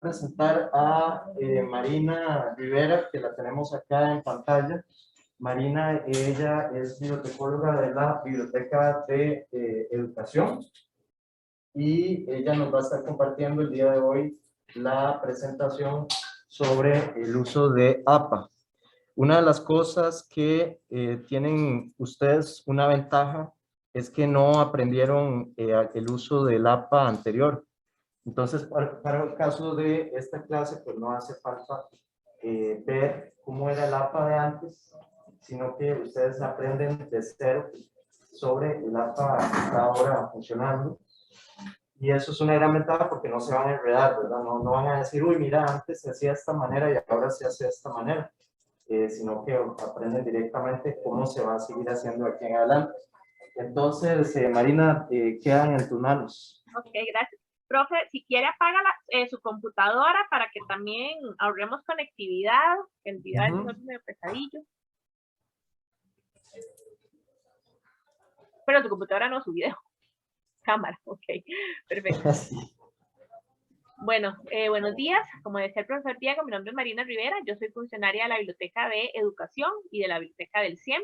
Presentar a Marina Rivera, que la tenemos acá en pantalla. Marina, ella es bibliotecóloga de la Biblioteca de Educación y ella nos va a estar compartiendo el día de hoy la presentación sobre el uso de APA. Una de las cosas que tienen ustedes una ventaja es que no aprendieron el uso del APA anterior. Entonces, para el caso de esta clase, pues no hace falta ver cómo era el APA de antes, sino que ustedes aprenden de cero sobre el APA que está ahora funcionando. Y eso es una gran ventaja porque no se van a enredar, ¿verdad? No van a decir, uy, mira, antes se hacía de esta manera y ahora se hace de esta manera, sino que aprenden directamente cómo se va a seguir haciendo aquí en adelante. Entonces, Marina, quedan en tus manos. Ok, gracias. Profe, si quiere apaga su computadora para que también ahorremos conectividad. El video es medio pesadillo. Pero su computadora no, su video. Cámara, ok, perfecto. Bueno, buenos días. Como decía el profesor Diego, mi nombre es Marina Rivera. Yo soy funcionaria de la Biblioteca de Educación y de la Biblioteca del CIEM.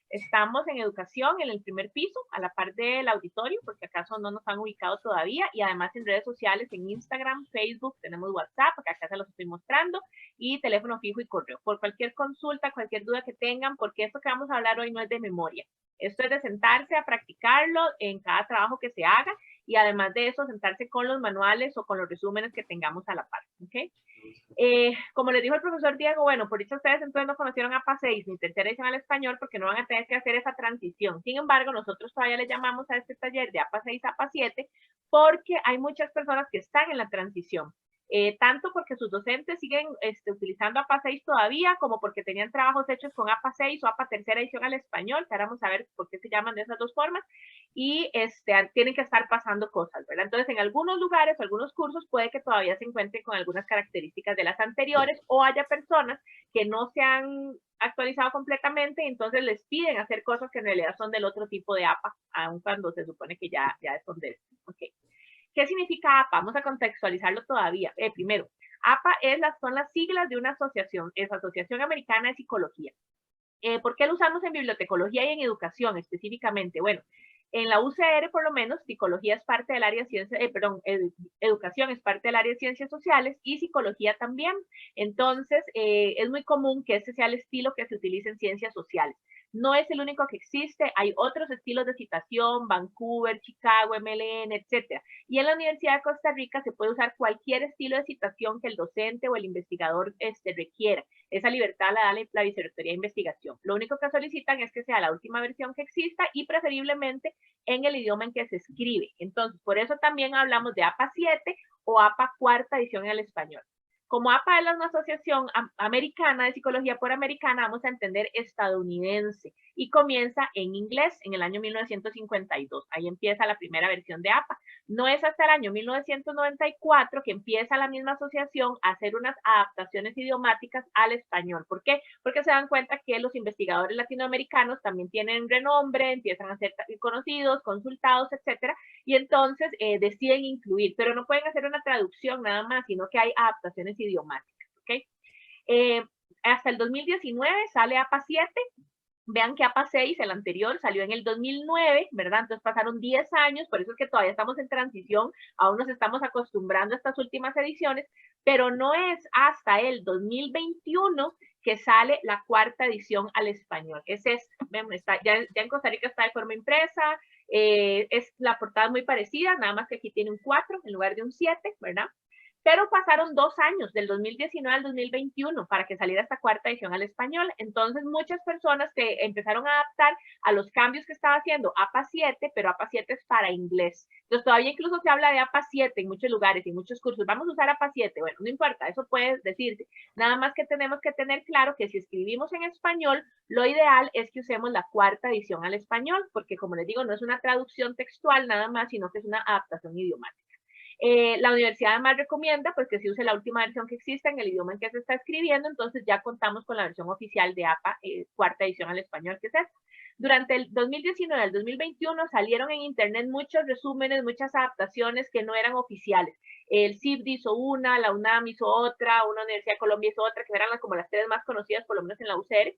Estamos en educación en el primer piso, a la par del auditorio, porque acaso no nos han ubicado todavía, y además en redes sociales, en Instagram, Facebook, tenemos WhatsApp, porque acá se los estoy mostrando, y teléfono fijo y correo. Por cualquier consulta, cualquier duda que tengan, porque esto que vamos a hablar hoy no es de memoria. Esto es de sentarse a practicarlo en cada trabajo que se haga, y además de eso, sentarse con los manuales o con los resúmenes que tengamos a la par, ¿ok? Como les dijo el profesor Diego, bueno, por dicho ustedes entonces no conocieron APA 6 ni tercera edición al español porque no van a tener que hacer esa transición. Sin embargo, nosotros todavía le llamamos a este taller de APA 6 a APA 7 porque hay muchas personas que están en la transición. Tanto porque sus docentes siguen utilizando APA 6 todavía, como porque tenían trabajos hechos con APA 6 o APA tercera edición al español, que ahora vamos a ver por qué se llaman de esas dos formas, y tienen que estar pasando cosas, ¿verdad? Entonces, en algunos lugares, algunos cursos, puede que todavía se encuentren con algunas características de las anteriores, o haya personas que no se han actualizado completamente y entonces les piden hacer cosas que en realidad son del otro tipo de APA, aun cuando se supone que ya son de esto. Okay. ¿Qué significa APA? Vamos a contextualizarlo todavía. Primero, APA son las siglas de una asociación, es Asociación Americana de Psicología. ¿Por qué lo usamos en bibliotecología y en educación específicamente? Bueno, en la UCR por lo menos, psicología es parte del área de ciencias, educación es parte del área de ciencias sociales y psicología también. Entonces, es muy común que ese sea el estilo que se utilice en ciencias sociales. No es el único que existe, hay otros estilos de citación, Vancouver, Chicago, MLN, etcétera. Y en la Universidad de Costa Rica se puede usar cualquier estilo de citación que el docente o el investigador requiera. Esa libertad la da la Vicerrectoría de Investigación. Lo único que solicitan es que sea la última versión que exista y preferiblemente en el idioma en que se escribe. Entonces, por eso también hablamos de APA 7 o APA cuarta edición en el español. Como APA es una asociación americana de psicología por americana, vamos a entender estadounidense y comienza en inglés en el año 1952. Ahí empieza la primera versión de APA. No es hasta el año 1994 que empieza la misma asociación a hacer unas adaptaciones idiomáticas al español. ¿Por qué? Porque se dan cuenta que los investigadores latinoamericanos también tienen renombre, empiezan a ser conocidos, consultados, etcétera, y entonces deciden incluir, pero no pueden hacer una traducción nada más, sino que hay adaptaciones idiomáticas, ¿ok? Hasta el 2019 sale APA 7, vean que APA 6, el anterior, salió en el 2009, ¿verdad? Entonces pasaron 10 años, por eso es que todavía estamos en transición, aún nos estamos acostumbrando a estas últimas ediciones, pero no es hasta el 2021 que sale la cuarta edición al español. Es esta, ya en Costa Rica está de forma impresa, la portada muy parecida, nada más que aquí tiene un 4 en lugar de un 7, ¿verdad? Pero pasaron 2 años, del 2019 al 2021, para que saliera esta cuarta edición al español. Entonces, muchas personas se empezaron a adaptar a los cambios que estaba haciendo APA 7, pero APA 7 es para inglés. Entonces, todavía incluso se habla de APA 7 en muchos lugares, en muchos cursos. Vamos a usar APA 7. Bueno, no importa, eso puede decirse. Nada más que tenemos que tener claro que si escribimos en español, lo ideal es que usemos la cuarta edición al español, porque como les digo, no es una traducción textual nada más, sino que es una adaptación idiomática. La universidad además recomienda pues, que se use la última versión que exista en el idioma en que se está escribiendo, entonces ya contamos con la versión oficial de APA, cuarta edición al español, que es esta. Durante el 2019 al 2021 salieron en internet muchos resúmenes, muchas adaptaciones que no eran oficiales. El CIBD hizo una, la UNAM hizo otra, una Universidad de Colombia hizo otra, que eran como las tres más conocidas, por lo menos en la UCR.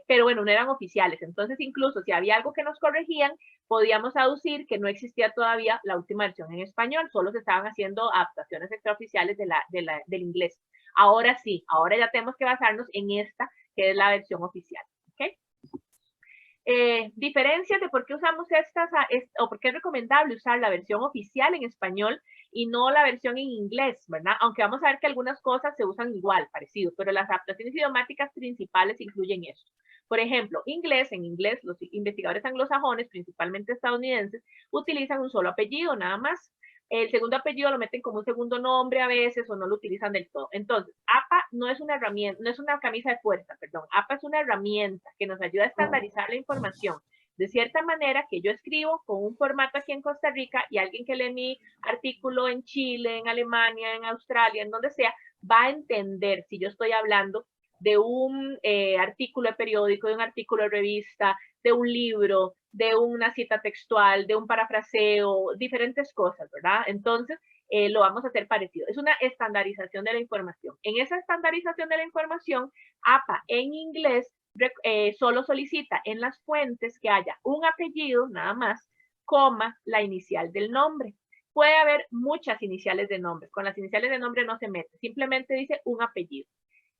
Pero bueno, no eran oficiales. Entonces, incluso si había algo que nos corregían, podíamos aducir que no existía todavía la última versión en español, solo se estaban haciendo adaptaciones extraoficiales del inglés. Ahora sí, ahora ya tenemos que basarnos en esta, que es la versión oficial. ¿Okay? Diferencias de por qué usamos estas, o por qué es recomendable usar la versión oficial en español y no la versión en inglés, ¿verdad? Aunque vamos a ver que algunas cosas se usan igual, parecido, pero las adaptaciones idiomáticas principales incluyen esto. Por ejemplo, en inglés, los investigadores anglosajones, principalmente estadounidenses, utilizan un solo apellido, nada más. El segundo apellido lo meten como un segundo nombre a veces o no lo utilizan del todo. Entonces, APA no es una herramienta, no es una camisa de fuerza, perdón. APA es una herramienta que nos ayuda a estandarizar la información de cierta manera que yo escribo con un formato aquí en Costa Rica y alguien que lee mi artículo en Chile, en Alemania, en Australia, en donde sea, va a entender si yo estoy hablando de un artículo de periódico, de un artículo de revista, de un libro, de una cita textual, de un parafraseo, diferentes cosas, ¿verdad? Entonces, lo vamos a hacer parecido. Es una estandarización de la información. En esa estandarización de la información, APA en inglés solo solicita en las fuentes que haya un apellido, nada más, coma, la inicial del nombre. Puede haber muchas iniciales de nombre. Con las iniciales de nombre no se mete. Simplemente dice un apellido.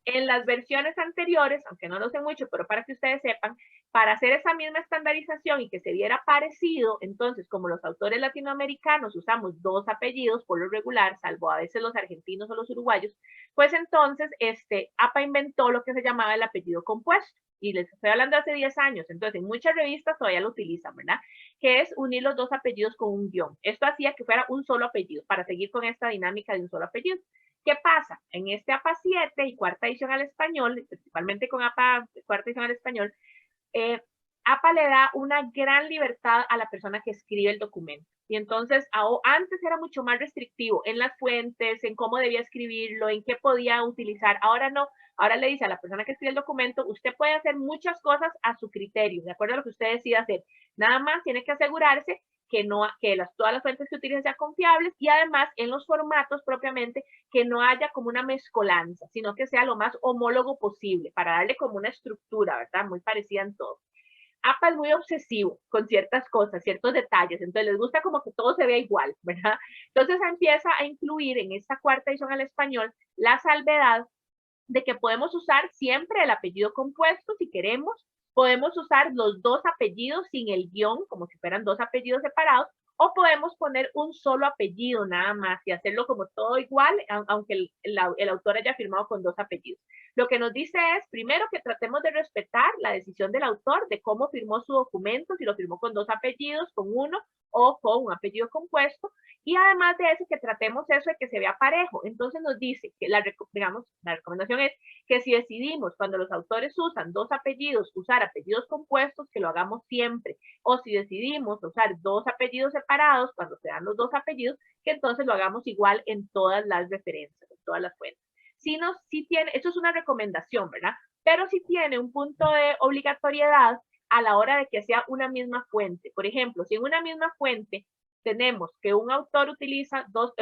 En las versiones anteriores, aunque no lo sé mucho, pero para que ustedes sepan, para hacer esa misma estandarización y que se viera parecido, entonces, como los autores latinoamericanos usamos dos apellidos por lo regular, salvo a veces los argentinos o los uruguayos, pues entonces APA inventó lo que se llamaba el apellido compuesto. Y les estoy hablando de hace 10 años, entonces en muchas revistas todavía lo utilizan, ¿verdad? Que es unir los dos apellidos con un guión. Esto hacía que fuera un solo apellido, para seguir con esta dinámica de un solo apellido. ¿Qué pasa? En este APA 7 y cuarta edición al español, principalmente con APA cuarta edición al español, APA le da una gran libertad a la persona que escribe el documento. Y entonces, antes era mucho más restrictivo en las fuentes, en cómo debía escribirlo, en qué podía utilizar. Ahora no, ahora le dice a la persona que escribe el documento, usted puede hacer muchas cosas a su criterio, de acuerdo a lo que usted decida hacer. Nada más tiene que asegurarse que todas las fuentes que utilicen sean confiables y además en los formatos propiamente que no haya como una mezcolanza, sino que sea lo más homólogo posible para darle como una estructura, ¿verdad? Muy parecida en todo. APA es muy obsesivo con ciertas cosas, ciertos detalles, entonces les gusta como que todo se vea igual, ¿verdad? Entonces empieza a incluir en esta cuarta edición al español la salvedad de que podemos usar siempre el apellido compuesto si queremos, podemos usar los dos apellidos sin el guión, como si fueran dos apellidos separados, o podemos poner un solo apellido nada más y hacerlo como todo igual, aunque el autor haya firmado con dos apellidos. Lo que nos dice es, primero, que tratemos de respetar la decisión del autor de cómo firmó su documento, si lo firmó con dos apellidos, con uno o con un apellido compuesto, y además de eso, que tratemos eso de que se vea parejo. Entonces nos dice que la recomendación es que si decidimos, cuando los autores usan dos apellidos, usar apellidos compuestos, que lo hagamos siempre. O si decidimos usar dos apellidos separados, cuando se dan los dos apellidos, que entonces lo hagamos igual en todas las referencias, en todas las fuentes. Si tiene, esto es una recomendación, ¿verdad? Pero si tiene un punto de obligatoriedad a la hora de que sea una misma fuente. Por ejemplo, si en una misma fuente tenemos que un autor utiliza dos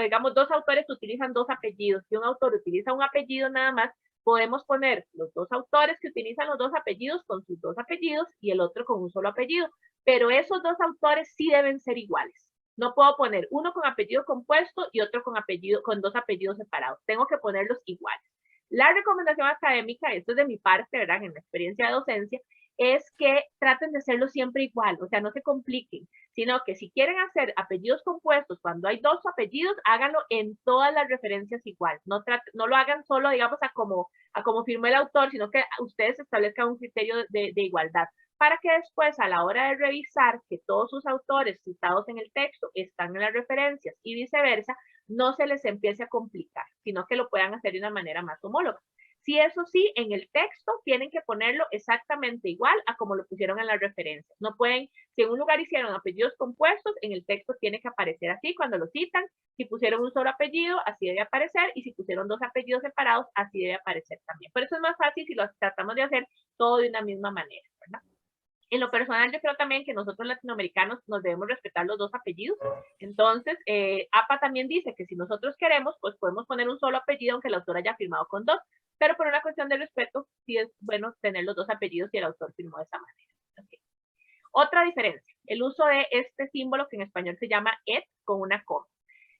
autores utilizan dos apellidos y un autor utiliza un apellido nada más, podemos poner los dos autores que utilizan los dos apellidos con sus dos apellidos y el otro con un solo apellido. Pero esos dos autores sí deben ser iguales. No puedo poner uno con apellido compuesto y otro con dos apellidos separados. Tengo que ponerlos iguales. La recomendación académica, esto es de mi parte, ¿verdad? En la experiencia de docencia, es que traten de hacerlo siempre igual, o sea, no se compliquen, sino que si quieren hacer apellidos compuestos cuando hay dos apellidos, háganlo en todas las referencias igual, no lo hagan solo, digamos, a como firmó el autor, sino que ustedes establezcan un criterio de igualdad, para que después, a la hora de revisar que todos sus autores citados en el texto están en las referencias y viceversa, no se les empiece a complicar, sino que lo puedan hacer de una manera más homóloga. Sí, eso sí, en el texto tienen que ponerlo exactamente igual a como lo pusieron en las referencias. No pueden, si en un lugar hicieron apellidos compuestos, en el texto tiene que aparecer así cuando lo citan. Si pusieron un solo apellido, así debe aparecer. Y si pusieron dos apellidos separados, así debe aparecer también. Por eso es más fácil si lo tratamos de hacer todo de una misma manera, ¿verdad? En lo personal, yo creo también que nosotros latinoamericanos nos debemos respetar los dos apellidos. Entonces, APA también dice que si nosotros queremos, pues podemos poner un solo apellido, aunque el autor haya firmado con dos. Pero por una cuestión de respeto, sí es bueno tener los dos apellidos y el autor firmó de esa manera. Okay. Otra diferencia, el uso de este símbolo que en español se llama et con una coma.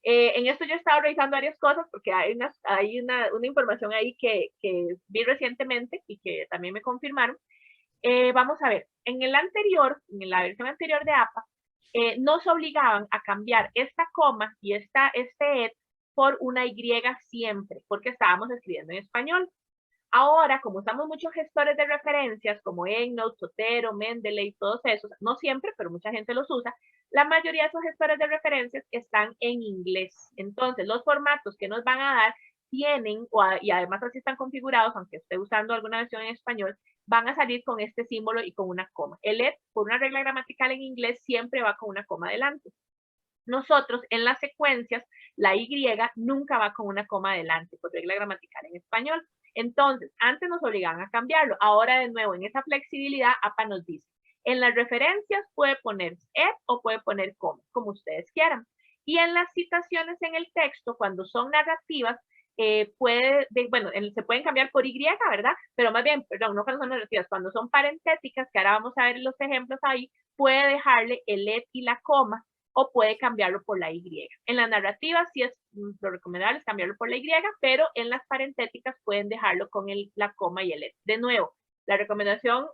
En esto yo he estado revisando varias cosas porque hay una información ahí que vi recientemente y que también me confirmaron. Vamos a ver, en la versión anterior de APA, nos obligaban a cambiar esta coma y este et por una Y siempre, porque estábamos escribiendo en español. Ahora, como usamos muchos gestores de referencias, como EndNote, Zotero, Mendeley, todos esos, no siempre, pero mucha gente los usa, la mayoría de esos gestores de referencias están en inglés. Entonces, los formatos que nos van a dar tienen, y además así están configurados, aunque esté usando alguna versión en español, van a salir con este símbolo y con una coma. El et, por una regla gramatical en inglés, siempre va con una coma adelante. Nosotros, en las secuencias, la Y nunca va con una coma adelante, por regla gramatical en español. Entonces, antes nos obligaban a cambiarlo. Ahora, de nuevo, en esa flexibilidad, APA nos dice, en las referencias puede poner et o puede poner coma, como ustedes quieran. Y en las citaciones en el texto, cuando son narrativas, se pueden cambiar por Y, ¿verdad? Pero más bien, perdón, no cuando son narrativas, cuando son parentéticas, que ahora vamos a ver los ejemplos ahí, puede dejarle el et y la coma, o puede cambiarlo por la Y. En la narrativa sí es lo recomendable es cambiarlo por la Y, pero en las parentéticas pueden dejarlo con la coma y el et. De nuevo, la recomendación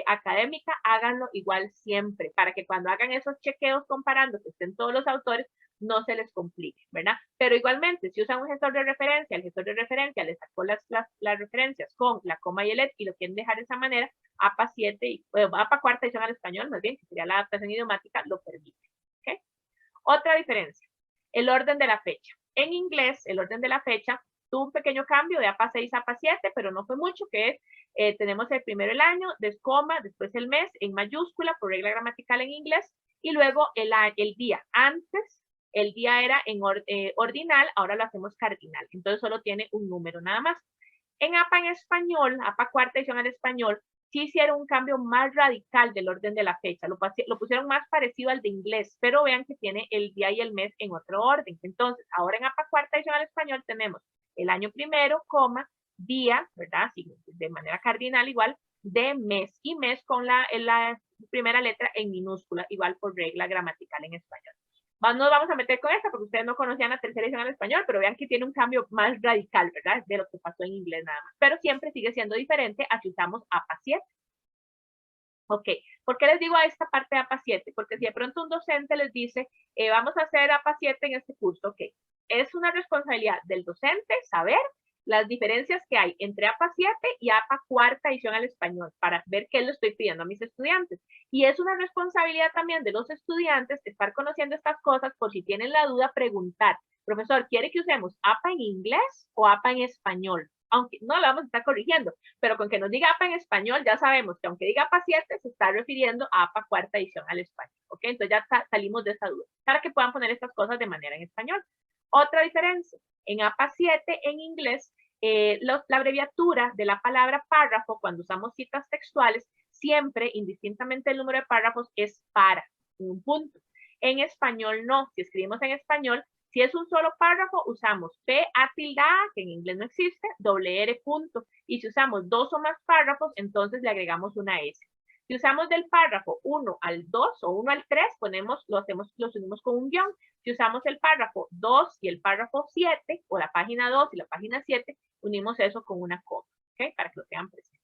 académica, háganlo igual siempre, para que cuando hagan esos chequeos comparando que estén todos los autores, no se les complique, ¿verdad? Pero igualmente, si usan un gestor de referencia, el gestor de referencia les sacó las referencias con la coma y el et y lo quieren dejar de esa manera, APA 7, APA cuarta edición al español, más bien, que sería la adaptación idiomática, lo permite. ¿Okay? Otra diferencia, el orden de la fecha. En inglés, el orden de la fecha tuvo un pequeño cambio de APA 6 a APA 7, pero no fue mucho, que es, tenemos el primero el año, coma, después el mes en mayúscula por regla gramatical en inglés, y luego el día. Antes, el día era en ordinal, ahora lo hacemos cardinal, entonces solo tiene un número nada más. En APA en español, APA cuarta edición en español, sí hicieron un cambio más radical del orden de la fecha, lo pusieron más parecido al de inglés, pero vean que tiene el día y el mes en otro orden. Entonces, ahora en APA cuarta edición al español tenemos el año primero, coma, día, ¿verdad? Sí, de manera cardinal igual, de mes, y mes con la primera letra en minúscula, igual por regla gramatical en español. No nos vamos a meter con esta porque ustedes no conocían la tercera edición en español, pero vean que tiene un cambio más radical, ¿verdad? De lo que pasó en inglés nada más. Pero siempre sigue siendo diferente a si usamos APA 7. Ok, ¿por qué les digo a esta parte de APA 7? Porque si de pronto un docente les dice, vamos a hacer APA 7 en este curso, ok, es una responsabilidad del docente saber las diferencias que hay entre APA 7 y APA cuarta edición al español, para ver qué le estoy pidiendo a mis estudiantes. Y es una responsabilidad también de los estudiantes estar conociendo estas cosas, por si tienen la duda, preguntar, profesor, ¿quiere que usemos APA en inglés o APA en español? Aunque no lo vamos a estar corrigiendo, pero con que nos diga APA en español, ya sabemos que aunque diga APA 7, se está refiriendo a APA cuarta edición al español, ¿ok? Entonces ya salimos de esa duda, para que puedan poner estas cosas de manera en español. Otra diferencia, en APA 7 en inglés, la abreviatura de la palabra párrafo, cuando usamos citas textuales, siempre, indistintamente del número de párrafos, es para, un punto. En español no, si escribimos en español, si es un solo párrafo, usamos P, A tilde, que en inglés no existe, doble R punto. Y si usamos dos o más párrafos, entonces le agregamos una S. Si usamos del párrafo 1 al 2 o 1 al 3, lo unimos con un guión. Si usamos el párrafo 2 y el párrafo 7, o la página 2 y la página 7, unimos eso con una coma, ¿ok? Para que lo tengan presente.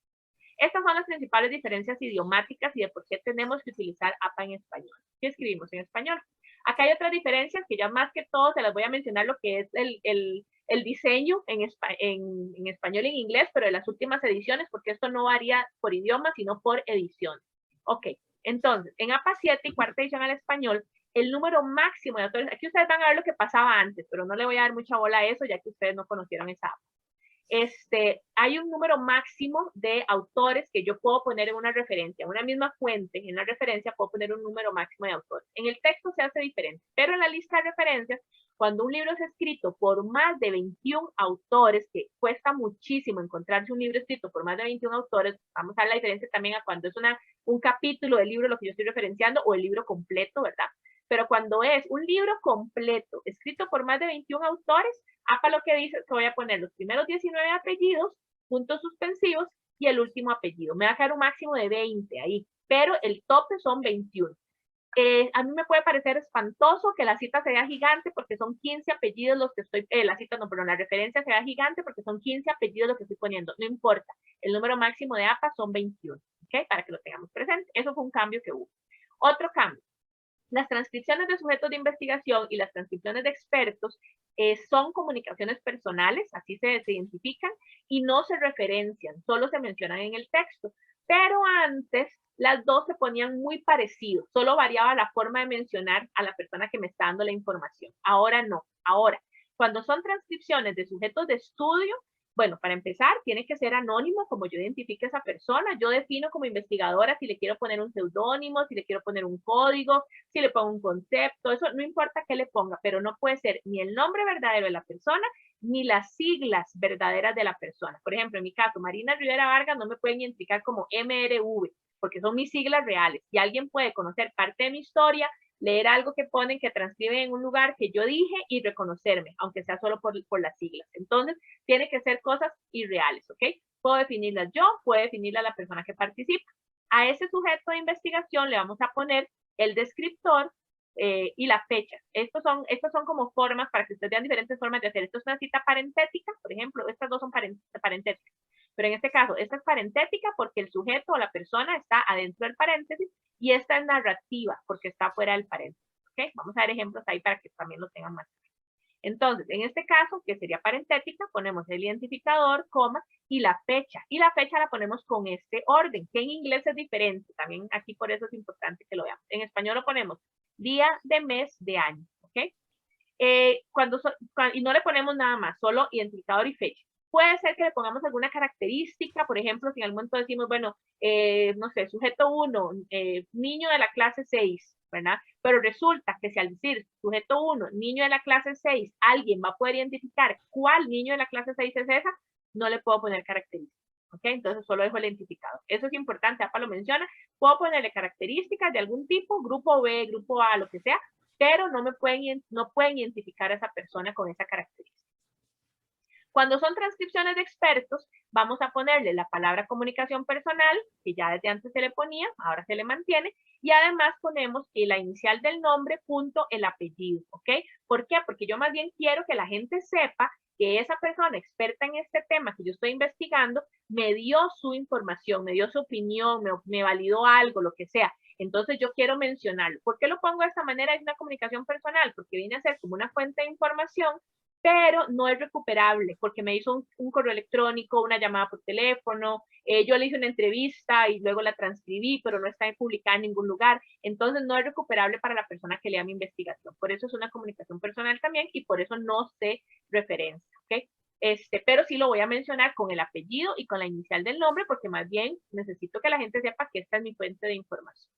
Estas son las principales diferencias idiomáticas y de por qué tenemos que utilizar APA en español. ¿Qué escribimos en español? Acá hay otras diferencias que ya más que todo se las voy a mencionar lo que es el diseño en español y en inglés, pero de las últimas ediciones, porque esto no varía por idioma, sino por edición. Ok, entonces, en APA 7 y cuarta edición al español, el número máximo de autores, aquí ustedes van a ver lo que pasaba antes, pero no le voy a dar mucha bola a eso, ya que ustedes no conocieron esa APA. hay un número máximo de autores que yo puedo poner en una referencia, en una misma fuente, en la referencia puedo poner un número máximo de autores. En el texto se hace diferente, pero en la lista de referencias, cuando un libro es escrito por más de 21 autores, que cuesta muchísimo encontrarse un libro escrito por más de 21 autores, vamos a ver la diferencia también a cuando es un capítulo del libro lo que yo estoy referenciando o el libro completo, ¿verdad? Pero cuando es un libro completo, escrito por más de 21 autores, APA lo que dice es que voy a poner los primeros 19 apellidos, puntos suspensivos y el último apellido. Me va a quedar un máximo de 20 ahí, pero el tope son 21. A mí me puede parecer espantoso que la cita sea gigante porque son 15 apellidos los que estoy, la cita no, perdón, la referencia sea gigante porque son 15 apellidos los que estoy poniendo. No importa, el número máximo de APA son 21, ¿ok? Para que lo tengamos presente. Eso fue un cambio que hubo. Otro cambio. Las transcripciones de sujetos de investigación y las transcripciones de expertos son comunicaciones personales, así se identifican, y no se referencian, solo se mencionan en el texto. Pero antes las dos se ponían muy parecidos, solo variaba la forma de mencionar a la persona que me está dando la información. Ahora no, ahora, cuando son transcripciones de sujetos de estudio, bueno, para empezar, tiene que ser anónimo, como yo identifique a esa persona. Yo defino como investigadora si le quiero poner un seudónimo, si le quiero poner un código, si le pongo un concepto, eso no importa qué le ponga, pero no puede ser ni el nombre verdadero de la persona, ni las siglas verdaderas de la persona. Por ejemplo, en mi caso, Marina Rivera Vargas no me pueden identificar como MRV, porque son mis siglas reales. Y alguien puede conocer parte de mi historia, leer algo que ponen, que transcriben en un lugar que yo dije y reconocerme, aunque sea solo por las siglas. Entonces, tiene que ser cosas irreales, ¿ok? Puedo definirlas yo, puedo definirla la persona que participa. A ese sujeto de investigación le vamos a poner el descriptor y la fecha. Estos son como formas para que ustedes vean diferentes formas de hacer. Esto es una cita parentética, por ejemplo, estas dos son parentéticas. Pero en este caso, esta es parentética porque el sujeto o la persona está adentro del paréntesis y esta es narrativa porque está fuera del paréntesis. ¿Okay? Vamos a ver ejemplos ahí para que también lo tengan más claro. Entonces, en este caso, que sería parentética, ponemos el identificador, coma, y la fecha. Y la fecha la ponemos con este orden, que en inglés es diferente. También aquí por eso es importante que lo veamos. En español lo ponemos día, de mes, de año. ¿Ok? Y no le ponemos nada más, solo identificador y fecha. Puede ser que le pongamos alguna característica, por ejemplo, si en algún momento decimos, bueno, no sé, sujeto 1, niño de la clase 6, ¿verdad? Pero resulta que si al decir sujeto 1, niño de la clase 6, alguien va a poder identificar cuál niño de la clase 6 es esa, no le puedo poner características. ¿Ok? Entonces solo dejo el identificador. Eso es importante, APA lo menciona. Puedo ponerle características de algún tipo, grupo B, grupo A, lo que sea, pero no pueden identificar a esa persona con esa característica. Cuando son transcripciones de expertos, vamos a ponerle la palabra comunicación personal, que ya desde antes se le ponía, ahora se le mantiene, y además ponemos la inicial del nombre, punto, el apellido, ¿ok? ¿Por qué? Porque yo más bien quiero que la gente sepa que esa persona experta en este tema que yo estoy investigando me dio su información, me dio su opinión, me validó algo, lo que sea. Entonces yo quiero mencionarlo. ¿Por qué lo pongo de esta manera? Es una comunicación personal, porque viene a ser como una fuente de información, pero no es recuperable porque me hizo un correo electrónico, una llamada por teléfono, yo le hice una entrevista y luego la transcribí, pero no está publicada en ningún lugar. Entonces no es recuperable para la persona que lea mi investigación. Por eso es una comunicación personal también y por eso no se referencia, ¿ok? Pero sí lo voy a mencionar con el apellido y con la inicial del nombre porque más bien necesito que la gente sepa que esta es mi fuente de información.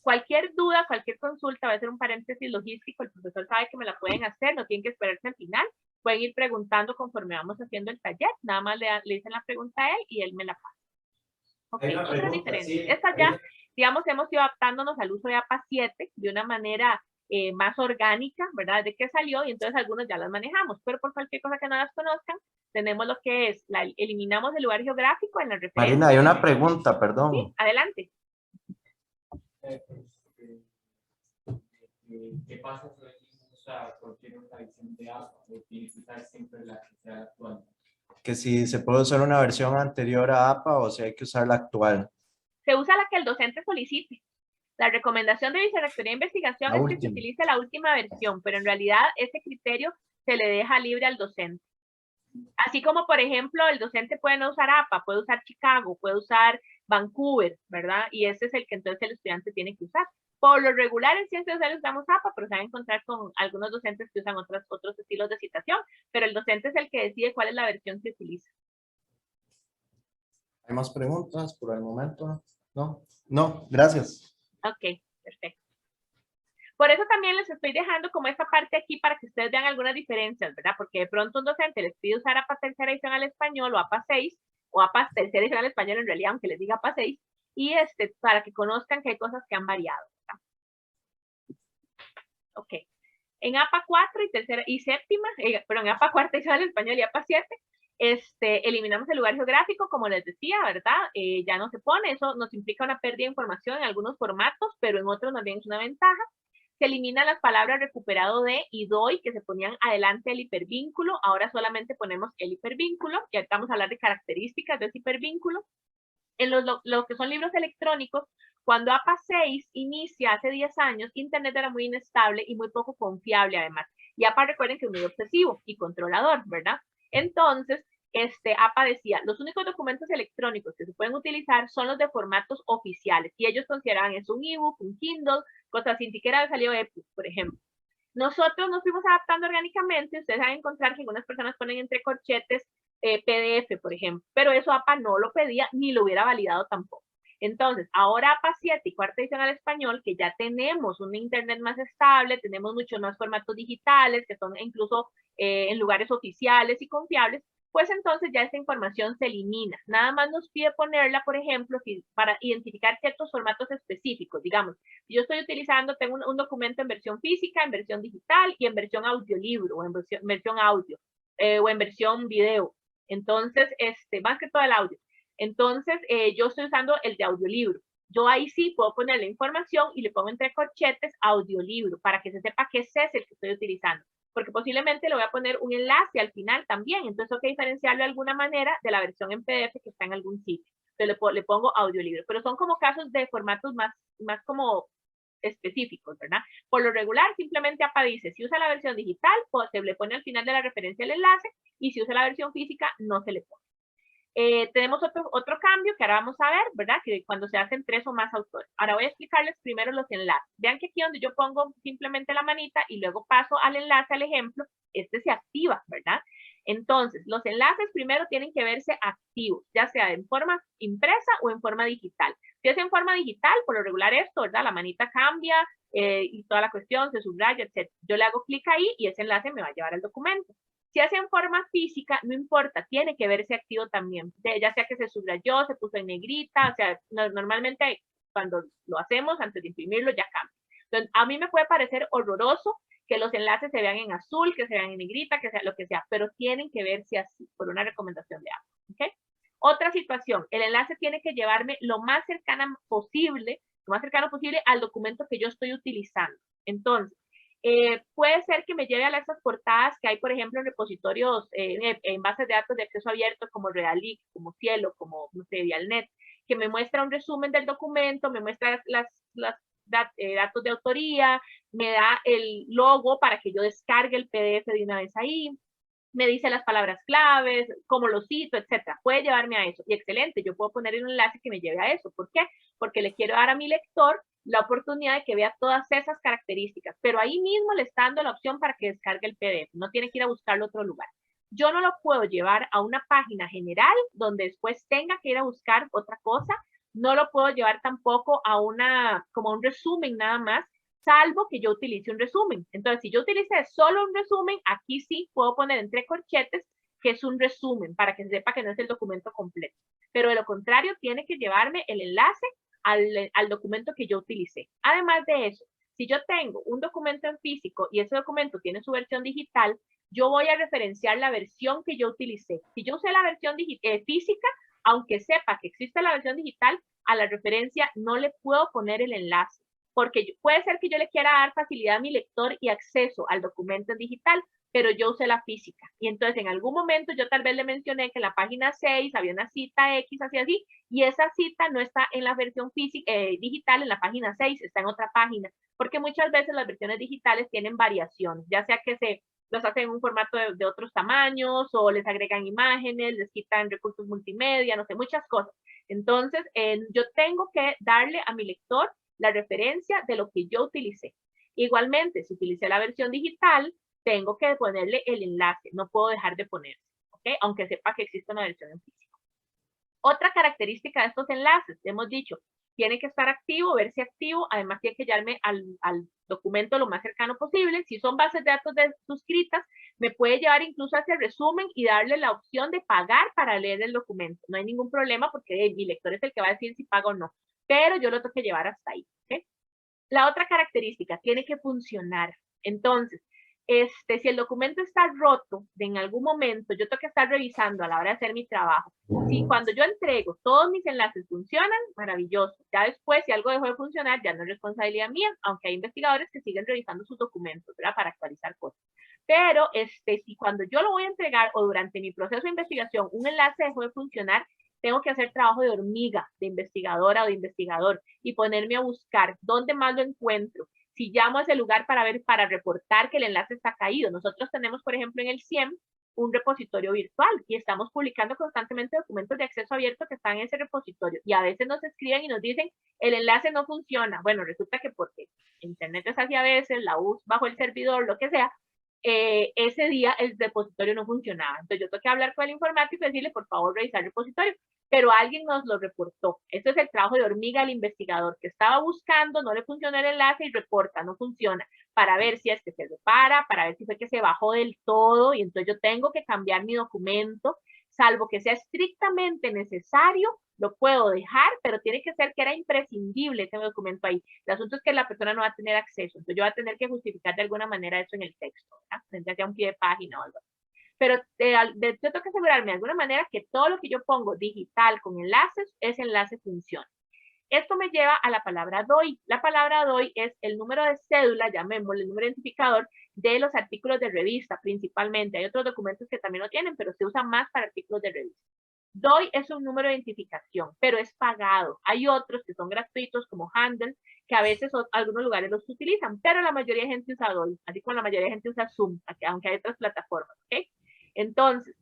Cualquier duda, cualquier consulta, va a ser un paréntesis logístico, el profesor sabe que me la pueden hacer, no tienen que esperarse al final, pueden ir preguntando conforme vamos haciendo el taller, nada más le dicen la pregunta a él y él me la pasa. Ok, otra diferencia. Sí, esta ya, digamos, hemos ido adaptándonos al uso de APA 7 de una manera más orgánica, ¿verdad? De que salió y entonces algunos ya las manejamos, pero por cualquier cosa que no las conozcan, tenemos lo que es, eliminamos el lugar geográfico en la referencia. Marina, hay una pregunta, perdón. Sí, adelante. ¿Qué pasa si alguien usa cualquier otra edición de APA o tiene que usar siempre la que sea actual? Que si se puede usar una versión anterior a APA o si hay que usar la actual. Se usa la que el docente solicite. La recomendación de Vicerrectoría de Investigación es que se utilice la última versión, pero en realidad ese criterio se le deja libre al docente. Así como, por ejemplo, el docente puede no usar APA, puede usar Chicago, puede usar Vancouver, ¿verdad? Y ese es el que entonces el estudiante tiene que usar. Por lo regular en ciencias sociales usamos APA, pero se van a encontrar con algunos docentes que usan otros estilos de citación, pero el docente es el que decide cuál es la versión que utiliza. ¿Hay más preguntas por el momento? ¿No? No, gracias. Ok, perfecto. Por eso también les estoy dejando como esta parte aquí para que ustedes vean algunas diferencias, ¿verdad? Porque de pronto un docente les pide usar APA tercera edición al español o APA 6, o APA tercera edición al español en realidad, aunque les diga APA 6, y para que conozcan que hay cosas que han variado, ¿verdad? Ok. En APA 4 y séptima, en APA cuarta edición al español y APA 7, eliminamos el lugar geográfico, como les decía, ¿verdad? Ya no se pone, eso nos implica una pérdida de información en algunos formatos, pero en otros también es una ventaja. Se eliminan las palabras recuperado de y doy, que se ponían adelante del hipervínculo, ahora solamente ponemos el hipervínculo, y ahorita vamos a hablar de características de ese hipervínculo. En lo que son libros electrónicos, cuando APA 6 inicia hace 10 años, Internet era muy inestable y muy poco confiable además. Y APA, recuerden que es muy obsesivo y controlador, ¿verdad? Entonces, APA decía, los únicos documentos electrónicos que se pueden utilizar son los de formatos oficiales. Y ellos consideraban eso un ebook, un Kindle, cosas sin siquiera salió EPUB, por ejemplo. Nosotros nos fuimos adaptando orgánicamente. Ustedes van a encontrar que algunas personas ponen entre corchetes PDF, por ejemplo, pero eso APA no lo pedía ni lo hubiera validado tampoco. Entonces, ahora APA 7 y cuarta edición al español, que ya tenemos un internet más estable, tenemos muchos más formatos digitales, que son incluso en lugares oficiales y confiables, pues entonces ya esta información se elimina. Nada más nos pide ponerla, por ejemplo, para identificar ciertos formatos específicos. Digamos, yo estoy utilizando, tengo un documento en versión física, en versión digital y en versión audiolibro, o en versión audio, o en versión video. Entonces, más que todo el audio. Entonces, yo estoy usando el de audiolibro. Yo ahí sí puedo poner la información y le pongo entre corchetes audiolibro para que se sepa que ese es el que estoy utilizando. Porque posiblemente le voy a poner un enlace al final también. Entonces, tengo que diferenciarlo de alguna manera de la versión en PDF que está en algún sitio. Entonces, le pongo audiolibro. Pero son como casos de formatos más como específicos, ¿verdad? Por lo regular, simplemente APA dice, si usa la versión digital, pues se le pone al final de la referencia el enlace, y si usa la versión física, no se le pone. Tenemos otro cambio que ahora vamos a ver, ¿verdad? Que cuando se hacen 3 o más autores. Ahora voy a explicarles primero los enlaces. Vean que aquí donde yo pongo simplemente la manita y luego paso al enlace, al ejemplo, se activa, ¿verdad? Entonces, los enlaces primero tienen que verse activos, ya sea en forma impresa o en forma digital. Si es en forma digital, por lo regular esto, ¿verdad? La manita cambia y toda la cuestión se subraya, etc. Yo le hago clic ahí y ese enlace me va a llevar al documento. Si hace en forma física, no importa, tiene que verse activo también. Ya sea que se subrayó, se puso en negrita, o sea, normalmente cuando lo hacemos, antes de imprimirlo, ya cambia. Entonces, a mí me puede parecer horroroso que los enlaces se vean en azul, que se vean en negrita, que sea lo que sea, pero tienen que verse así, por una recomendación de APA, ¿ok? Otra situación, el enlace tiene que llevarme lo más cercano posible al documento que yo estoy utilizando. Entonces, puede ser que me lleve a estas portadas que hay, por ejemplo, en repositorios, en bases de datos de acceso abierto, como Realic, como Cielo, como, no sé, Vialnet, que me muestra un resumen del documento, me muestra datos de autoría, me da el logo para que yo descargue el PDF de una vez ahí, me dice las palabras claves, cómo lo cito, etcétera. Puede llevarme a eso. Y excelente, yo puedo poner un enlace que me lleve a eso. ¿Por qué? Porque le quiero dar a mi lector la oportunidad de que vea todas esas características, pero ahí mismo le está dando la opción para que descargue el PDF. No tiene que ir a buscarlo a otro lugar. Yo no lo puedo llevar a una página general donde después tenga que ir a buscar otra cosa. No lo puedo llevar tampoco a como un resumen nada más, salvo que yo utilice un resumen. Entonces, si yo utilicé solo un resumen, aquí sí puedo poner entre corchetes que es un resumen, para que se sepa que no es el documento completo. Pero de lo contrario, tiene que llevarme el enlace al documento que yo utilicé. Además de eso, si yo tengo un documento en físico y ese documento tiene su versión digital, yo voy a referenciar la versión que yo utilicé. Si yo usé la versión física, aunque sepa que existe la versión digital, a la referencia no le puedo poner el enlace, porque puede ser que yo le quiera dar facilidad a mi lector y acceso al documento en digital, pero yo usé la física. Y entonces en algún momento yo tal vez le mencioné que en la página 6 había una cita X, así, y esa cita no está en la versión física, digital en la página 6, está en otra página, porque muchas veces las versiones digitales tienen variaciones, ya sea que los hacen en un formato de otros tamaños, o les agregan imágenes, les quitan recursos multimedia, no sé, muchas cosas. Entonces, yo tengo que darle a mi lector la referencia de lo que yo utilicé. Igualmente, si utilicé la versión digital, tengo que ponerle el enlace, no puedo dejar de ponerse, ¿ok? Aunque sepa que existe una versión en físico. Otra característica de estos enlaces, hemos dicho, tiene que estar activo, verse activo, además tiene que llevarme al documento lo más cercano posible. Si son bases de datos suscritas, me puede llevar incluso hacia el resumen y darle la opción de pagar para leer el documento. No hay ningún problema porque mi lector es el que va a decir si pago o no, pero yo lo tengo que llevar hasta ahí, ¿okay? La otra característica, tiene que funcionar. Entonces, si el documento está roto, en algún momento yo tengo que estar revisando a la hora de hacer mi trabajo. Si cuando yo entrego todos mis enlaces funcionan, maravilloso. Ya después, si algo dejó de funcionar, ya no es responsabilidad mía, aunque hay investigadores que siguen revisando sus documentos, ¿verdad? Para actualizar cosas. Pero si cuando yo lo voy a entregar o durante mi proceso de investigación un enlace dejó de funcionar, tengo que hacer trabajo de hormiga, de investigadora o de investigador, y ponerme a buscar dónde más lo encuentro. Si llamo a ese lugar para reportar que el enlace está caído. Nosotros tenemos, por ejemplo, en el CIEM, un repositorio virtual y estamos publicando constantemente documentos de acceso abierto que están en ese repositorio. Y a veces nos escriben y nos dicen, el enlace no funciona. Bueno, resulta que porque Internet es así a veces, la US bajo el servidor, lo que sea, ese día el repositorio no funcionaba. Entonces yo tengo que hablar con el informático y decirle, por favor, revisar el repositorio. Pero alguien nos lo reportó. Eso es el trabajo de hormiga del investigador, que estaba buscando, no le funcionó el enlace y reporta, no funciona, para ver si es que se repara, para ver si fue que se bajó del todo, y entonces yo tengo que cambiar mi documento, salvo que sea estrictamente necesario, lo puedo dejar, pero tiene que ser que era imprescindible ese documento ahí. El asunto es que la persona no va a tener acceso, entonces yo voy a tener que justificar de alguna manera eso en el texto, ¿verdad? Ya sea un pie de página o algo así. Pero yo tengo que asegurarme de alguna manera que todo lo que yo pongo digital con enlaces, ese enlace funciona. Esto me lleva a la palabra DOI. La palabra DOI es el número de cédula, llamémosle el número identificador, de los artículos de revista principalmente. Hay otros documentos que también lo tienen, pero se usa más para artículos de revista. DOI es un número de identificación, pero es pagado. Hay otros que son gratuitos como Handle, que a veces algunos lugares los utilizan, pero la mayoría de gente usa DOI, así como la mayoría de gente usa Zoom, aunque hay otras plataformas, ¿ok? Entonces,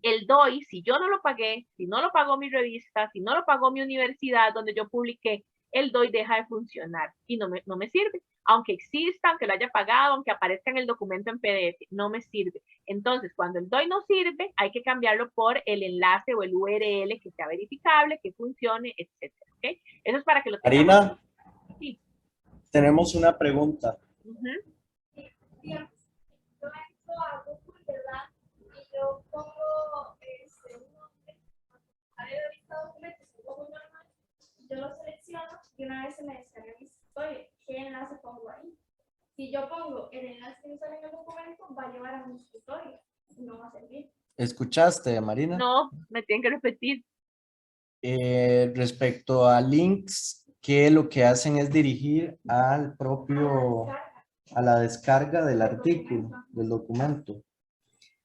el DOI, si yo no lo pagué, si no lo pagó mi revista, si no lo pagó mi universidad donde yo publiqué, el DOI deja de funcionar y no me sirve. Aunque exista, aunque lo haya pagado, aunque aparezca en el documento en PDF, no me sirve. Entonces, cuando el DOI no sirve, hay que cambiarlo por el enlace o el URL que sea verificable, que funcione, etc. ¿Okay? Eso es para que lo tengamos. Marina, sí. Tenemos una pregunta. Yo pongo un nombre, he visto documentos, pongo un normal, yo lo selecciono y una vez se me descarga mi historia. ¿Qué enlace pongo ahí? Si yo pongo el enlace que me sale en el documento, va a llevar a mi escritorio y no va a servir. ¿Escuchaste, Marina? No, me tienen que repetir. Respecto a links, que lo que hacen es dirigir al propio, a la descarga del artículo, del documento.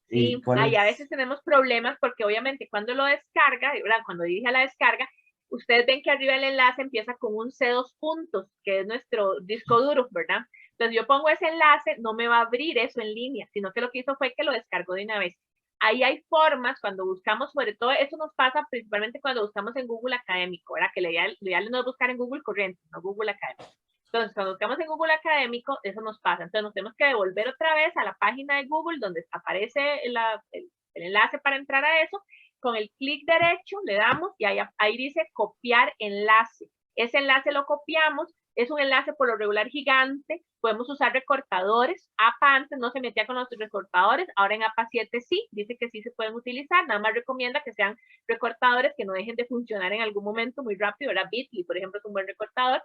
Sí, ahí a veces tenemos problemas porque obviamente cuando lo descarga, ¿verdad? Cuando dirige a la descarga, ustedes ven que arriba el enlace empieza con un C2 puntos, que es nuestro disco duro, ¿verdad? Entonces yo pongo ese enlace, no me va a abrir eso en línea, sino que lo que hizo fue que lo descargó de una vez. Ahí hay formas, cuando buscamos, sobre todo eso nos pasa principalmente cuando buscamos en Google Académico, ¿verdad? Que lo ideal no es buscar en Google corriente, no Google Académico. Entonces, cuando buscamos en Google Académico, eso nos pasa. Entonces, nos tenemos que devolver otra vez a la página de Google donde aparece el enlace para entrar a eso. Con el clic derecho le damos y ahí dice copiar enlace. Ese enlace lo copiamos. Es un enlace por lo regular gigante. Podemos usar recortadores. APA antes no se metía con los recortadores. Ahora en APA 7 sí. Dice que sí se pueden utilizar. Nada más recomienda que sean recortadores que no dejen de funcionar en algún momento muy rápido. ¿Verdad? Bitly, por ejemplo, es un buen recortador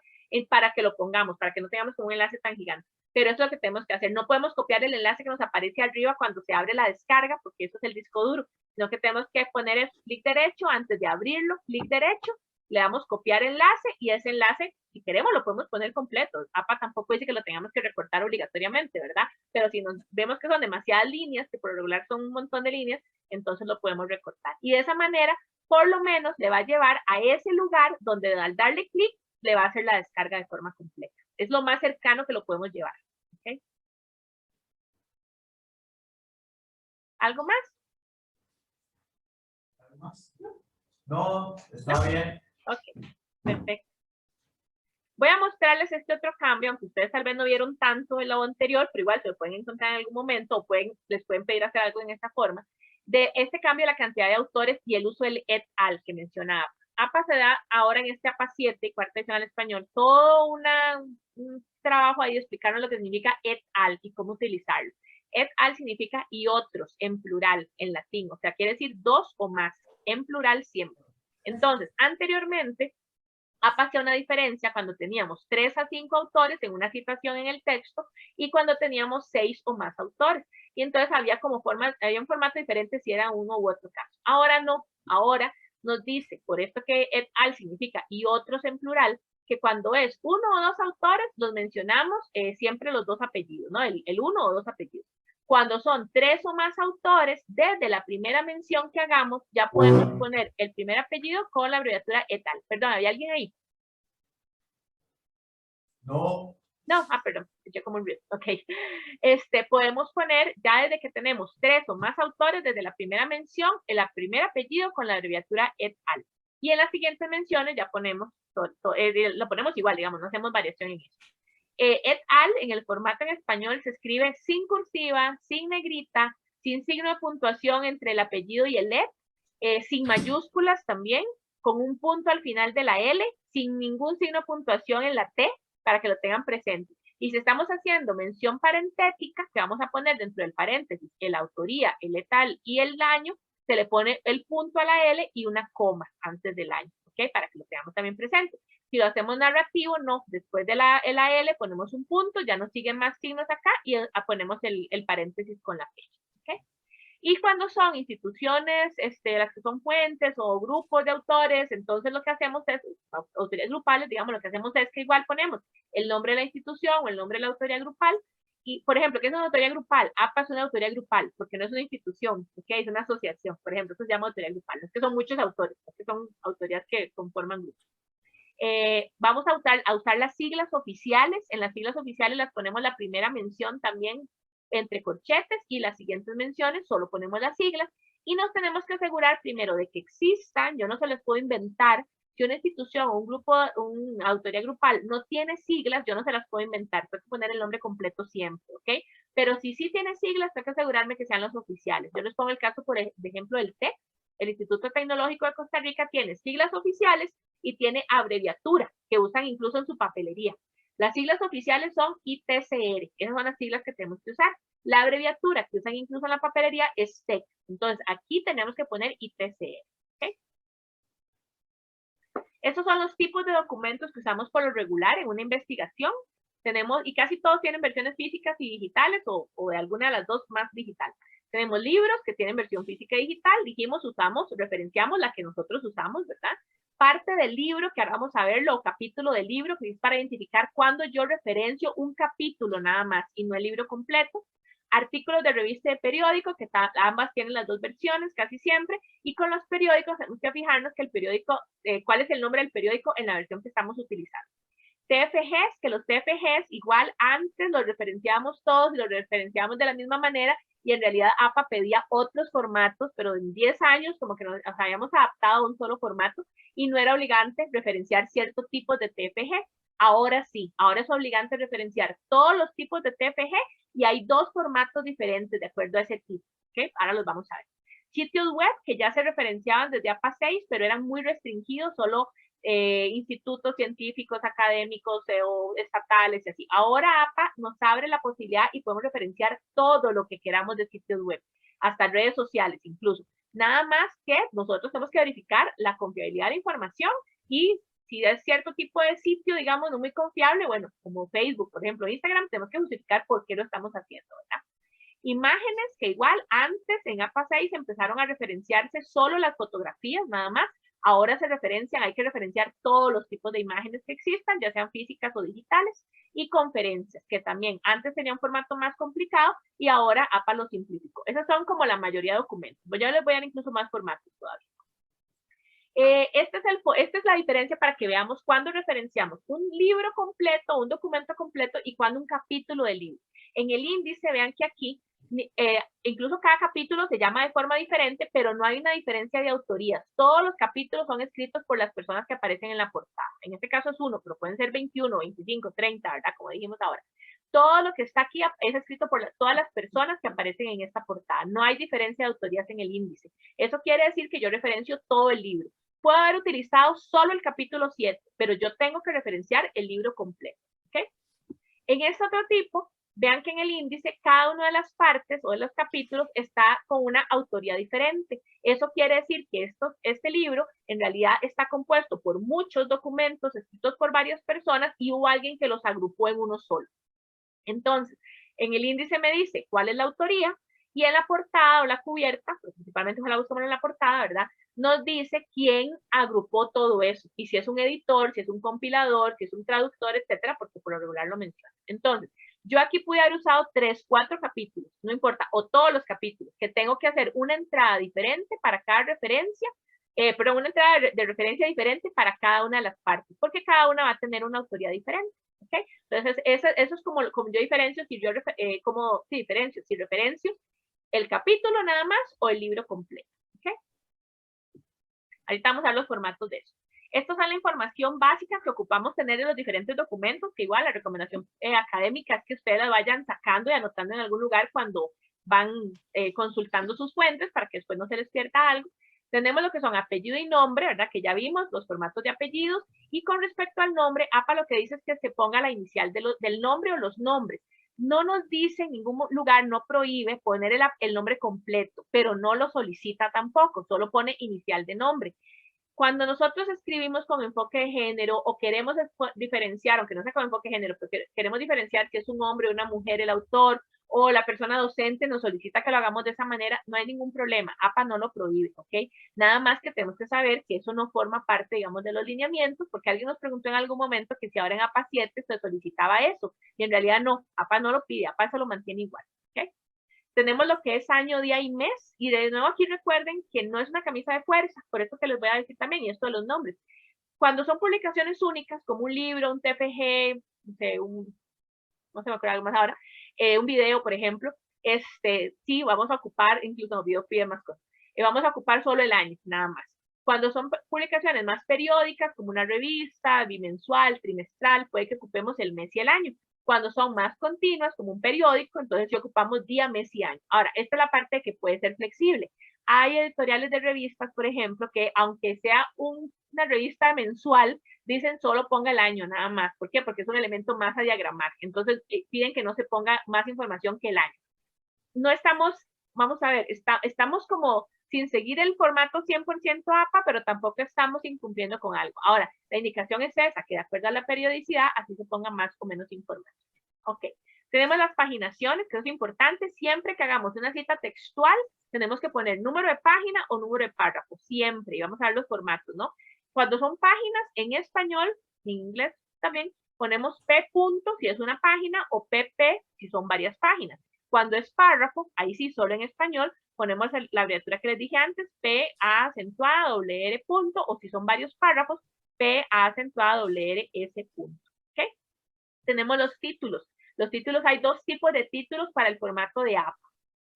para que lo pongamos, para que no tengamos un enlace tan gigante. Pero eso es lo que tenemos que hacer. No podemos copiar el enlace que nos aparece arriba cuando se abre la descarga, porque eso es el disco duro, sino que tenemos que poner el clic derecho antes de abrirlo, clic derecho, le damos copiar enlace y ese enlace, si queremos, lo podemos poner completo. APA tampoco dice que lo tengamos que recortar obligatoriamente, ¿verdad? Pero si nos vemos que son demasiadas líneas, que por lo regular son un montón de líneas, entonces lo podemos recortar. Y de esa manera, por lo menos, le va a llevar a ese lugar donde al darle clic, le va a hacer la descarga de forma completa. Es lo más cercano que lo podemos llevar. ¿Okay? ¿Algo más? ¿Algo más? No, está bien. Ok, perfecto. Voy a mostrarles este otro cambio, aunque ustedes tal vez no vieron tanto en lo anterior, pero igual se lo pueden encontrar en algún momento o les pueden pedir hacer algo en esta forma. De este cambio de la cantidad de autores y el uso del et al que mencionaba. APA se da ahora en este APA 7, cuarta edición al español, todo un trabajo ahí de explicarnos lo que significa et al y cómo utilizarlo. Et al significa y otros, en plural, en latín, o sea, quiere decir dos o más, en plural siempre. Entonces, anteriormente, APA hacía una diferencia cuando teníamos 3 a 5 autores en una citación en el texto y cuando teníamos 6 o más autores. Y entonces había un formato diferente si era uno u otro caso. Ahora no, ahora nos dice, por esto que et al significa y otros en plural, que cuando es uno o dos autores, los mencionamos siempre los dos apellidos, ¿no? El uno o dos apellidos. Cuando son 3 o más autores, desde la primera mención que hagamos, ya podemos poner el primer apellido con la abreviatura et al. Perdón, ¿había alguien ahí? No. No, perdón, yo como un ruido. Ok. Podemos poner, ya desde que tenemos 3 o más autores, desde la primera mención, el primer apellido con la abreviatura et al. Y en las siguientes menciones ya ponemos, lo ponemos igual, digamos, no hacemos variación en eso. Et al en el formato en español se escribe sin cursiva, sin negrita, sin signo de puntuación entre el apellido y el et, sin mayúsculas también, con un punto al final de la L, sin ningún signo de puntuación en la T, para que lo tengan presente. Y si estamos haciendo mención parentética, que vamos a poner dentro del paréntesis la autoría, el et al y el año, se le pone el punto a la L y una coma antes del año, ¿ok? Para que lo tengamos también presente. Si lo hacemos narrativo, no, después de la L ponemos un punto, ya no siguen más signos acá y ponemos el paréntesis con la fecha, ¿ok? Y cuando son instituciones, las que son fuentes o grupos de autores, entonces lo que hacemos es, autorías grupales, digamos, lo que hacemos es que igual ponemos el nombre de la institución o el nombre de la autoría grupal. Y, por ejemplo, ¿qué es una autoría grupal? APA es una autoría grupal, porque no es una institución, ¿ok? Es una asociación, por ejemplo, eso se llama autoría grupal. No es que son muchos autores, es que son autorías que conforman grupos. Vamos a usar las siglas oficiales. En las siglas oficiales las ponemos la primera mención también entre corchetes y las siguientes menciones solo ponemos las siglas y nos tenemos que asegurar primero de que existan. Yo no se les puedo inventar. Si una institución o un grupo, una autoría grupal no tiene siglas, yo no se las puedo inventar. Tengo que poner el nombre completo siempre, ¿ok? Pero si sí tiene siglas, tengo que asegurarme que sean los oficiales. Yo les pongo el caso, por ejemplo, del TEC. El Instituto Tecnológico de Costa Rica tiene siglas oficiales y tiene abreviatura que usan incluso en su papelería. Las siglas oficiales son ITCR, esas son las siglas que tenemos que usar. La abreviatura que usan incluso en la papelería es TEC. Entonces, aquí tenemos que poner ITCR. ¿Okay? Esos son los tipos de documentos que usamos por lo regular en una investigación. Tenemos, y casi todos tienen versiones físicas y digitales o de alguna de las dos más digital. Tenemos libros que tienen versión física y digital. Dijimos, referenciamos la que nosotros usamos, ¿verdad? Parte del libro, que ahora vamos a verlo, o capítulo del libro, que es para identificar cuando yo referencio un capítulo nada más y no el libro completo. Artículos de revista y de periódico, que ambas tienen las dos versiones casi siempre, y con los periódicos tenemos que fijarnos que el periódico, cuál es el nombre del periódico en la versión que estamos utilizando. TFGs, que los TFGs igual antes los referenciamos todos y los referenciamos de la misma manera, y en realidad APA pedía otros formatos, pero en 10 años como que nos habíamos adaptado a un solo formato y no era obligante referenciar ciertos tipos de TFG. Ahora sí, ahora es obligante referenciar todos los tipos de TFG y hay dos formatos diferentes de acuerdo a ese tipo. ¿Okay? Ahora los vamos a ver. Sitios web que ya se referenciaban desde APA 6, pero eran muy restringidos, solo institutos científicos, académicos o estatales y así. Ahora APA nos abre la posibilidad y podemos referenciar todo lo que queramos de sitios web, hasta redes sociales incluso. Nada más que nosotros tenemos que verificar la confiabilidad de la información y si es cierto tipo de sitio, digamos, no muy confiable, bueno, como Facebook, por ejemplo, Instagram, tenemos que justificar por qué lo estamos haciendo, ¿verdad? Imágenes que igual antes en APA 6 empezaron a referenciarse solo las fotografías, nada más. Ahora se referencian, hay que referenciar todos los tipos de imágenes que existan, ya sean físicas o digitales, y conferencias, que también antes tenía un formato más complicado y ahora APA lo simplificó. Esas son como la mayoría de documentos. Yo les voy a dar incluso más formatos todavía. Esta es la diferencia para que veamos cuándo referenciamos un libro completo, un documento completo y cuándo un capítulo del libro. En el índice, vean que aquí Incluso cada capítulo se llama de forma diferente, pero no hay una diferencia de autoría. Todos los capítulos son escritos por las personas que aparecen en la portada. En este caso es uno, pero pueden ser 21, 25, 30, ¿verdad? Como dijimos ahora. Todo lo que está aquí es escrito por todas las personas que aparecen en esta portada. No hay diferencia de autorías en el índice. Eso quiere decir que yo referencio todo el libro. Puedo haber utilizado solo el capítulo 7, pero yo tengo que referenciar el libro completo. ¿Okay? En este otro tipo, vean que en el índice cada una de las partes o de los capítulos está con una autoría diferente. Eso quiere decir que este libro en realidad está compuesto por muchos documentos escritos por varias personas y hubo alguien que los agrupó en uno solo. Entonces, en el índice me dice cuál es la autoría y en la portada o la cubierta, pues principalmente se la gusta poner en la portada, ¿verdad? Nos dice quién agrupó todo eso y si es un editor, si es un compilador, si es un traductor, etcétera, porque por lo regular lo menciona. Entonces, yo aquí pude haber usado 3, 4 capítulos, no importa, o todos los capítulos, que tengo que hacer una entrada diferente para cada referencia, pero una entrada de referencia diferente para cada una de las partes, porque cada una va a tener una autoría diferente. ¿Okay? Entonces, eso es como yo diferencio, si referencio el capítulo nada más o el libro completo. ¿Okay? Ahorita vamos a ver los formatos de eso. Estos son la información básica que ocupamos tener en los diferentes documentos, que igual la recomendación académica es que ustedes la vayan sacando y anotando en algún lugar cuando van consultando sus fuentes para que después no se les pierda algo. Tenemos lo que son apellido y nombre, ¿verdad? Que ya vimos, los formatos de apellidos. Y con respecto al nombre, APA lo que dice es que se ponga la inicial del nombre o los nombres. No nos dice en ningún lugar, no prohíbe poner el nombre completo, pero no lo solicita tampoco, solo pone inicial de nombre. Cuando nosotros escribimos con enfoque de género o queremos diferenciar, aunque no sea con enfoque de género, pero queremos diferenciar si es un hombre o una mujer el autor, o la persona docente nos solicita que lo hagamos de esa manera, no hay ningún problema. APA no lo prohíbe, ¿ok? Nada más que tenemos que saber que eso no forma parte, digamos, de los lineamientos, porque alguien nos preguntó en algún momento que si ahora en APA 7 se solicitaba eso, y en realidad no, APA no lo pide, APA se lo mantiene igual, ¿ok? Tenemos lo que es año, día y mes, y de nuevo aquí recuerden que no es una camisa de fuerza, por eso que les voy a decir también, y esto de los nombres. Cuando son publicaciones únicas, como un libro, un TFG, no se me acuerdo algo más ahora, un video, por ejemplo, sí, vamos a ocupar, incluso no, video pide más cosas, vamos a ocupar solo el año, nada más. Cuando son publicaciones más periódicas, como una revista, bimensual, trimestral, puede que ocupemos el mes y el año. Cuando son más continuas, como un periódico, entonces sí ocupamos día, mes y año. Ahora, esta es la parte que puede ser flexible. Hay editoriales de revistas, por ejemplo, que aunque sea una revista mensual, dicen solo ponga el año nada más. ¿Por qué? Porque es un elemento más a diagramar. Entonces piden que no se ponga más información que el año. No estamos, vamos a ver, estamos como sin seguir el formato 100% APA, pero tampoco estamos incumpliendo con algo. Ahora, la indicación es esa, que de acuerdo a la periodicidad, así se ponga más o menos información. Ok. Tenemos las paginaciones, que es importante. Siempre que hagamos una cita textual, tenemos que poner número de página o número de párrafo. Siempre. Y vamos a ver los formatos, ¿no? Cuando son páginas en español, en inglés también, ponemos P punto si es una página o PP si son varias páginas. Cuando es párrafo, ahí sí, solo en español, ponemos la abreviatura que les dije antes, P A acentuada R punto, o si son varios párrafos, P A acentuada R S punto. ¿Ok? Tenemos los títulos. Los títulos, hay 2 tipos de títulos para el formato de APA.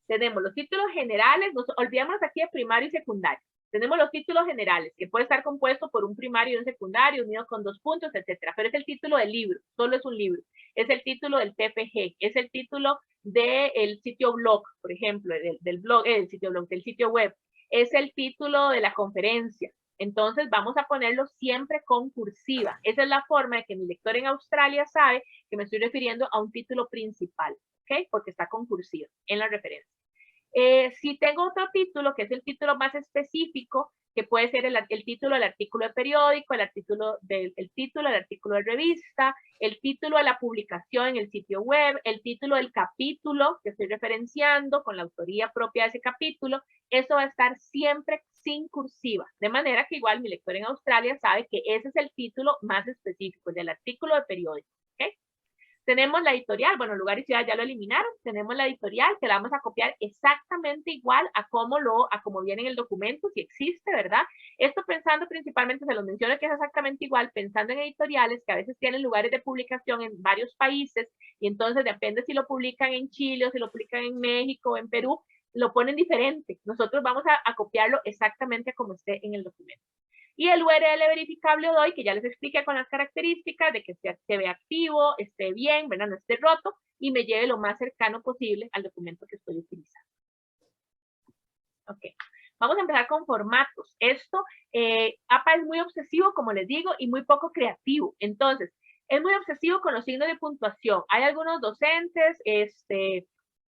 Tenemos los títulos generales, nos olvidamos aquí de primario y secundario. Tenemos los títulos generales, que puede estar compuesto por un primario y un secundario, unidos con 2 puntos, etcétera. Pero es el título del libro, solo es un libro. Es el título del TFG, es el título del sitio blog, por ejemplo, del blog, del sitio blog, del sitio web. Es el título de la conferencia. Entonces vamos a ponerlo siempre con cursiva. Esa es la forma de que mi lector en Australia sabe que me estoy refiriendo a un título principal, ¿ok? Porque está con cursiva en la referencia. Si tengo otro título, que es el título más específico, que puede ser el título del artículo de periódico, el título del artículo de revista, el título de la publicación en el sitio web, el título del capítulo que estoy referenciando con la autoría propia de ese capítulo, eso va a estar siempre sin cursiva, de manera que igual mi lector en Australia sabe que ese es el título más específico, el del artículo de periódico. ¿Okay? Tenemos la editorial, bueno, lugar y ciudad ya lo eliminaron. Tenemos la editorial que la vamos a copiar exactamente igual a como viene en el documento, si existe, ¿verdad? Esto pensando principalmente, se los menciono que es exactamente igual, pensando en editoriales que a veces tienen lugares de publicación en varios países y entonces depende si lo publican en Chile o si lo publican en México o en Perú, lo ponen diferente. Nosotros vamos a copiarlo exactamente como esté en el documento. Y el URL verificable doy, que ya les expliqué con las características de que se vea activo, esté bien, ¿verdad? No esté roto, y me lleve lo más cercano posible al documento que estoy utilizando. Ok, vamos a empezar con formatos. Esto, APA es muy obsesivo, como les digo, y muy poco creativo. Entonces, es muy obsesivo con los signos de puntuación. Hay algunos docentes,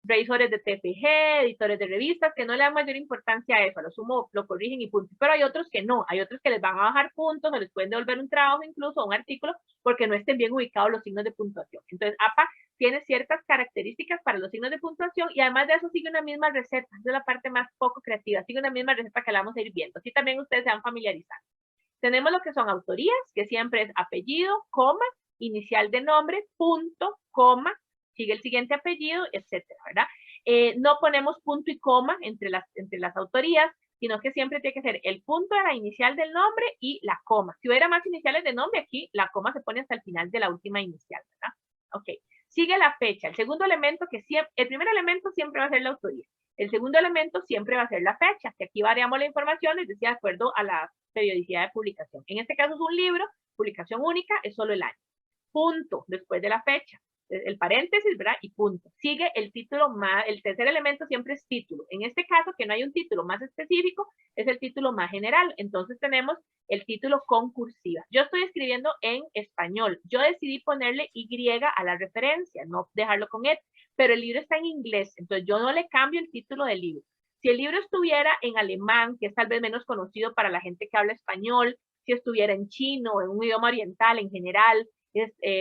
revisores de TFG, editores de revistas, que no le dan mayor importancia a eso, a lo sumo lo corrigen y punto. Pero hay otros que no, hay otros que les van a bajar puntos o les pueden devolver un trabajo incluso, un artículo, porque no estén bien ubicados los signos de puntuación. Entonces, APA tiene ciertas características para los signos de puntuación y además de eso sigue una misma receta, esa es la parte más poco creativa, sigue una misma receta que la vamos a ir viendo, así también ustedes se van familiarizando. Tenemos lo que son autorías, que siempre es apellido, coma, inicial de nombre, punto, coma, sigue el siguiente apellido, etcétera, ¿verdad? No ponemos punto y coma entre las autorías, sino que siempre tiene que ser el punto de la inicial del nombre y la coma. Si hubiera más iniciales de nombre, aquí la coma se pone hasta el final de la última inicial, ¿verdad? Ok. Sigue la fecha. El segundo elemento el primer elemento siempre va a ser la autoría. El segundo elemento siempre va a ser la fecha, que aquí variamos la información, les decía, de acuerdo a la periodicidad de publicación. En este caso es un libro, publicación única, es solo el año. Punto, después de la fecha. El paréntesis, ¿verdad? Y punto. Sigue el título más, el tercer elemento siempre es título. En este caso, que no hay un título más específico, es el título más general. Entonces tenemos el título con cursiva. Yo estoy escribiendo en español. Yo decidí ponerle Y a la referencia, no dejarlo con E, pero el libro está en inglés, entonces yo no le cambio el título del libro. Si el libro estuviera en alemán, que es tal vez menos conocido para la gente que habla español, si estuviera en chino, en un idioma oriental en general,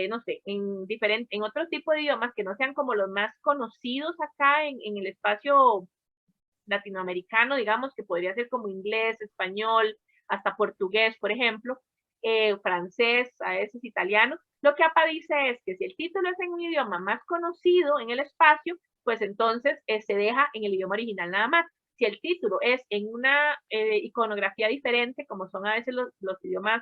no sé, en otro tipo de idiomas que no sean como los más conocidos acá en el espacio latinoamericano, digamos, que podría ser como inglés, español, hasta portugués, por ejemplo, francés, a veces italiano, lo que APA dice es que si el título es en un idioma más conocido en el espacio, pues entonces se deja en el idioma original nada más. Si el título es en una iconografía diferente, como son a veces los idiomas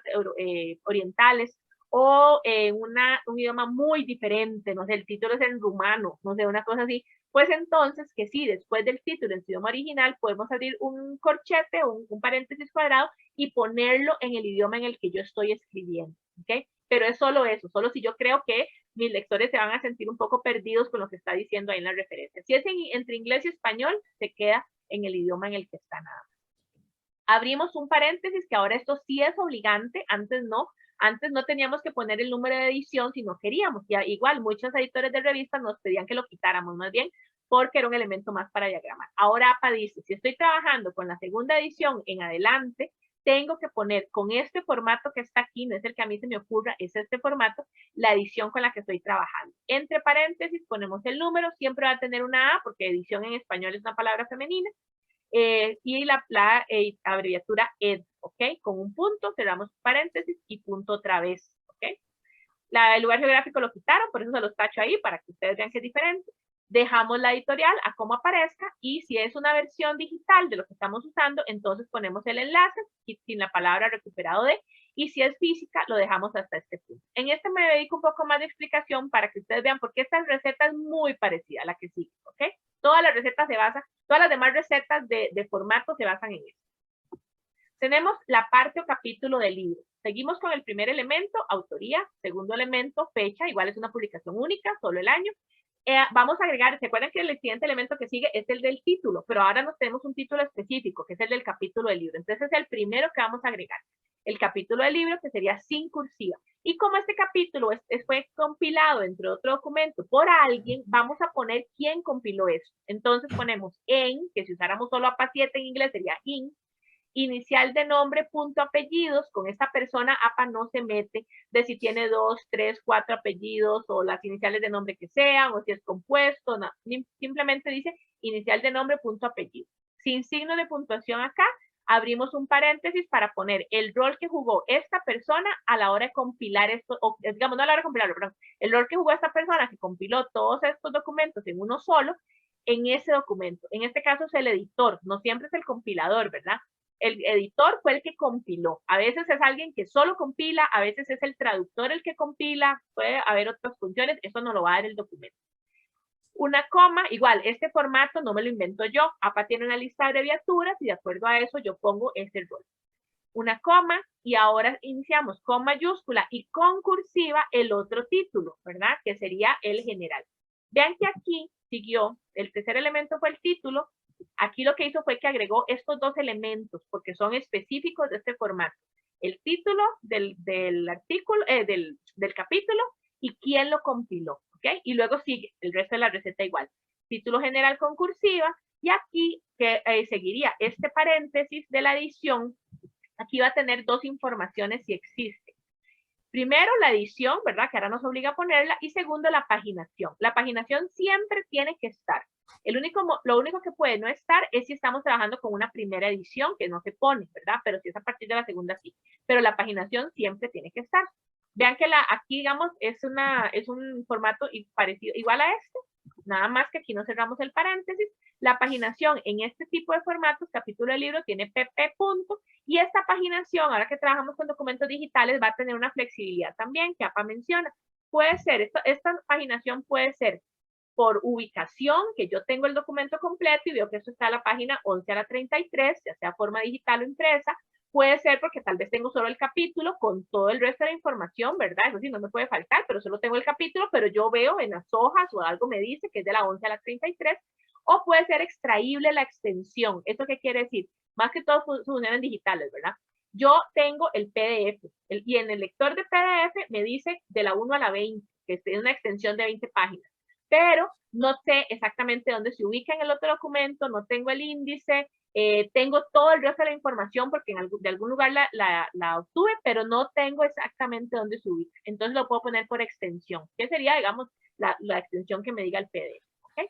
orientales, o en un idioma muy diferente, no sé, el título es en rumano, no sé, una cosa así, pues entonces que sí, después del título en su idioma original, podemos abrir un corchete o un paréntesis cuadrado y ponerlo en el idioma en el que yo estoy escribiendo, ¿ok? Pero es solo eso, solo si yo creo que mis lectores se van a sentir un poco perdidos con lo que está diciendo ahí en la referencia. Si es entre inglés y español, se queda en el idioma en el que está nada más. Abrimos un paréntesis, que ahora esto sí es obligante, antes no teníamos que poner el número de edición si no queríamos. Ya, igual, muchos editores de revistas nos pedían que lo quitáramos más bien porque era un elemento más para diagramar. Ahora APA dice, si estoy trabajando con la segunda edición en adelante, tengo que poner con este formato que está aquí, no es el que a mí se me ocurra, es este formato, la edición con la que estoy trabajando. Entre paréntesis ponemos el número, siempre va a tener una A, porque edición en español es una palabra femenina, y la abreviatura ED, ¿ok? Con un punto, cerramos paréntesis y punto otra vez, ¿ok? El lugar geográfico lo quitaron, por eso se los tacho ahí, para que ustedes vean que es diferente. Dejamos la editorial a como aparezca, y si es una versión digital de lo que estamos usando, entonces ponemos el enlace sin la palabra recuperado de, y si es física, lo dejamos hasta este punto. En este me dedico un poco más de explicación para que ustedes vean por qué esta receta es muy parecida a la que sigue, ¿ok? Todas las recetas todas las demás recetas de formato se basan en eso. Tenemos la parte o capítulo del libro. Seguimos con el primer elemento, autoría. Segundo elemento, fecha. Igual es una publicación única, solo el año. Vamos a agregar, ¿se acuerdan que el siguiente elemento que sigue es el del título? Pero ahora nos tenemos un título específico, que es el del capítulo del libro. Entonces es el primero que vamos a agregar. El capítulo del libro, que sería sin cursiva. Y como este capítulo fue compilado entre otro documento por alguien, vamos a poner quién compiló eso. Entonces ponemos en, que si usáramos solo APA 7 en inglés sería in, inicial de nombre, punto apellidos, con esta persona APA no se mete de si tiene 2, 3, 4 apellidos o las iniciales de nombre que sean, o si es compuesto, no, simplemente dice inicial de nombre, punto apellido. Sin signo de puntuación acá, abrimos un paréntesis para poner el rol que jugó esta persona a la hora de compilar esto, o digamos, no a la hora de compilarlo, perdón, el rol que jugó esta persona que compiló todos estos documentos en uno solo, en ese documento. En este caso es el editor, no siempre es el compilador, ¿verdad? El editor fue el que compiló. A veces es alguien que solo compila, a veces es el traductor el que compila, puede haber otras funciones, eso no lo va a dar el documento. Una coma, igual, este formato no me lo invento yo. APA tiene una lista de abreviaturas y de acuerdo a eso yo pongo ese rol. Una coma y ahora iniciamos con mayúscula y con cursiva el otro título, ¿verdad? Que sería el general. Vean que aquí siguió, el tercer elemento fue el título. Aquí lo que hizo fue que agregó estos dos elementos porque son específicos de este formato. El título del artículo, del capítulo y quién lo compiló. ¿Okay? Y luego sigue el resto de la receta igual. Título general con cursiva y aquí que seguiría este paréntesis de la edición. Aquí va a tener dos informaciones si existe. Primero, la edición, ¿verdad? Que ahora nos obliga a ponerla. Y segundo, la paginación. La paginación siempre tiene que estar. Lo único que puede no estar es si estamos trabajando con una primera edición que no se pone, ¿verdad? Pero si es a partir de la segunda, sí. Pero la paginación siempre tiene que estar. Vean que aquí, digamos, es un formato parecido, igual a este, nada más que aquí no cerramos el paréntesis. La paginación en este tipo de formatos, capítulo del libro, tiene pp punto, y esta paginación, ahora que trabajamos con documentos digitales, va a tener una flexibilidad también, que APA menciona. Puede ser, esta paginación puede ser por ubicación, que yo tengo el documento completo y veo que esto está a la página 11 a la 33, ya sea forma digital o impresa. Puede ser porque tal vez tengo solo el capítulo con todo el resto de la información, ¿verdad? Eso sí, no me puede faltar, pero solo tengo el capítulo, pero yo veo en las hojas o algo me dice que es de la 11 a la 33, o puede ser extraíble la extensión. ¿Esto qué quiere decir? Más que todo funcionan digitales, ¿verdad? Yo tengo el PDF y en el lector de PDF me dice de la 1 a la 20, que es una extensión de 20 páginas, pero no sé exactamente dónde se ubica en el otro documento, no tengo el índice, tengo todo el resto de la información porque de algún lugar la obtuve, pero no tengo exactamente dónde se ubica. Entonces lo puedo poner por extensión, que sería, digamos, la extensión que me diga el PDF. ¿Okay?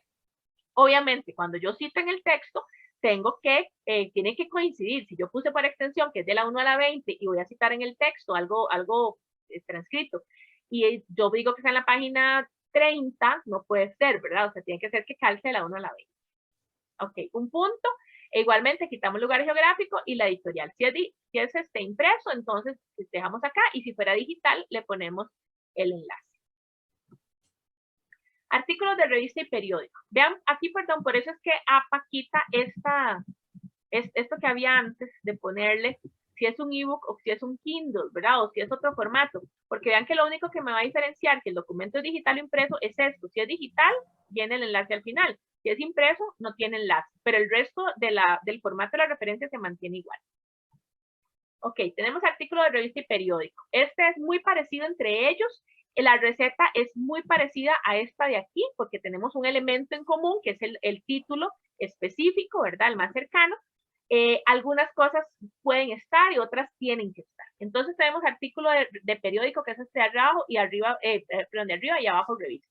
Obviamente, cuando yo cito en el texto, tiene que coincidir. Si yo puse por extensión, que es de la 1 a la 20, y voy a citar en el texto algo transcrito, y yo digo que está en la página 30, no puede ser, ¿verdad? O sea, tiene que ser que calce de la 1 a la 20. Ok, un punto. E igualmente quitamos lugar geográfico y la editorial. Si es impreso, entonces dejamos acá, y si fuera digital, le ponemos el enlace. Artículos de revista y periódico. Vean, aquí, perdón, por eso es que APA quita esto que había antes de ponerle si es un ebook o si es un Kindle, ¿verdad? O si es otro formato. Porque vean que lo único que me va a diferenciar que el documento es digital o impreso es esto. Si es digital, viene el enlace al final. Si es impreso, no tiene enlace. Pero el resto del formato de la referencia se mantiene igual. Ok, tenemos artículo de revista y periódico. Este es muy parecido entre ellos. La receta es muy parecida a esta de aquí porque tenemos un elemento en común que es el título específico, ¿verdad? El más cercano. Algunas cosas pueden estar y otras tienen que estar. Entonces tenemos artículo de periódico que es este de abajo y arriba, perdón, de arriba y abajo revista.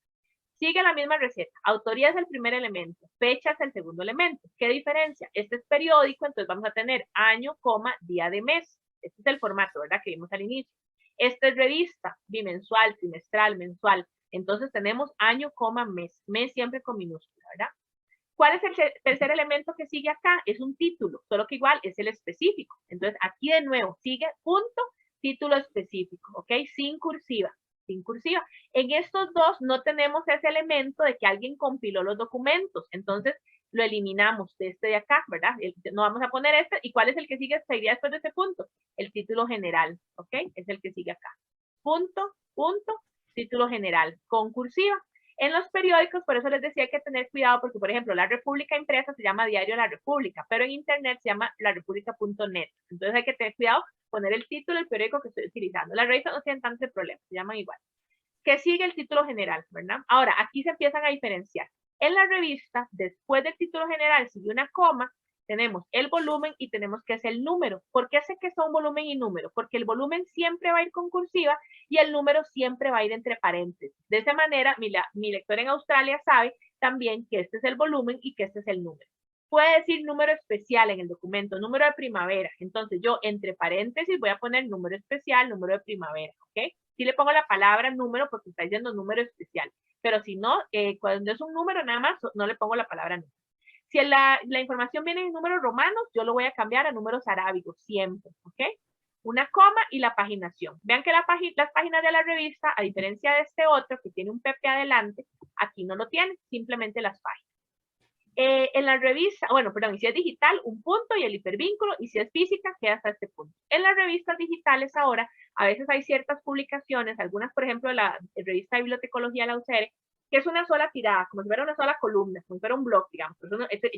Sigue la misma receta. Autoría es el primer elemento, fecha es el segundo elemento. ¿Qué diferencia? Este es periódico, entonces vamos a tener año, coma, día de mes. Este es el formato, ¿verdad? Que vimos al inicio. Este es revista, bimensual, trimestral, mensual. Entonces tenemos año, coma, mes. Mes siempre con minúscula, ¿verdad? ¿Cuál es el tercer elemento que sigue acá? Es un título, solo que igual es el específico. Entonces aquí de nuevo sigue punto, título específico, ¿ok? Sin cursiva. Sin cursiva. En estos dos no tenemos ese elemento de que alguien compiló los documentos. Entonces lo eliminamos de este de acá, ¿verdad? No vamos a poner este. ¿Y cuál es el que sigue? Seguiría después de este punto. El título general, ¿ok? Es el que sigue acá. Punto, punto, título general, con cursiva. En los periódicos, por eso les decía que hay que tener cuidado, porque, por ejemplo, La República impresa se llama Diario La República, pero en internet se llama larepublica.net. Entonces hay que tener cuidado, poner el título del periódico que estoy utilizando. Las revistas no tienen tanto problema, se llaman igual. ¿Qué sigue el título general, verdad? Ahora, aquí se empiezan a diferenciar. En la revista, después del título general, sigue una coma, tenemos el volumen y tenemos que hacer el número. ¿Por qué sé que son volumen y número? Porque el volumen siempre va a ir con cursiva y el número siempre va a ir entre paréntesis. De esa manera, mi lector en Australia sabe también que este es el volumen y que este es el número. puede decir número especial en el documento, número de primavera. Entonces yo entre paréntesis voy a poner número especial, número de primavera, ¿ok? Sí le pongo la palabra número porque está diciendo número especial, pero si no, cuando es un número nada más, no le pongo la palabra número. Si la información viene en números romanos, yo lo voy a cambiar a números arábigos, siempre, ¿ok? Una coma y la paginación. Vean que las páginas de la revista, a diferencia de este otro que tiene un PP adelante, aquí no lo tiene, simplemente las páginas. En la revista, bueno, perdón, y si es digital, un punto y el hipervínculo, y si es física, queda hasta este punto. En las revistas digitales ahora, a veces hay ciertas publicaciones, algunas, por ejemplo, la revista de Bibliotecología de la UCR, que es una sola tirada, como si fuera una sola columna, como si fuera un blog, digamos.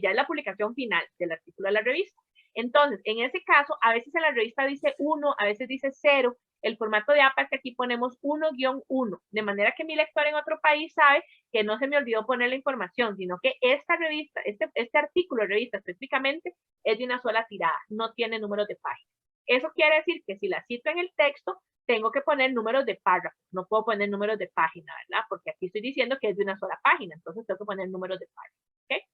Ya es la publicación final del artículo de la revista. Entonces, en ese caso, a veces en la revista dice 1, a veces dice 0. El formato de APA es que aquí ponemos 1-1, de manera que mi lector en otro país sabe que no se me olvidó poner la información, sino que esta revista, este artículo de revista específicamente, es de una sola tirada, no tiene números de página. Eso quiere decir que si la cito en el texto, tengo que poner números de párrafo, no puedo poner números de página, ¿verdad? Porque aquí estoy diciendo que es de una sola página, entonces tengo que poner números de página, ¿ok?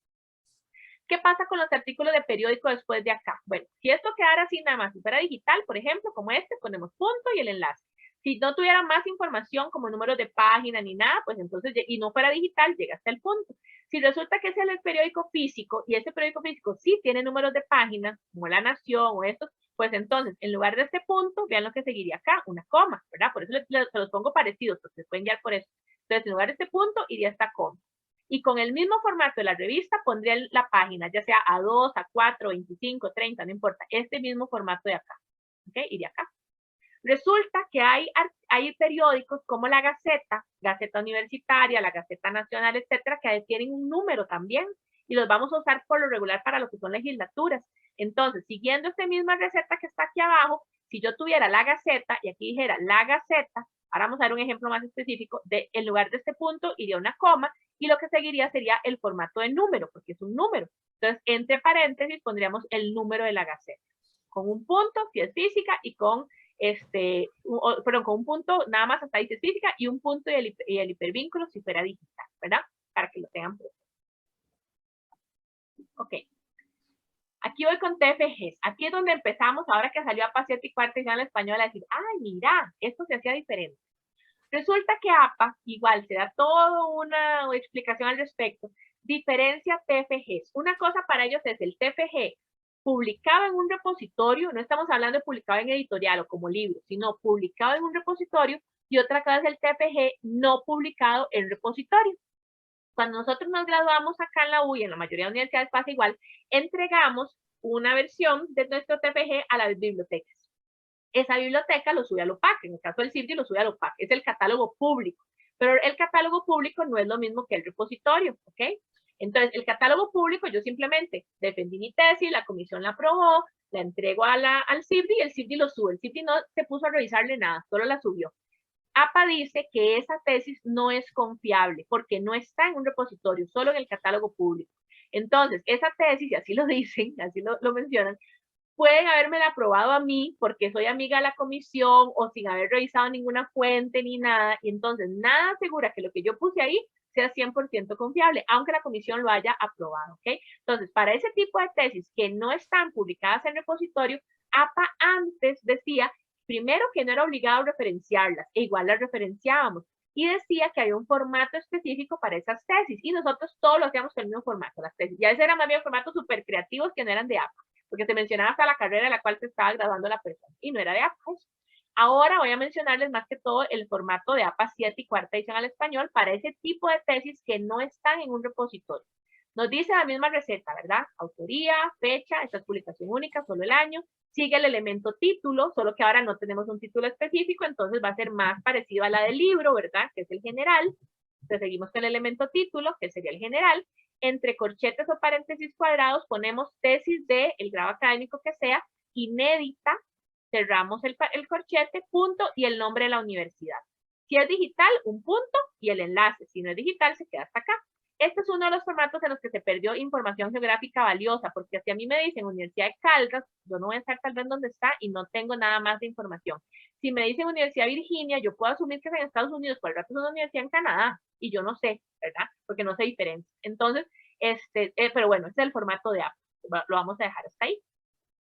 ¿Qué pasa con los artículos de periódico después de acá? Bueno, si esto quedara así nada más, si fuera digital, por ejemplo, como este, ponemos punto y el enlace. Si no tuviera más información como números de página ni nada, pues entonces, y no fuera digital, llega hasta el punto. Si resulta que es el periódico físico y ese periódico físico sí tiene números de página, como La Nación o estos, pues entonces, en lugar de este punto, vean lo que seguiría acá, una coma, ¿verdad? Por eso se los pongo parecidos, porque se pueden guiar por eso. Entonces, en lugar de este punto, iría esta coma. Y con el mismo formato de la revista pondría la página, ya sea A2, A4, 25, 30, no importa, este mismo formato de acá, ¿ok? Y de acá. Resulta que hay periódicos como la Gaceta, Gaceta Universitaria, la Gaceta Nacional, etcétera, que tienen un número también y los vamos a usar por lo regular para lo que son legislaturas. Entonces, siguiendo esta misma receta que está aquí abajo, si yo tuviera la Gaceta y aquí dijera la Gaceta, ahora vamos a dar un ejemplo más específico, en lugar de este punto iría una coma y lo que seguiría sería el formato de número, porque es un número. Entonces, entre paréntesis pondríamos el número de la Gaceta, con un punto si es física y con con un punto nada más hasta ahí física y un punto y el hipervínculo si fuera digital, ¿verdad? Para que lo tengan presente. Ok. Aquí voy con TFGs. Aquí es donde empezamos, ahora que salió APA 7 y cuarta edición en español, a decir, ay, mira, esto se hacía diferente. Resulta que APA, igual, se da toda una explicación al respecto, diferencia TFGs. Una cosa para ellos es el TFG publicado en un repositorio, no estamos hablando de publicado en editorial o como libro, sino publicado en un repositorio, y otra cosa es el TFG no publicado en repositorio. Cuando nosotros nos graduamos acá en la U y en la mayoría de universidades pasa igual, entregamos una versión de nuestro TFG a las bibliotecas. Esa biblioteca lo sube al OPAC, en el caso del CIRDI lo sube al OPAC, es el catálogo público, pero el catálogo público no es lo mismo que el repositorio, ¿ok? Entonces, el catálogo público, yo simplemente defendí mi tesis, la comisión la aprobó, la entrego al CIRDI y el CIRDI lo sube. El CIRDI no se puso a revisarle nada, solo la subió. APA dice que esa tesis no es confiable porque no está en un repositorio, solo en el catálogo público. Entonces, esa tesis, y así lo dicen, así lo mencionan, pueden habérmela aprobado a mí porque soy amiga de la comisión o sin haber revisado ninguna fuente ni nada, y entonces nada asegura que lo que yo puse ahí sea 100% confiable, aunque la comisión lo haya aprobado, ¿ok? Entonces, para ese tipo de tesis que no están publicadas en repositorio, APA antes decía, primero, que no era obligado a referenciarlas, e igual las referenciábamos, y decía que había un formato específico para esas tesis, y nosotros todos lo hacíamos con el mismo formato, las tesis. Ya ese era más bien formatos súper creativos que no eran de APA, porque se mencionaba hasta la carrera en la cual se estaba graduando la persona, y no era de APA. Ahora voy a mencionarles más que todo el formato de APA 7 y cuarta edición al español para ese tipo de tesis que no están en un repositorio. Nos dice la misma receta, ¿verdad? Autoría, fecha, esta es publicación única, solo el año. Sigue el elemento título, solo que ahora no tenemos un título específico, entonces va a ser más parecido a la del libro, ¿verdad? Que es el general. Entonces seguimos con el elemento título, que sería el general. Entre corchetes o paréntesis cuadrados ponemos tesis de el grado académico que sea, inédita, cerramos el corchete, punto y el nombre de la universidad. Si es digital, un punto y el enlace. Si no es digital, se queda hasta acá. Este es uno de los formatos en los que se perdió información geográfica valiosa, porque si a mí me dicen Universidad de Caldas, yo no voy a estar tal vez donde está y no tengo nada más de información. Si me dicen Universidad de Virginia, yo puedo asumir que es en Estados Unidos, por el rato es una universidad en Canadá, y yo no sé, ¿verdad? Porque no se diferencia. Entonces, Pero bueno, este es el formato de APA. Lo vamos a dejar hasta ahí.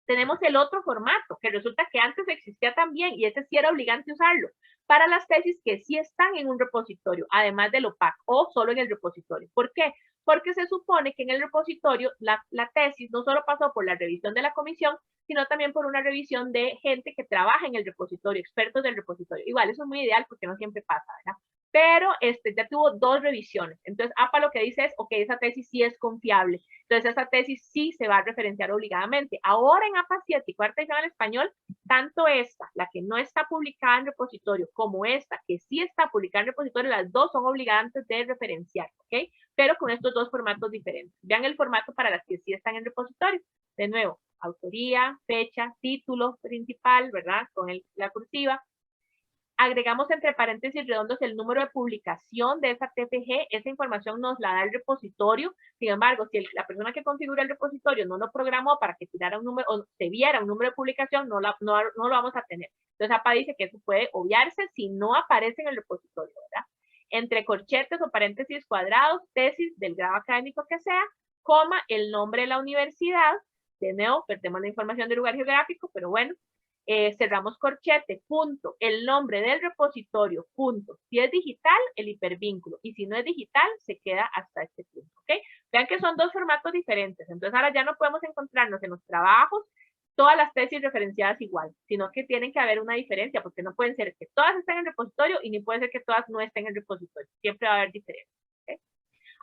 Tenemos el otro formato, que resulta que antes existía también, y ese sí era obligante usarlo, para las tesis que sí están en un repositorio, además del OPAC, o solo en el repositorio. ¿Por qué? Porque se supone que en el repositorio la tesis no solo pasó por la revisión de la comisión, sino también por una revisión de gente que trabaja en el repositorio, expertos del repositorio. Igual, eso es muy ideal porque no siempre pasa, ¿verdad? Pero ya tuvo 2 revisiones. Entonces, APA lo que dice es, ok, esa tesis sí es confiable. Entonces, esa tesis sí se va a referenciar obligadamente. Ahora en APA 7 y cuarta edición al español, tanto esta, la que no está publicada en repositorio, como esta, que sí está publicada en repositorio, las dos son obligantes de referenciar, ¿ok? Pero con estos 2 formatos diferentes. Vean el formato para las que sí están en repositorio. De nuevo, autoría, fecha, título principal, ¿verdad? Con la cursiva. Agregamos entre paréntesis redondos el número de publicación de esa TFG. Esa información nos la da el repositorio. Sin embargo, si la persona que configura el repositorio no lo programó para que tirara un número o se viera un número de publicación, no lo vamos a tener. Entonces, APA dice que eso puede obviarse si no aparece en el repositorio, ¿verdad? Entre corchetes o paréntesis cuadrados, tesis del grado académico que sea, coma, el nombre de la universidad. De nuevo, perdemos la información del lugar geográfico, pero bueno. Cerramos corchete, punto, el nombre del repositorio, punto. Si es digital, el hipervínculo. Y si no es digital, se queda hasta este punto, ¿ok? Vean que son 2 formatos diferentes. Entonces ahora ya no podemos encontrarnos en los trabajos todas las tesis referenciadas igual, sino que tienen que haber una diferencia, porque no pueden ser que todas estén en el repositorio y ni puede ser que todas no estén en el repositorio. Siempre va a haber diferencias. ¿Okay?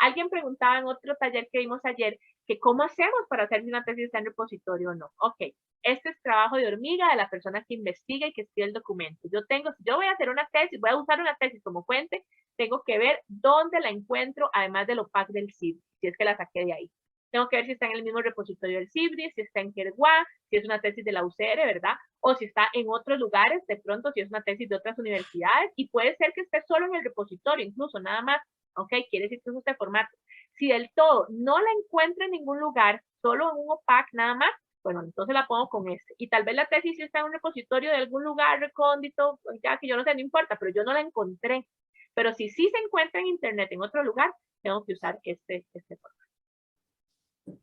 Alguien preguntaba en otro taller que vimos ayer que cómo hacemos para hacer si una tesis está en repositorio o no. Ok, este es trabajo de hormiga de la persona que investiga y que escribe el documento. Si yo voy a hacer una tesis, voy a usar una tesis como fuente, tengo que ver dónde la encuentro, además del OPAC del CIBRI, si es que la saqué de ahí. Tengo que ver si está en el mismo repositorio del CIBRI, si está en Kergua, si es una tesis de la UCR, ¿verdad? O si está en otros lugares, de pronto si es una tesis de otras universidades, y puede ser que esté solo en el repositorio, incluso nada más. Ok, quiere decir que es este formato. Si del todo no la encuentro en ningún lugar, solo en un OPAC nada más, bueno, entonces la pongo con este. Y tal vez la tesis está en un repositorio de algún lugar recóndito, ya que yo no sé, no importa, pero yo no la encontré. Pero si sí se encuentra en internet en otro lugar, tengo que usar este formato.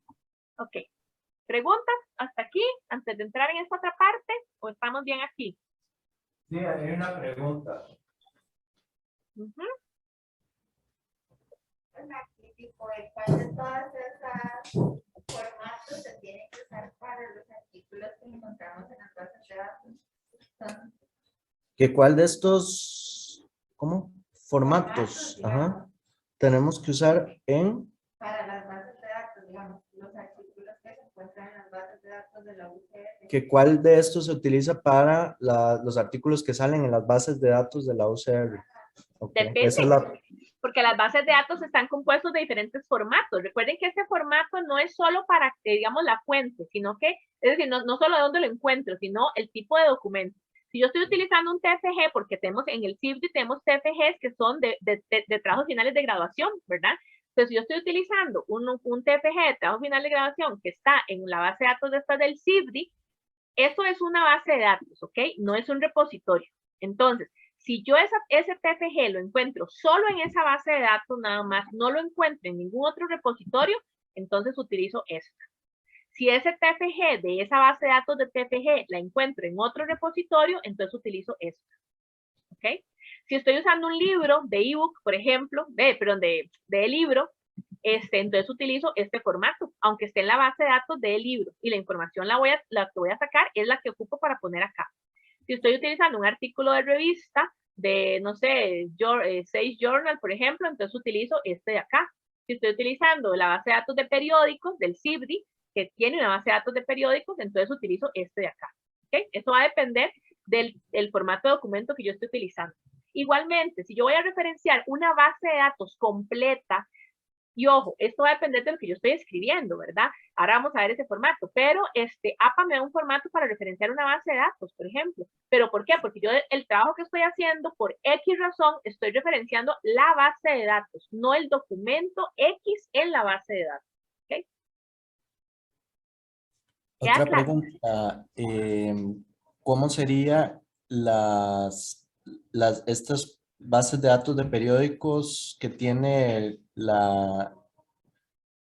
Ok. ¿Preguntas hasta aquí, antes de entrar en esta otra parte, o estamos bien aquí? Sí, hay una pregunta. ¿Cuál de todas esas formatos se tienen que usar para los artículos que encontramos en las bases de datos? ¿Que cuál de estos, cómo? Formatos, ajá, tenemos que usar para las bases de datos, digamos, los artículos que se encuentran en las bases de datos de la UCR. ¿Que cuál de estos se utiliza para los artículos que salen en las bases de datos de la UCR? Okay. Depende. Esa es porque las bases de datos están compuestos de diferentes formatos. Recuerden que este formato no es solo para, digamos, la fuente, sino que, es decir, no solo de dónde lo encuentro, sino el tipo de documento. Si yo estoy utilizando un TFG, porque tenemos en el CIBRI tenemos TFGs que son de trabajos finales de graduación, ¿verdad? Entonces, si yo estoy utilizando un TFG de trabajo final de graduación que está en la base de datos de esta del CIBRI, eso es una base de datos, ¿ok? No es un repositorio. Entonces, si yo ese TFG lo encuentro solo en esa base de datos nada más, no lo encuentro en ningún otro repositorio, entonces utilizo esta. Si ese TFG de esa base de datos de TFG la encuentro en otro repositorio, entonces utilizo esta. ¿Ok? Si estoy usando un libro de ebook, por ejemplo, de libro, entonces utilizo este formato, aunque esté en la base de datos del libro, y la información la que voy a sacar es la que ocupo para poner acá. Si estoy utilizando un artículo de revista, de, no sé, Sage Journal, por ejemplo, entonces utilizo este de acá. Si estoy utilizando la base de datos de periódicos del CIBRI, que tiene una base de datos de periódicos, entonces utilizo este de acá. ¿Okay? Eso va a depender del formato de documento que yo esté utilizando. Igualmente, si yo voy a referenciar una base de datos completa, y ojo, esto va a depender de lo que yo estoy escribiendo, ¿verdad? Ahora vamos a ver ese formato, pero APA me da un formato para referenciar una base de datos, por ejemplo. ¿Pero por qué? Porque yo el trabajo que estoy haciendo, por X razón, estoy referenciando la base de datos, no el documento X en la base de datos. ¿Okay? Otra pregunta, ¿cómo sería estas bases de datos de periódicos que tiene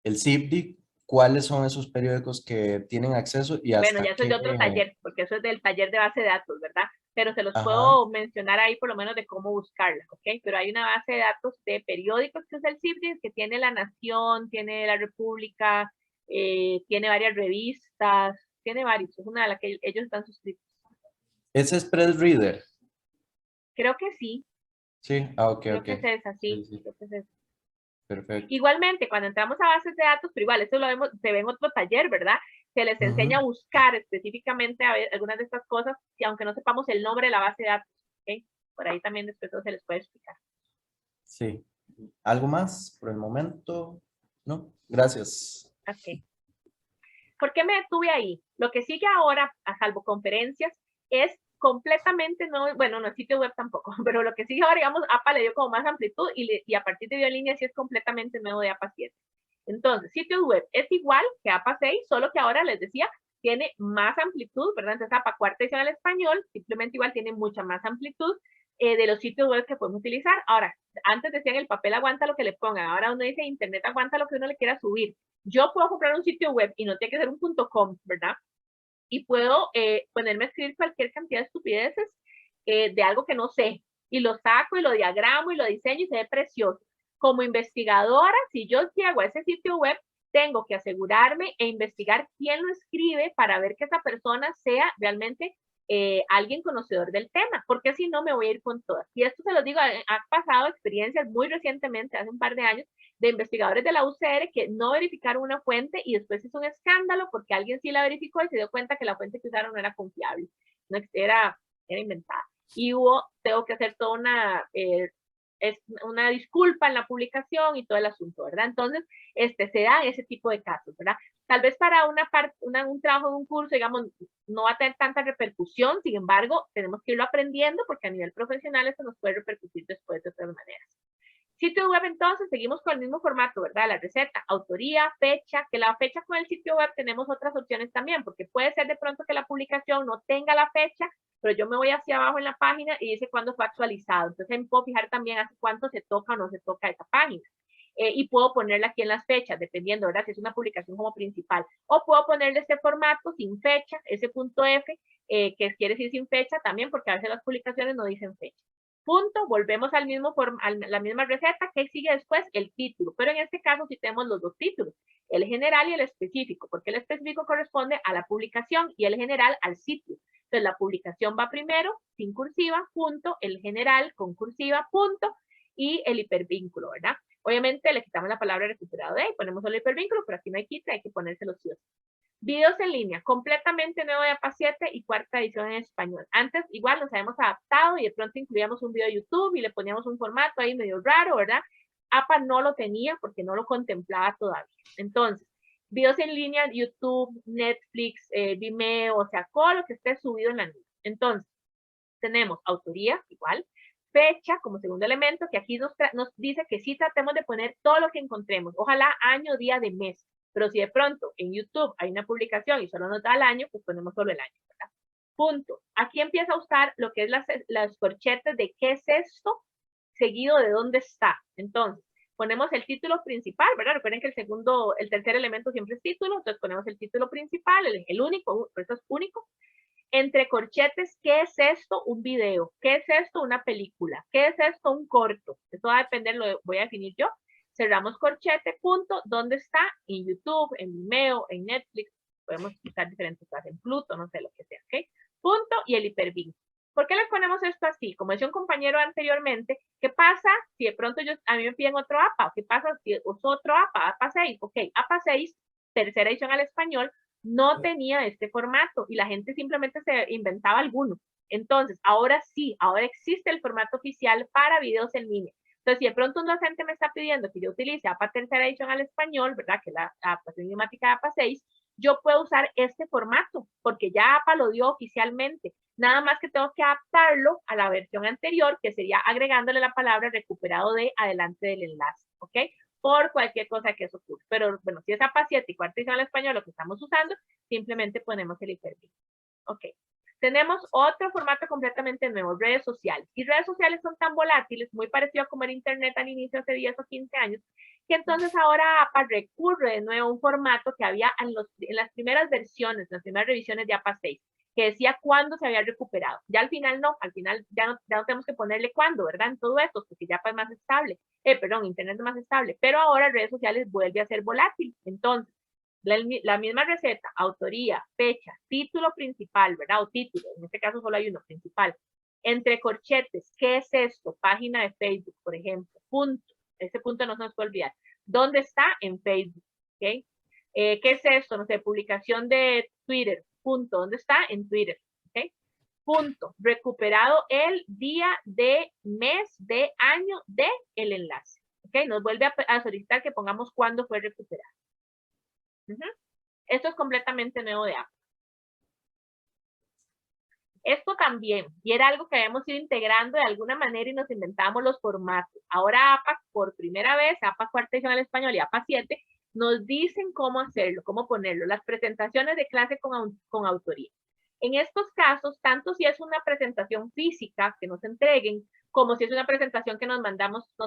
el CIPDI, cuáles son esos periódicos que tienen acceso y hasta Bueno, ya eso es de otro taller, porque eso es del taller de base de datos, ¿verdad? Pero se los Ajá. puedo mencionar ahí por lo menos de cómo buscarla, ¿ok? Pero hay una base de datos de periódicos que usa el CIPDI, que tiene La Nación, tiene La República, tiene varias revistas, tiene varios, es una de las que ellos están suscritos. ¿Ese es PressReader? Creo que sí, Sí, ok, creo ok. que es esa, sí, Sí, sí. creo que es esa. Perfecto. Igualmente, cuando entramos a bases de datos, pero igual, eso lo vemos, se ve en otro taller, ¿verdad? Se les enseña a buscar específicamente a ver algunas de estas cosas, y aunque no sepamos el nombre de la base de datos, ¿ok? Por ahí también después se les puede explicar. Sí. ¿Algo más por el momento? ¿No? Gracias. Ok. ¿Por qué me detuve ahí? Lo que sigue ahora, a salvo conferencias, es completamente nuevo, bueno, no es sitio web tampoco, pero lo que sigue ahora, digamos, APA le dio como más amplitud y a partir de BioLínea sí es completamente nuevo de APA 7. Entonces, sitio web es igual que APA 6, solo que ahora les decía, tiene más amplitud, ¿verdad? Entonces, APA cuarta edición al español, simplemente igual tiene mucha más amplitud de los sitios web que podemos utilizar. Ahora, antes decían el papel aguanta lo que le pongan, ahora uno dice internet aguanta lo que uno le quiera subir. Yo puedo comprar un sitio web y no tiene que ser un .com, ¿verdad? Y puedo ponerme a escribir cualquier cantidad de estupideces de algo que no sé, y lo saco y lo diagramo y lo diseño y se ve precioso. Como investigadora, si yo llego a ese sitio web, tengo que asegurarme e investigar quién lo escribe para ver que esa persona sea realmente alguien conocedor del tema, porque si no me voy a ir con todas. Y esto se lo digo, ha pasado experiencias muy recientemente, hace un par de años, de investigadores de la UCR que no verificaron una fuente y después hizo un escándalo porque alguien sí la verificó y se dio cuenta que la fuente que usaron no era confiable, no era inventada. Y tengo que hacer toda una disculpa en la publicación y todo el asunto, ¿verdad? Entonces, se da ese tipo de casos, ¿verdad? Tal vez para un trabajo de un curso, digamos, no va a tener tanta repercusión, sin embargo, tenemos que irlo aprendiendo porque a nivel profesional eso nos puede repercutir después de otras maneras. Sitio web, entonces, seguimos con el mismo formato, ¿verdad? La receta, autoría, fecha, que la fecha con el sitio web tenemos otras opciones también, porque puede ser de pronto que la publicación no tenga la fecha, pero yo me voy hacia abajo en la página y dice cuándo fue actualizado. Entonces, me puedo fijar también hace cuánto se toca o no se toca esa página. Y puedo ponerla aquí en las fechas, dependiendo, ¿verdad? Si es una publicación como principal. O puedo ponerle este formato sin fecha, ese punto F, que quiere decir sin fecha también, porque a veces las publicaciones no dicen fecha. Punto, volvemos a la misma receta, que sigue después el título, pero en este caso sí tenemos los dos títulos, el general y el específico, porque el específico corresponde a la publicación y el general al sitio. Entonces la publicación va primero, sin cursiva, punto, el general con cursiva, punto, y el hipervínculo, ¿verdad? Obviamente le quitamos la palabra recuperado de, ponemos solo el hipervínculo, pero aquí no hay quita, hay que ponérselo sí o sí. Videos en línea, completamente nuevo de APA 7 y cuarta edición en español. Antes igual nos habíamos adaptado y de pronto incluíamos un video de YouTube y le poníamos un formato ahí medio raro, ¿verdad? APA no lo tenía porque no lo contemplaba todavía. Entonces, videos en línea, YouTube, Netflix, Vimeo, o sea, todo lo que esté subido en la nube. Entonces, tenemos autoría, igual, fecha como segundo elemento, que aquí nos dice que sí tratemos de poner todo lo que encontremos, ojalá año, día de mes. Pero si de pronto en YouTube hay una publicación y solo nos da el año, pues ponemos solo el año, ¿verdad? Punto. Aquí empieza a usar lo que es las corchetas de qué es esto, seguido de dónde está. Entonces, ponemos el título principal, ¿verdad? Recuerden que el tercer elemento siempre es título, entonces ponemos el título principal, el único, esto es único. Entre corchetes, ¿qué es esto? Un video. ¿Qué es esto? Una película. ¿Qué es esto? Un corto. Eso va a depender, lo voy a definir yo. Cerramos corchete, punto, ¿dónde está? En YouTube, en Vimeo, en Netflix, podemos usar diferentes cosas, en Pluto, no sé lo que sea, ¿ok? Punto y el hipervínculo. ¿Por qué les ponemos esto así? Como decía un compañero anteriormente, ¿qué pasa si de pronto a mí me piden otro APA? ¿Qué pasa si uso otro APA? APA 6, ok, APA 6, tercera edición al español, no tenía este formato y la gente simplemente se inventaba alguno. Entonces, ahora sí, ahora existe el formato oficial para videos en línea. Entonces, si de pronto un docente me está pidiendo que yo utilice APA tercera edición al español, ¿verdad? Que es la adaptación idiomática de APA 6, yo puedo usar este formato, porque ya APA lo dio oficialmente. Nada más que tengo que adaptarlo a la versión anterior, que sería agregándole la palabra recuperado de adelante del enlace, ¿ok? Por cualquier cosa que eso ocurra. Pero, bueno, si es APA 7 y cuarta edición al español lo que estamos usando, simplemente ponemos el hipervínculo. Ok. Tenemos otro formato completamente nuevo, redes sociales. Y redes sociales son tan volátiles, muy parecido a como era Internet al inicio hace 10 o 15 años, que entonces ahora APA recurre de nuevo a un formato que había en las primeras versiones, en las primeras revisiones de APA 6, que decía cuándo se había recuperado. Ya al final no, ya no tenemos que ponerle cuándo, ¿verdad? En todo esto, porque ya APA es más estable, perdón, Internet es más estable, pero ahora redes sociales vuelve a ser volátil. Entonces, la misma receta, autoría, fecha, título principal, ¿verdad? O título, en este caso solo hay uno principal. Entre corchetes, ¿qué es esto? Página de Facebook, por ejemplo, punto. Ese punto no se nos puede olvidar. ¿Dónde está? En Facebook, ¿ok? ¿Qué es esto? No sé, publicación de Twitter, punto. ¿Dónde está? En Twitter, ¿ok? Punto. Recuperado el día de mes, de año, de el enlace, ¿ok? Nos vuelve a solicitar que pongamos cuándo fue recuperado. Esto es completamente nuevo de APA. Esto también, y era algo que habíamos ido integrando de alguna manera y nos inventamos los formatos. Ahora APA, por primera vez, APA cuarta edición al español y APA 7, nos dicen cómo hacerlo, cómo ponerlo. Las presentaciones de clase con autoría. En estos casos, tanto si es una presentación física que nos entreguen, como si es una presentación que nos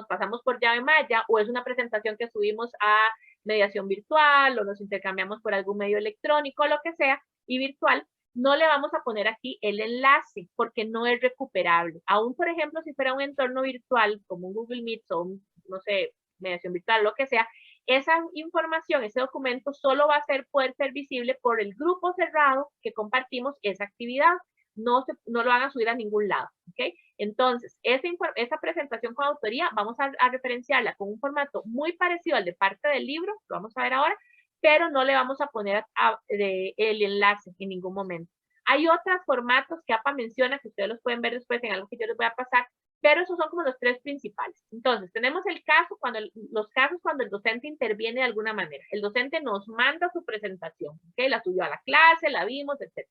pasamos por llave maya, o es una presentación que subimos a mediación virtual, o nos intercambiamos por algún medio electrónico, lo que sea, y virtual, no le vamos a poner aquí el enlace porque no es recuperable. Aún, por ejemplo, si fuera un entorno virtual como un Google Meet o un, no sé, mediación virtual, lo que sea, esa información, ese documento solo va a poder ser visible por el grupo cerrado que compartimos esa actividad. No lo van a subir a ningún lado, ¿ok? Entonces, esa presentación con autoría vamos a referenciarla con un formato muy parecido al de parte del libro, lo vamos a ver ahora, pero no le vamos a poner el enlace en ningún momento. Hay otros formatos que APA menciona, que ustedes los pueden ver después en algo que yo les voy a pasar, pero esos son como los tres principales. Entonces, tenemos los casos cuando el docente interviene de alguna manera. El docente nos manda su presentación, ¿ok? La subió a la clase, la vimos, etc.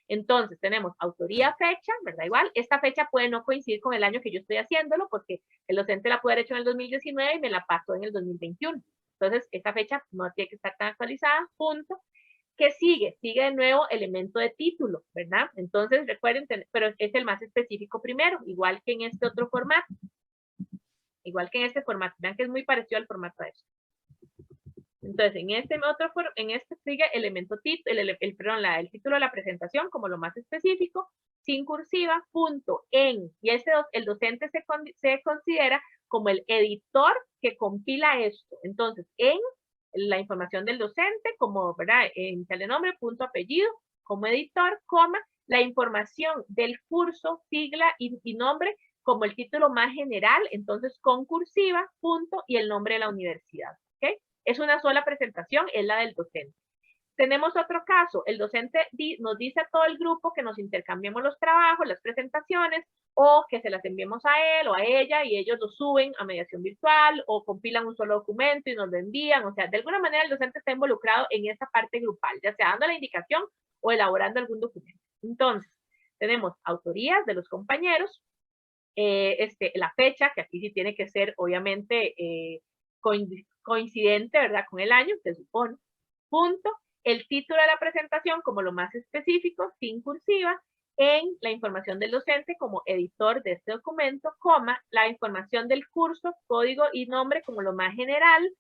Entonces, tenemos autoría, fecha, ¿verdad? Igual, esta fecha puede no coincidir con el año que yo estoy haciéndolo, porque el docente la puede haber hecho en el 2019 y me la pasó en el 2021. Entonces, esta fecha no tiene que estar tan actualizada, punto. ¿Qué sigue? Sigue de nuevo elemento de título, ¿verdad? Entonces, recuerden, pero es el más específico primero, igual que en este otro formato. Igual que en este formato. Vean que es muy parecido al formato de esto. Entonces, en este sigue elemento título, el título de la presentación como lo más específico, sin cursiva, punto, en. Y el docente se considera como el editor que compila esto. Entonces, en la información del docente, como, ¿verdad? Inicial de nombre, punto, apellido, como editor, coma, la información del curso, sigla y nombre, como el título más general, entonces con cursiva, punto, y el nombre de la universidad, ¿ok? Es una sola presentación, es la del docente. Tenemos otro caso, el docente nos dice a todo el grupo que nos intercambiemos los trabajos, las presentaciones, o que se las enviemos a él o a ella y ellos lo suben a mediación virtual o compilan un solo documento y nos lo envían. O sea, de alguna manera el docente está involucrado en esa parte grupal, ya sea dando la indicación o elaborando algún documento. Entonces, tenemos autorías de los compañeros, la fecha, que aquí sí tiene que ser obviamente coincidente, ¿verdad? Con el año, se supone, punto. El título de la presentación como lo más específico, sin cursiva, en la información del docente como editor de este documento, coma, la información del curso, código y nombre como lo más general,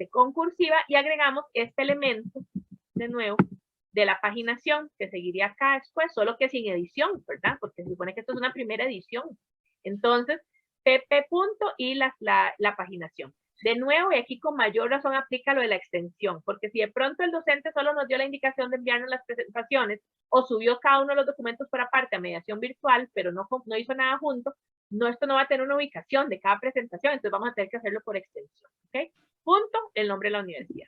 con cursiva, y agregamos este elemento, de nuevo, de la paginación, que seguiría acá después, solo que sin edición, ¿verdad? Porque se supone que esto es una primera edición. Entonces, pp. Y la paginación. De nuevo, y aquí con mayor razón aplica lo de la extensión, porque si de pronto el docente solo nos dio la indicación de enviarnos las presentaciones o subió cada uno de los documentos por aparte a mediación virtual, pero no hizo nada junto, esto no va a tener una ubicación de cada presentación, entonces vamos a tener que hacerlo por extensión, ¿ok? Punto, el nombre de la universidad.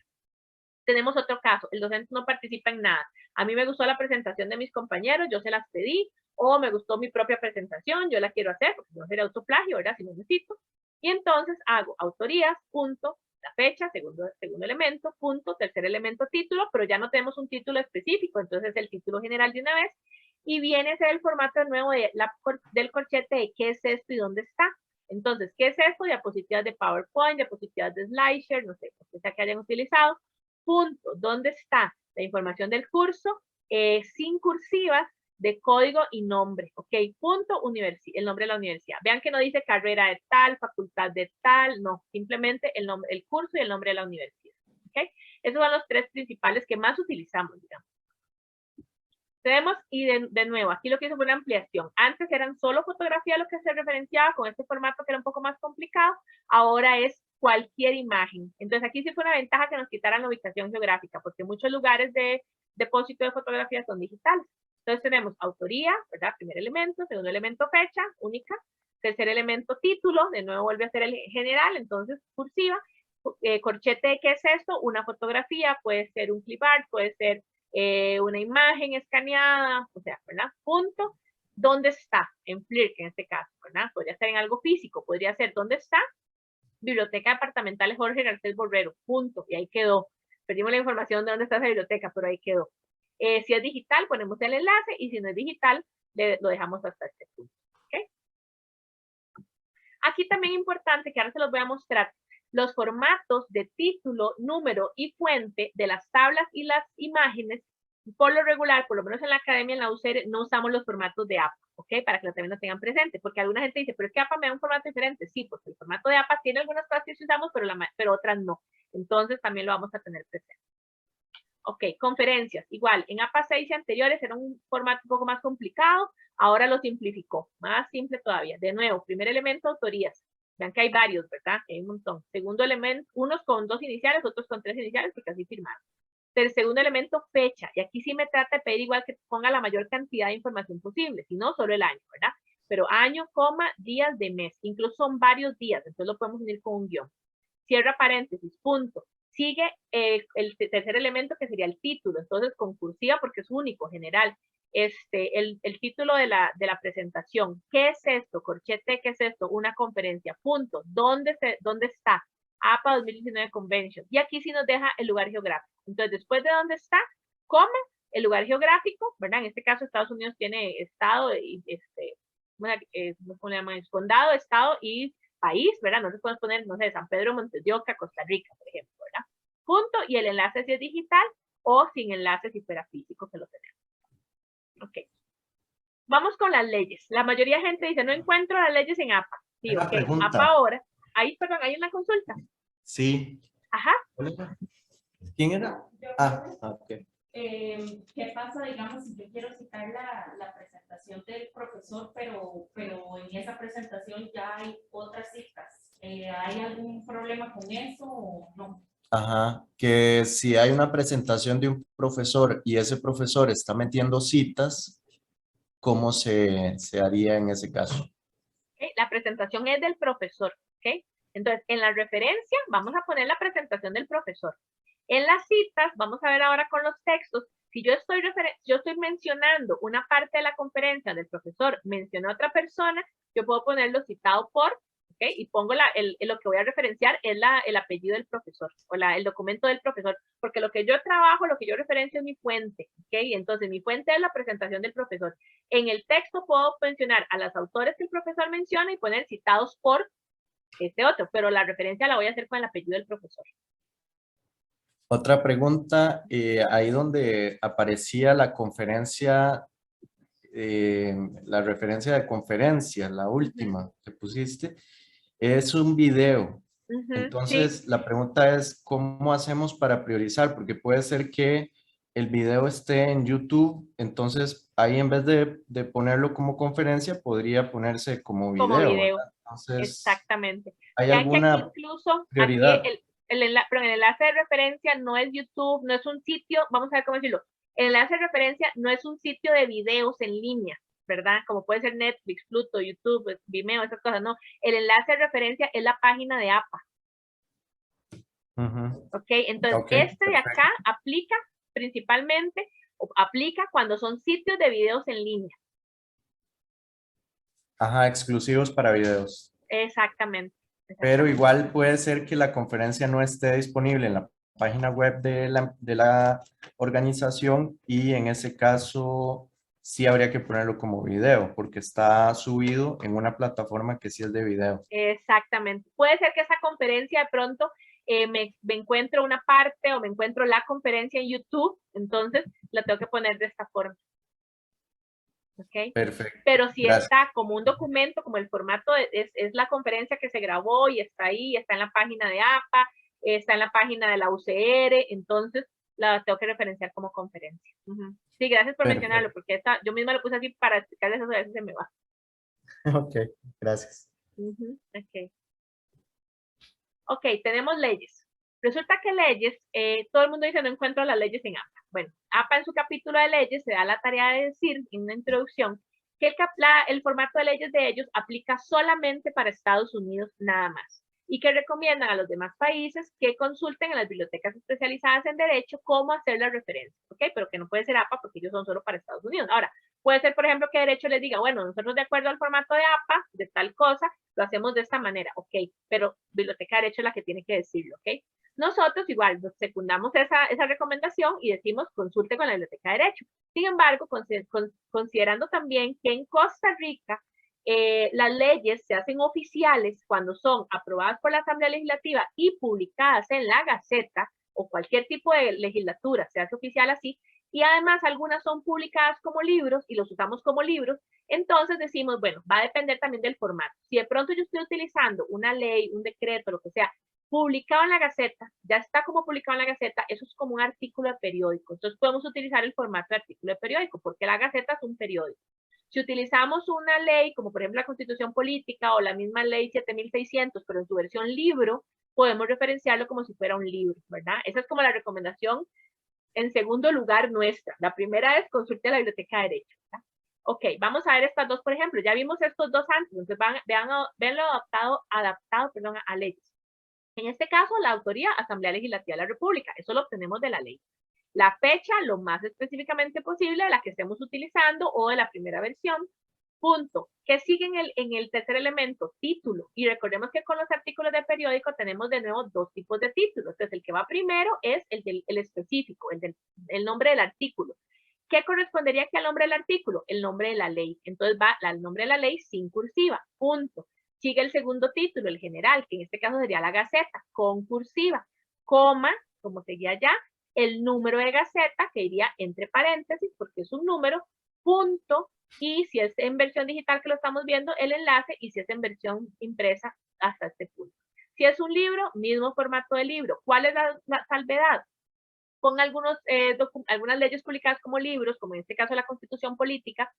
Tenemos otro caso, el docente no participa en nada. A mí me gustó la presentación de mis compañeros, yo se las pedí, o me gustó mi propia presentación, yo la quiero hacer, porque no sería autoplagio, ¿verdad? Si no necesito. Y entonces hago autorías, punto, la fecha, segundo elemento, punto, tercer elemento, título, pero ya no tenemos un título específico, entonces el título general de una vez, y viene a ser el formato nuevo del corchete de qué es esto y dónde está. Entonces, ¿qué es esto? Diapositivas de PowerPoint, diapositivas de SlideShare, no sé, lo que sea que hayan utilizado, punto, ¿dónde está la información del curso? Sin cursivas, de código y nombre, ¿ok? Punto, el nombre de la universidad. Vean que no dice carrera de tal, facultad de tal, no, simplemente el nombre, el curso y el nombre de la universidad, ¿ok? Esos son los tres principales que más utilizamos, digamos. Tenemos, y de nuevo, aquí lo que hizo fue una ampliación. Antes eran solo fotografía lo que se referenciaba con este formato que era un poco más complicado, ahora es cualquier imagen. Entonces aquí sí fue una ventaja que nos quitaran la ubicación geográfica, porque muchos lugares de depósito de fotografías son digitales. Entonces tenemos autoría, ¿verdad? Primer elemento, segundo elemento fecha, única, tercer elemento título, de nuevo vuelve a ser el general, entonces cursiva, corchete, ¿qué es esto? Una fotografía, puede ser un clip art, puede ser una imagen escaneada, o sea, ¿verdad? Punto, ¿dónde está? En Flirk, en este caso, ¿verdad? Podría ser en algo físico, podría ser, ¿dónde está? Biblioteca Departamental Jorge Garcés Borrero, punto, y ahí quedó. Perdimos la información de dónde está esa biblioteca, pero ahí quedó. Si es digital, ponemos el enlace, y si no es digital, lo dejamos hasta este punto, ¿ok? Aquí también importante, que ahora se los voy a mostrar, los formatos de título, número y fuente de las tablas y las imágenes, por lo regular, por lo menos en la academia, en la UCR, no usamos los formatos de APA, ¿ok? Para que también lo tengan presente, porque alguna gente dice, pero es que APA me da un formato diferente. Sí, porque el formato de APA tiene algunas cosas que usamos, pero otras no. Entonces también lo vamos a tener presente. Ok, conferencias, igual, en APA 6 y anteriores era un formato un poco más complicado, ahora lo simplificó, más simple todavía. De nuevo, primer elemento, autorías. Vean que hay varios, ¿verdad? Hay un montón. Segundo elemento, unos con 2 iniciales, otros con 3 iniciales, porque así firmaron. El segundo elemento, fecha. Y aquí sí me trata de pedir igual que ponga la mayor cantidad de información posible, si no, solo el año, ¿verdad? Pero año, coma, días de mes. Incluso son varios días, entonces lo podemos unir con un guión. Cierra paréntesis, punto. Sigue el tercer elemento que sería el título, entonces con cursiva porque es único, general. El título de la presentación. ¿Qué es esto? Corchete, ¿qué es esto? Una conferencia, punto. ¿Dónde está? APA 2019 Convention. Y aquí sí nos deja el lugar geográfico. Entonces, después de dónde está, coma, el lugar geográfico, ¿verdad? En este caso, Estados Unidos tiene estado y, ¿cómo se llama? Condado, estado y país, ¿verdad? No se pueden poner, no sé, San Pedro, Montes de Oca, Costa Rica, por ejemplo, ¿verdad? Punto, y el enlace si es digital o sin enlace si fuera físico, que lo tenemos. Ok. Vamos con las leyes. La mayoría de gente dice, no encuentro las leyes en APA. Sí, ok. APA ahora. Ahí, perdón, hay una consulta. Sí. Ajá. ¿Quién era? Ok. ¿Qué pasa, digamos, si yo quiero citar la presentación del profesor, pero en esa presentación ya hay otras citas? ¿Hay algún problema con eso o no? Ajá, que si hay una presentación de un profesor y ese profesor está metiendo citas, ¿cómo se haría en ese caso? Okay. La presentación es del profesor, ¿ok? Entonces, en la referencia vamos a poner la presentación del profesor. En las citas, vamos a ver ahora con los textos, si yo estoy mencionando una parte de la conferencia del profesor, menciono a otra persona, yo puedo ponerlo citado por, ¿ok? Y pongo lo que voy a referenciar es el apellido del profesor, o el documento del profesor, porque lo que yo trabajo, lo que yo referencio es mi fuente, ¿ok? Entonces, mi fuente es la presentación del profesor. En el texto puedo mencionar a los autores que el profesor menciona y poner citados por este otro, pero la referencia la voy a hacer con el apellido del profesor. Otra pregunta, ahí donde aparecía la conferencia, la referencia de conferencia, la última que pusiste, es un video. Entonces, sí. la pregunta es, ¿cómo hacemos para priorizar? Porque puede ser que el video esté en YouTube, entonces ahí en vez de ponerlo como conferencia, podría ponerse como video. Como video, ¿verdad? Entonces, exactamente. ¿hay Ya que aquí alguna incluso, prioridad? aquí el enlace de referencia no es YouTube, no es un sitio, vamos a ver cómo decirlo, el enlace de referencia no es un sitio de videos en línea, ¿verdad? Como puede ser Netflix, Pluto, YouTube, Vimeo, esas cosas, no. El enlace de referencia es la página de APA. Ok, entonces este de acá aplica principalmente, aplica cuando son sitios de videos en línea. Ajá, exclusivos para videos. Exactamente. Pero igual puede ser que la conferencia no esté disponible en la página web de la organización y en ese caso sí habría que ponerlo como video porque está subido en una plataforma que sí es de video. Exactamente. Puede ser que esa conferencia de pronto me encuentro una parte o me encuentro la conferencia en YouTube, entonces la tengo que poner de esta forma. ¿ok? Perfecto. Pero si Gracias. está como un documento, como el formato es la conferencia que se grabó y está ahí, está en la página de APA, está en la página de la UCR, entonces la tengo que referenciar como conferencia. Sí, gracias por Perfecto. mencionarlo, porque yo misma lo puse así para explicarles eso, a veces se me va. Ok, gracias. Ok. Ok, tenemos leyes. Resulta que leyes, todo el mundo dice no encuentro las leyes en APA. Bueno, APA en su capítulo de leyes se da la tarea de decir en una introducción que el formato de leyes de ellos aplica solamente para Estados Unidos nada más y que recomiendan a los demás países que consulten en las bibliotecas especializadas en derecho cómo hacer la referencia, ¿ok? Pero que no puede ser APA porque ellos son solo para Estados Unidos. Ahora, puede ser, por ejemplo, que derecho les diga, bueno, nosotros de acuerdo al formato de APA, de tal cosa, lo hacemos de esta manera, ok, pero biblioteca de derecho es la que tiene que decirlo, ok. Nosotros igual nos secundamos esa recomendación y decimos consulte con la biblioteca de derecho. Sin embargo, considerando también que en Costa Rica las leyes se hacen oficiales cuando son aprobadas por la Asamblea Legislativa y publicadas en la Gaceta o cualquier tipo de legislatura se hace oficial así, y además algunas son publicadas como libros y los usamos como libros, entonces decimos, bueno, va a depender también del formato. Si de pronto yo estoy utilizando una ley, un decreto, lo que sea, publicado en la Gaceta, ya está como publicado en la Gaceta, eso es como un artículo de periódico. Entonces podemos utilizar el formato de artículo de periódico, porque la Gaceta es un periódico. Si utilizamos una ley, como por ejemplo la Constitución Política o la misma ley 7600, pero en su versión libro, podemos referenciarlo como si fuera un libro, ¿verdad? Esa es como la recomendación en segundo lugar nuestra. La primera es consulte la biblioteca de derecho, ¿verdad? Ok, vamos a ver estas dos, por ejemplo. Ya vimos estos dos antes, entonces veanlo adaptado a leyes. En este caso, la autoría, Asamblea Legislativa de la República. Eso lo obtenemos de la ley. La fecha, lo más específicamente posible, de la que estemos utilizando o de la primera versión. Punto. ¿Qué sigue en el tercer elemento? Título. Y recordemos que con los artículos de periódico tenemos de nuevo dos tipos de títulos. Entonces, el que va primero es el específico, el nombre del artículo. ¿Qué correspondería aquí al nombre del artículo? El nombre de la ley. Entonces va el nombre de la ley sin cursiva. Punto. Sigue el segundo título, el general, que en este caso sería la Gaceta, con cursiva. Coma, como seguía ya, el número de Gaceta, que iría entre paréntesis, porque es un número, punto, y si es en versión digital que lo estamos viendo, el enlace, y si es en versión impresa, hasta este punto. Si es un libro, mismo formato de libro. ¿Cuál es la salvedad? Con algunas leyes publicadas como libros, como en este caso la Constitución Política,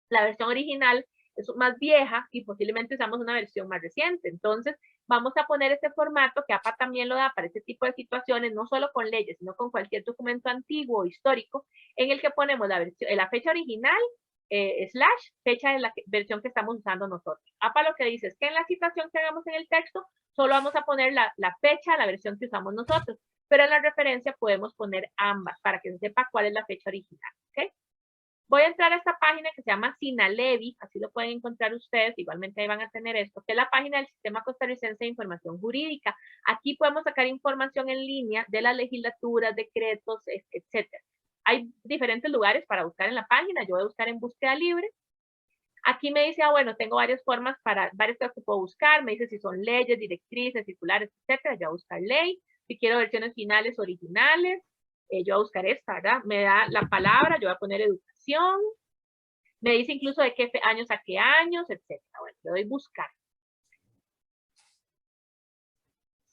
la versión original es más vieja y posiblemente usamos una versión más reciente. Entonces, vamos a poner este formato que APA también lo da para este tipo de situaciones, no solo con leyes, sino con cualquier documento antiguo o histórico, en el que ponemos la fecha original, slash, fecha de la versión que estamos usando nosotros. APA lo que dice es que en la citación que hagamos en el texto, solo vamos a poner la fecha, la versión que usamos nosotros, pero en la referencia podemos poner ambas para que se sepa cuál es la fecha original, ¿ok? Voy a entrar a esta página que se llama Sinalevi, así lo pueden encontrar ustedes, igualmente ahí van a tener esto, que es la página del Sistema Costarricense de Información Jurídica. Aquí podemos sacar información en línea de las legislaturas, decretos, etc. Hay diferentes lugares para buscar en la página, yo voy a buscar en búsqueda libre. Aquí me dice, bueno, tengo varias formas varias cosas que puedo buscar, me dice si son leyes, directrices, circulares, etc. Yo voy a buscar ley, si quiero versiones finales, originales, yo voy a buscar esta, ¿verdad? Me da la palabra, yo voy a poner educación, me dice incluso de qué años a qué años, etc. Bueno, le doy buscar.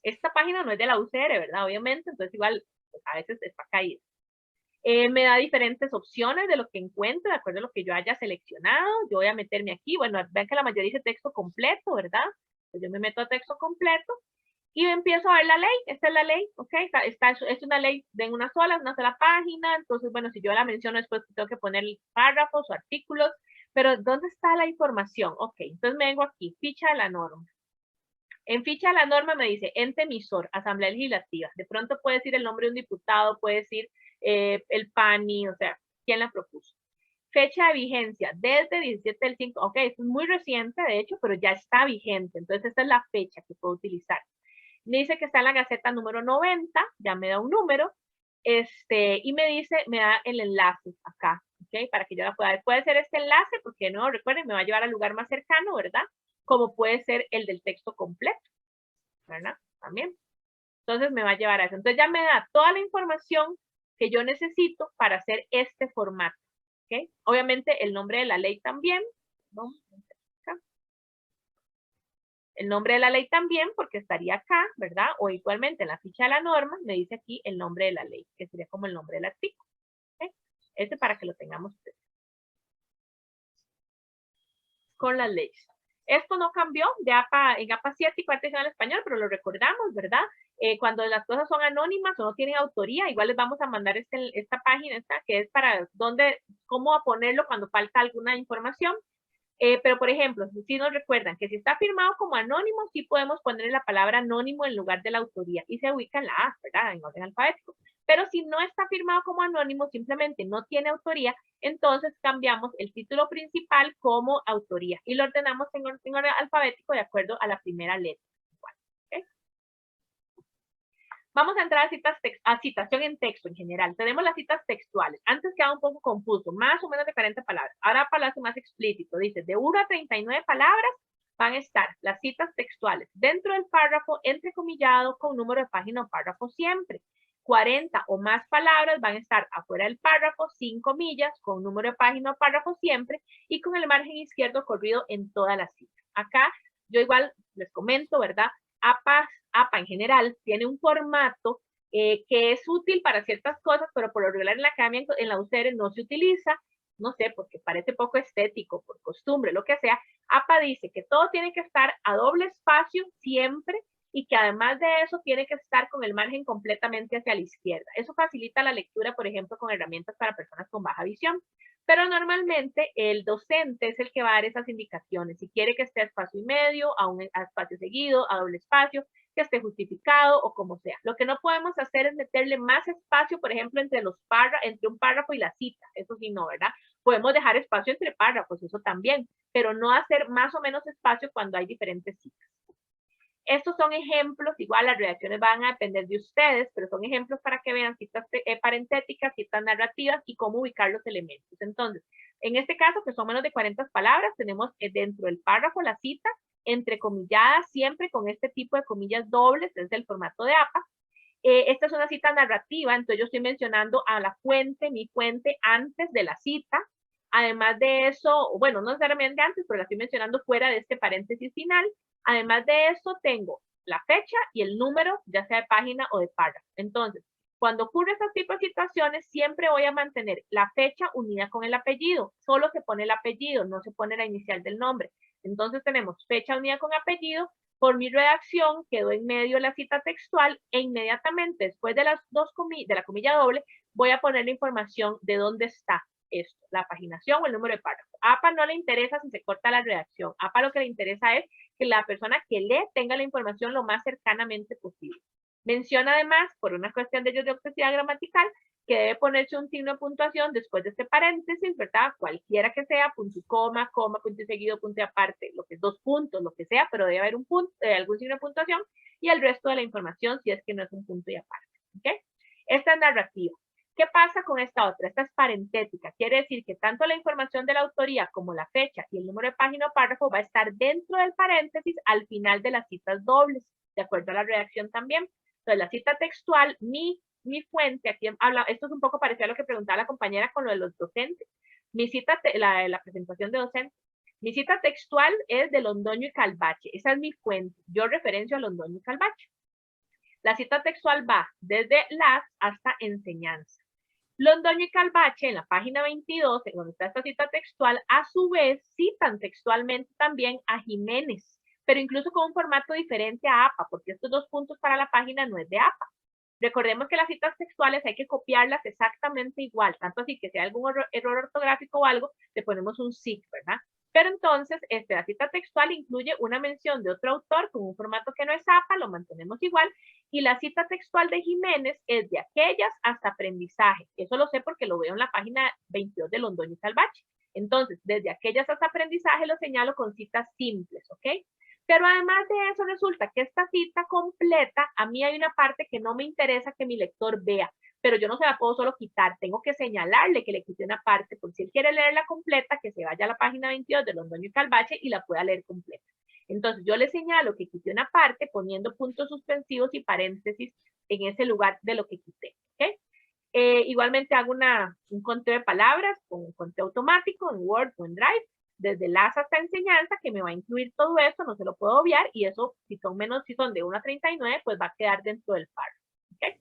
Esta página no es de la UCR, ¿verdad? Obviamente, entonces igual pues, a veces está caída. Me da diferentes opciones de lo que encuentro, de acuerdo a lo que yo haya seleccionado. Yo voy a meterme aquí, bueno, vean que la mayoría dice texto completo, ¿verdad? Pues yo me meto a texto completo y empiezo a ver la ley. Esta es la ley, ¿ok? Es una ley de una sola página, entonces, bueno, si yo la menciono después tengo que poner párrafos o artículos, pero ¿dónde está la información? Ok, entonces me vengo aquí, ficha de la norma. En ficha de la norma me dice ente emisor, Asamblea Legislativa. De pronto puede decir el nombre de un diputado, puede decir el PANI, o sea, quién la propuso. Fecha de vigencia, desde 17 del 5, ok, es muy reciente de hecho, pero ya está vigente, entonces esta es la fecha que puedo utilizar. Me dice que está en la Gaceta número 90, ya me da un número, y me da el enlace acá, ok, para que yo la pueda ver. Puede ser este enlace, porque no, recuerden, me va a llevar al lugar más cercano, ¿verdad? Como puede ser el del texto completo, ¿verdad? También. Entonces me va a llevar a eso. Entonces ya me da toda la información que yo necesito para hacer este formato. ¿Ok? ¿ok? Obviamente el nombre de la ley también, ¿no? El nombre de la ley también, porque estaría acá, ¿verdad? O igualmente en la ficha de la norma, me dice aquí el nombre de la ley, que sería como el nombre del artículo. ¿Ok? Este para que lo tengamos con las leyes. Esto no cambió de APA, en APA 7 y cuarta edición al español, pero lo recordamos, ¿verdad? Cuando las cosas son anónimas o no tienen autoría, igual les vamos a mandar esta página, que es para cómo ponerlo cuando falta alguna información. Pero, por ejemplo, si nos recuerdan que si está firmado como anónimo, sí podemos poner la palabra anónimo en lugar de la autoría y se ubica en la A, ¿verdad? En orden alfabético. Pero si no está firmado como anónimo, simplemente no tiene autoría, entonces cambiamos el título principal como autoría y lo ordenamos en orden alfabético de acuerdo a la primera letra. ¿Okay? Vamos a entrar a citación en texto en general. Tenemos las citas textuales. Antes quedaba un poco confuso, más o menos de 40 palabras. Ahora para hacer más explícito, dice, de 1 a 39 palabras van a estar las citas textuales dentro del párrafo, entrecomillado, con número de página o párrafo siempre. 40 o más palabras van a estar afuera del párrafo, sin comillas, con número de página o párrafo siempre, y con el margen izquierdo corrido en toda la cita. Acá, yo igual les comento, ¿verdad? APA en general tiene un formato que es útil para ciertas cosas, pero por lo regular en la academia, en la UCR no se utiliza, no sé, porque parece poco estético, por costumbre, lo que sea. APA dice que todo tiene que estar a doble espacio siempre y que además de eso tiene que estar con el margen completamente hacia la izquierda. Eso facilita la lectura, por ejemplo, con herramientas para personas con baja visión. Pero normalmente el docente es el que va a dar esas indicaciones. Si quiere que esté a espacio y medio, a un espacio seguido, a doble espacio, que esté justificado o como sea. Lo que no podemos hacer es meterle más espacio, por ejemplo, entre un párrafo y la cita. Eso sí no, ¿verdad? Podemos dejar espacio entre párrafos, eso también, pero no hacer más o menos espacio cuando hay diferentes citas. Estos son ejemplos, igual las redacciones van a depender de ustedes, pero son ejemplos para que vean citas parentéticas, citas narrativas y cómo ubicar los elementos. Entonces, en este caso, que son menos de 40 palabras, tenemos dentro del párrafo la cita, entrecomillada siempre con este tipo de comillas dobles, es el formato de APA. Esta es una cita narrativa, entonces yo estoy mencionando a la fuente, mi fuente, antes de la cita. Además de eso, bueno, no necesariamente antes, pero la estoy mencionando fuera de este paréntesis final. Además de eso, tengo la fecha y el número, ya sea de página o de párrafo. Entonces, cuando ocurre este tipo de situaciones, siempre voy a mantener la fecha unida con el apellido. Solo se pone el apellido, no se pone la inicial del nombre. Entonces tenemos fecha unida con apellido. Por mi redacción quedó en medio la cita textual e inmediatamente después de de la comilla doble voy a poner la información de dónde está esto, la paginación o el número de párrafo. A APA no le interesa si se corta la redacción. A APA lo que le interesa es que la persona que lee tenga la información lo más cercanamente posible. Menciona además, por una cuestión de ortodoxia gramatical, que debe ponerse un signo de puntuación después de este paréntesis, ¿verdad? Cualquiera que sea, punto y coma, punto y seguido, punto y aparte, lo que es 2 puntos, lo que sea, pero debe haber un punto, algún signo de puntuación y el resto de la información si es que no es un punto y aparte, ¿ok? Esta es narrativa. ¿Qué pasa con esta otra? Esta es parentética. Quiere decir que tanto la información de la autoría como la fecha y el número de página o párrafo va a estar dentro del paréntesis al final de las citas dobles, de acuerdo a la redacción también. Entonces, la cita textual, mi fuente, aquí habla, esto es un poco parecido a lo que preguntaba la compañera con lo de los docentes. Mi cita, la presentación de docentes. Mi cita textual es de Londoño y Calvache. Esa es mi fuente. Yo referencio a Londoño y Calvache. La cita textual va desde las hasta enseñanza. Londoño y Calvache, en la página 22, donde está esta cita textual, a su vez citan textualmente también a Jiménez, pero incluso con un formato diferente a APA, porque estos 2 puntos para la página no es de APA. Recordemos que las citas textuales hay que copiarlas exactamente igual, tanto así que si hay algún error ortográfico o algo, le ponemos un SIG, ¿verdad? Pero entonces, la cita textual incluye una mención de otro autor con un formato que no es APA, lo mantenemos igual, y la cita textual de Jiménez es de aquellas hasta aprendizaje. Eso lo sé porque lo veo en la página 22 de Londoño y Calvache. Entonces, desde aquellas hasta aprendizaje lo señalo con citas simples, ¿ok? Pero además de eso resulta que esta cita completa, a mí hay una parte que no me interesa que mi lector vea, pero yo no se la puedo solo quitar, tengo que señalarle que le quite una parte, por si él quiere leerla completa, que se vaya a la página 22 de Londoño y Calvache y la pueda leer completa. Entonces yo le señalo que quite una parte poniendo puntos suspensivos y paréntesis en ese lugar de lo que quité, ¿ok? Igualmente hago un conteo de palabras con un conteo automático en Word o en Drive, desde las hasta enseñanza, que me va a incluir todo eso, no se lo puedo obviar, y eso, si son de 1 a 39, pues va a quedar dentro del párrafo. ¿Okay?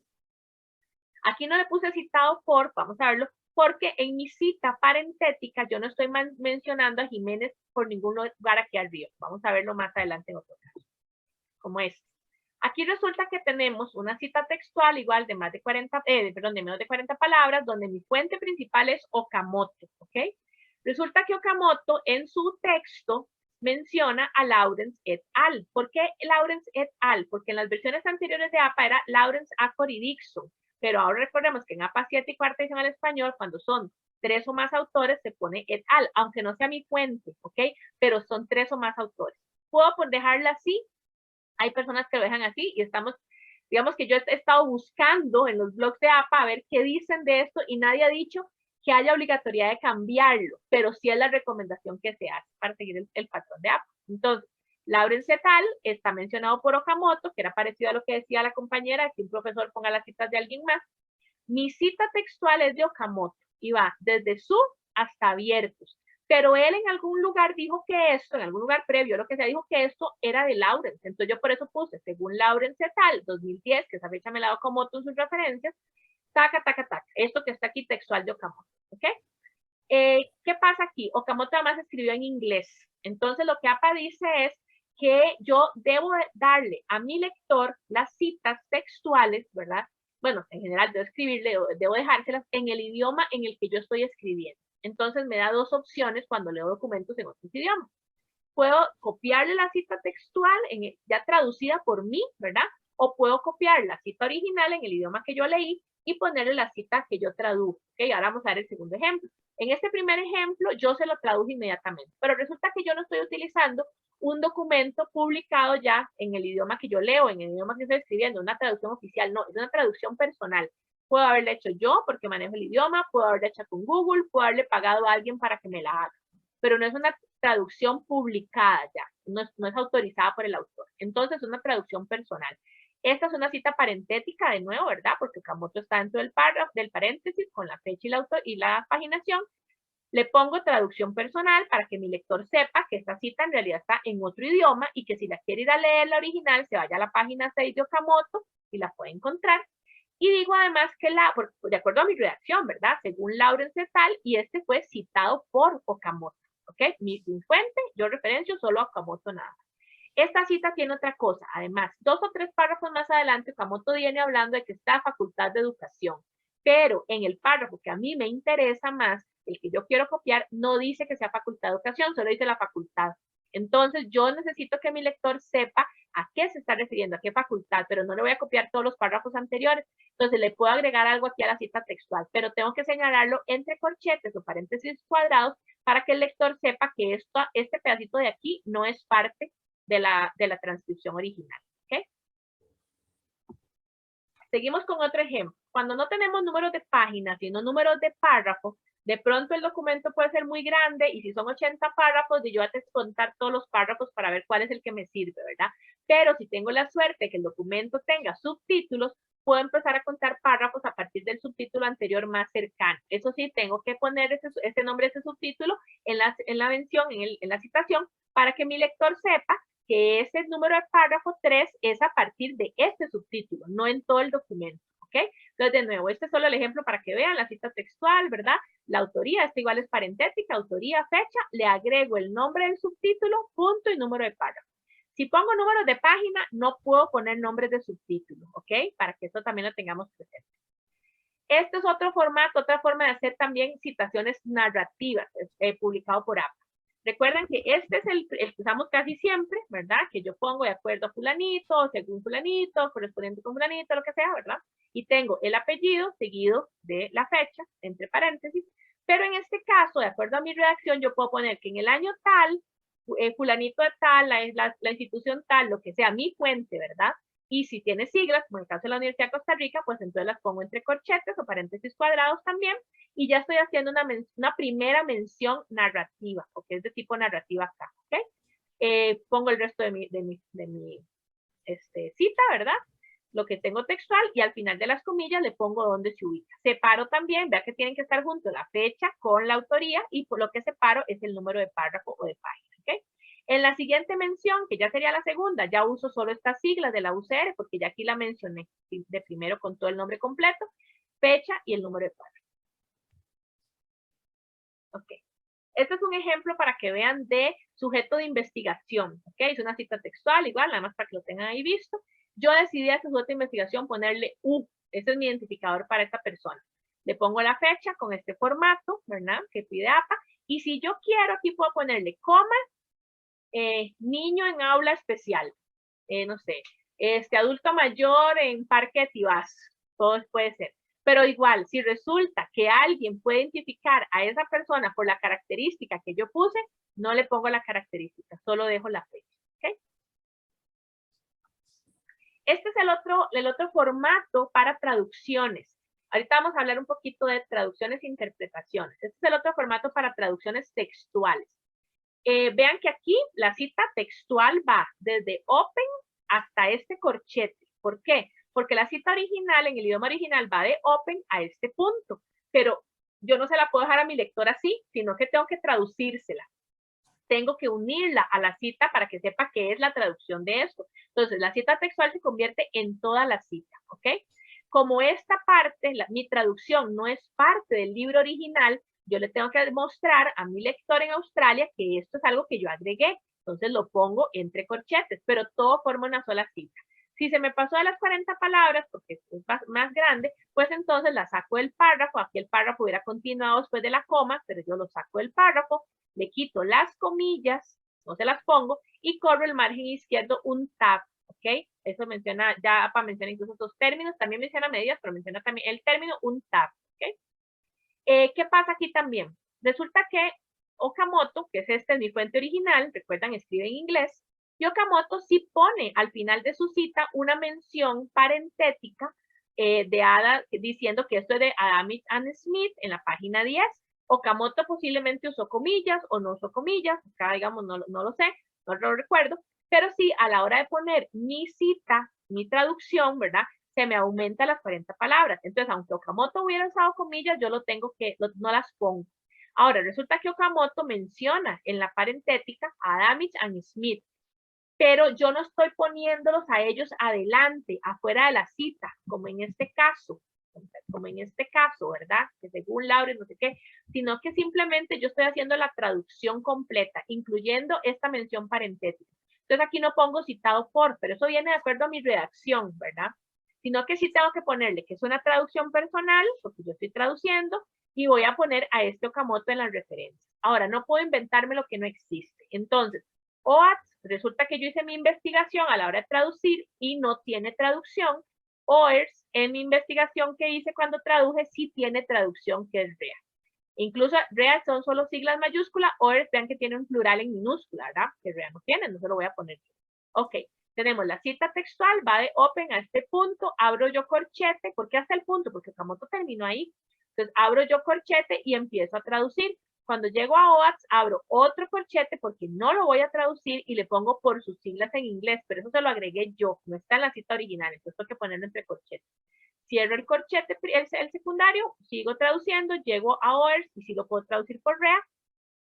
Aquí no le puse citado por, vamos a verlo, porque en mi cita parentética yo no estoy mencionando a Jiménez por ningún lugar aquí arriba. Vamos a verlo más adelante en otro caso, como es. Aquí resulta que tenemos una cita textual igual de más de 40, de menos de 40 palabras, donde mi fuente principal es Okamoto, ¿ok? Resulta que Okamoto en su texto menciona a Lawrence et al. ¿Por qué Lawrence et al? Porque en las versiones anteriores de APA era Lawrence, Acor y Dixon, pero ahora recordemos que en APA 7 y cuarta edición al español, cuando son 3 o más autores, se pone et al, aunque no sea mi fuente, ¿ok? Pero son 3 o más autores. Puedo dejarla así. Hay personas que lo dejan así y estamos, digamos que yo he estado buscando en los blogs de APA a ver qué dicen de esto y nadie ha dicho que haya obligatoriedad de cambiarlo, pero sí es la recomendación que se hace para seguir el patrón de APA. Entonces, Lawrence et al. Está mencionado por Okamoto, que era parecido a lo que decía la compañera, que un profesor ponga las citas de alguien más. Mi cita textual es de Okamoto y va desde su hasta abiertos. Pero él en algún lugar dijo que esto, en algún lugar previo, lo que se dijo que esto era de Lawrence. Entonces yo por eso puse, según Lawrence et al. 2010, que esa fecha me la da Okamoto en sus referencias, taca, taca, taca. Esto que está aquí textual de Okamoto. ¿Ok? ¿Qué pasa aquí? Okamoto además escribió en inglés. Entonces lo que APA dice es que yo debo darle a mi lector las citas textuales, ¿verdad? Bueno, en general debo escribirle, debo dejárselas en el idioma en el que yo estoy escribiendo. Entonces me da dos opciones cuando leo documentos en otros idiomas. Puedo copiarle la cita textual ya traducida por mí, ¿verdad? O puedo copiar la cita original en el idioma que yo leí y ponerle la cita que yo traduje. ¿Ok? Ahora vamos a ver el segundo ejemplo. En este primer ejemplo yo se lo traduje inmediatamente, pero resulta que yo no estoy utilizando un documento publicado ya en el idioma que yo leo, en el idioma que estoy escribiendo, una traducción oficial, no, es una traducción personal. Puedo haberla hecho yo porque manejo el idioma, puedo haberla hecho con Google, puedo haberle pagado a alguien para que me la haga, pero no es una traducción publicada ya, no es autorizada por el autor. Entonces es una traducción personal. Esta es una cita parentética de nuevo, ¿verdad? Porque Okamoto está dentro del párrafo, del paréntesis con la fecha y la paginación. Le pongo traducción personal para que mi lector sepa que esta cita en realidad está en otro idioma y que si la quiere ir a leer la original, se vaya a la página 6 de Okamoto y la puede encontrar. Y digo además que de acuerdo a mi redacción, ¿verdad? Según Lawrence et al. Y este fue citado por Okamoto, ¿ok? Mi fuente, yo referencio solo a Okamoto nada más. Esta cita tiene otra cosa, además, 2 o 3 párrafos más adelante, Okamoto viene hablando de que está facultad de educación, pero en el párrafo que a mí me interesa más, el que yo quiero copiar, no dice que sea facultad de educación, solo dice la facultad. Entonces yo necesito que mi lector sepa a qué se está refiriendo, a qué facultad, pero no le voy a copiar todos los párrafos anteriores. Entonces le puedo agregar algo aquí a la cita textual, pero tengo que señalarlo entre corchetes o paréntesis cuadrados para que el lector sepa que este pedacito de aquí no es parte de la transcripción original. ¿Okay? Seguimos con otro ejemplo. Cuando no tenemos números de páginas, sino números de párrafos, de pronto el documento puede ser muy grande y si son 80 párrafos, yo voy a descontar todos los párrafos para ver cuál es el que me sirve, ¿verdad? Pero si tengo la suerte que el documento tenga subtítulos, puedo empezar a contar párrafos a partir del subtítulo anterior más cercano. Eso sí, tengo que poner ese nombre, ese subtítulo en la mención, en la citación, para que mi lector sepa que ese número de párrafo 3 es a partir de este subtítulo, no en todo el documento, ¿ok? Entonces, de nuevo, este es solo el ejemplo para que vean la cita textual, ¿verdad? La autoría, esta igual es parentética, autoría, fecha, le agrego el nombre del subtítulo, punto y número de párrafo. Si pongo números de página, no puedo poner nombres de subtítulo, ¿ok? Para que esto también lo tengamos presente. Este es otro formato, otra forma de hacer también citaciones narrativas, publicado por APA. Recuerden que este es el que usamos casi siempre, ¿verdad? Que yo pongo de acuerdo a fulanito, según fulanito, correspondiente con fulanito, lo que sea, ¿verdad? Y tengo el apellido seguido de la fecha, entre paréntesis, pero en este caso, de acuerdo a mi redacción, yo puedo poner que en el año tal, fulanito de tal, la institución tal, lo que sea, mi fuente, ¿verdad? Y si tiene siglas, como en el caso de la Universidad de Costa Rica, pues entonces las pongo entre corchetes o paréntesis cuadrados también, y ya estoy haciendo una primera mención narrativa, porque es de tipo narrativa acá, ¿ok? Pongo el resto de mi cita, ¿verdad? lo que tengo textual, y al final de las comillas le pongo dónde se ubica. Separo también, vea que tienen que estar juntos la fecha con la autoría, y por lo que separo es el número de párrafo o de página, ¿ok? En la siguiente mención, que ya sería la segunda, ya uso solo estas siglas de la UCR, porque ya aquí la mencioné de primero con todo el nombre completo, fecha y el número de párrafo. Ok. Este es un ejemplo para que vean de sujeto de investigación, ¿ok? Es una cita textual, igual, nada más para que lo tengan ahí visto. Yo decidí a este sujeto de investigación ponerle U, ese es mi identificador para esta persona. Le pongo la fecha con este formato, ¿verdad? Que pide APA, y si yo quiero, aquí puedo ponerle coma, niño en aula especial, no sé, adulto mayor en Parque de Tibás, todo puede ser. Pero igual, si resulta que alguien puede identificar a esa persona por la característica que yo puse, no le pongo la característica, solo dejo la fecha. ¿Okay? Este es el otro formato para traducciones. Ahorita vamos a hablar un poquito de traducciones e interpretaciones. Este es el otro formato para traducciones textuales. Vean que aquí la cita textual va desde open hasta este corchete. ¿Por qué? Porque la cita original, en el idioma original, va de open a este punto. Pero yo no se la puedo dejar a mi lector así, sino que tengo que traducírsela. Tengo que unirla a la cita para que sepa qué es la traducción de esto. Entonces, la cita textual se convierte en toda la cita, ¿ok? Como esta parte, mi traducción no es parte del libro original, yo le tengo que demostrar a mi lector en Australia que esto es algo que yo agregué. Entonces lo pongo entre corchetes, pero todo forma una sola cita. Si se me pasó de las 40 palabras, porque es más grande, pues entonces la saco del párrafo. Aquí el párrafo hubiera continuado después de la coma, pero yo lo saco del párrafo, le quito las comillas, no se las pongo, y corro el margen izquierdo un tab, ¿ok? Eso menciona, ya para mencionar incluso estos términos, también menciona medidas, pero menciona también el término un tab, ¿ok? ¿Qué pasa aquí también? Resulta que Okamoto, que es mi fuente original, recuerdan, escribe en inglés, y Okamoto sí pone al final de su cita una mención parentética de Ada diciendo que esto es de Adamit and Smith en la página 10. Okamoto posiblemente usó comillas o no usó comillas, acá digamos no lo sé, no lo recuerdo, pero sí a la hora de poner mi cita, mi traducción, ¿verdad? Se me aumenta las 40 palabras. Entonces, aunque Okamoto hubiera usado comillas, yo lo tengo que, no las pongo. Ahora, resulta que Okamoto menciona en la parentética a Adamich and Smith, pero yo no estoy poniéndolos a ellos adelante, afuera de la cita, como en este caso, ¿verdad? Que según Laura, no sé qué, sino que simplemente yo estoy haciendo la traducción completa, incluyendo esta mención parentética. Entonces aquí no pongo citado por, pero eso viene de acuerdo a mi redacción, ¿verdad? Sino que sí tengo que ponerle que es una traducción personal, porque yo estoy traduciendo, y voy a poner a este Okamoto en la referencia. Ahora, no puedo inventarme lo que no existe. Entonces, OATS, resulta que yo hice mi investigación a la hora de traducir y no tiene traducción. OERS, en mi investigación que hice cuando traduje, sí tiene traducción, que es REA. Incluso REA son solo siglas mayúsculas, OERS, vean que tiene un plural en minúscula, ¿verdad? Que REA no tiene, no se lo voy a poner yo. Ok, tenemos la cita textual, va de open a este punto, abro yo corchete, ¿por qué hasta el punto? Porque Okamoto terminó ahí. Entonces abro yo corchete y empiezo a traducir. Cuando llego a OATS, abro otro corchete porque no lo voy a traducir y le pongo por sus siglas en inglés, pero eso se lo agregué yo, no está en la cita original, entonces tengo que ponerlo entre corchetes. Cierro el corchete, el secundario, sigo traduciendo, llego a OERS y si lo puedo traducir por REA,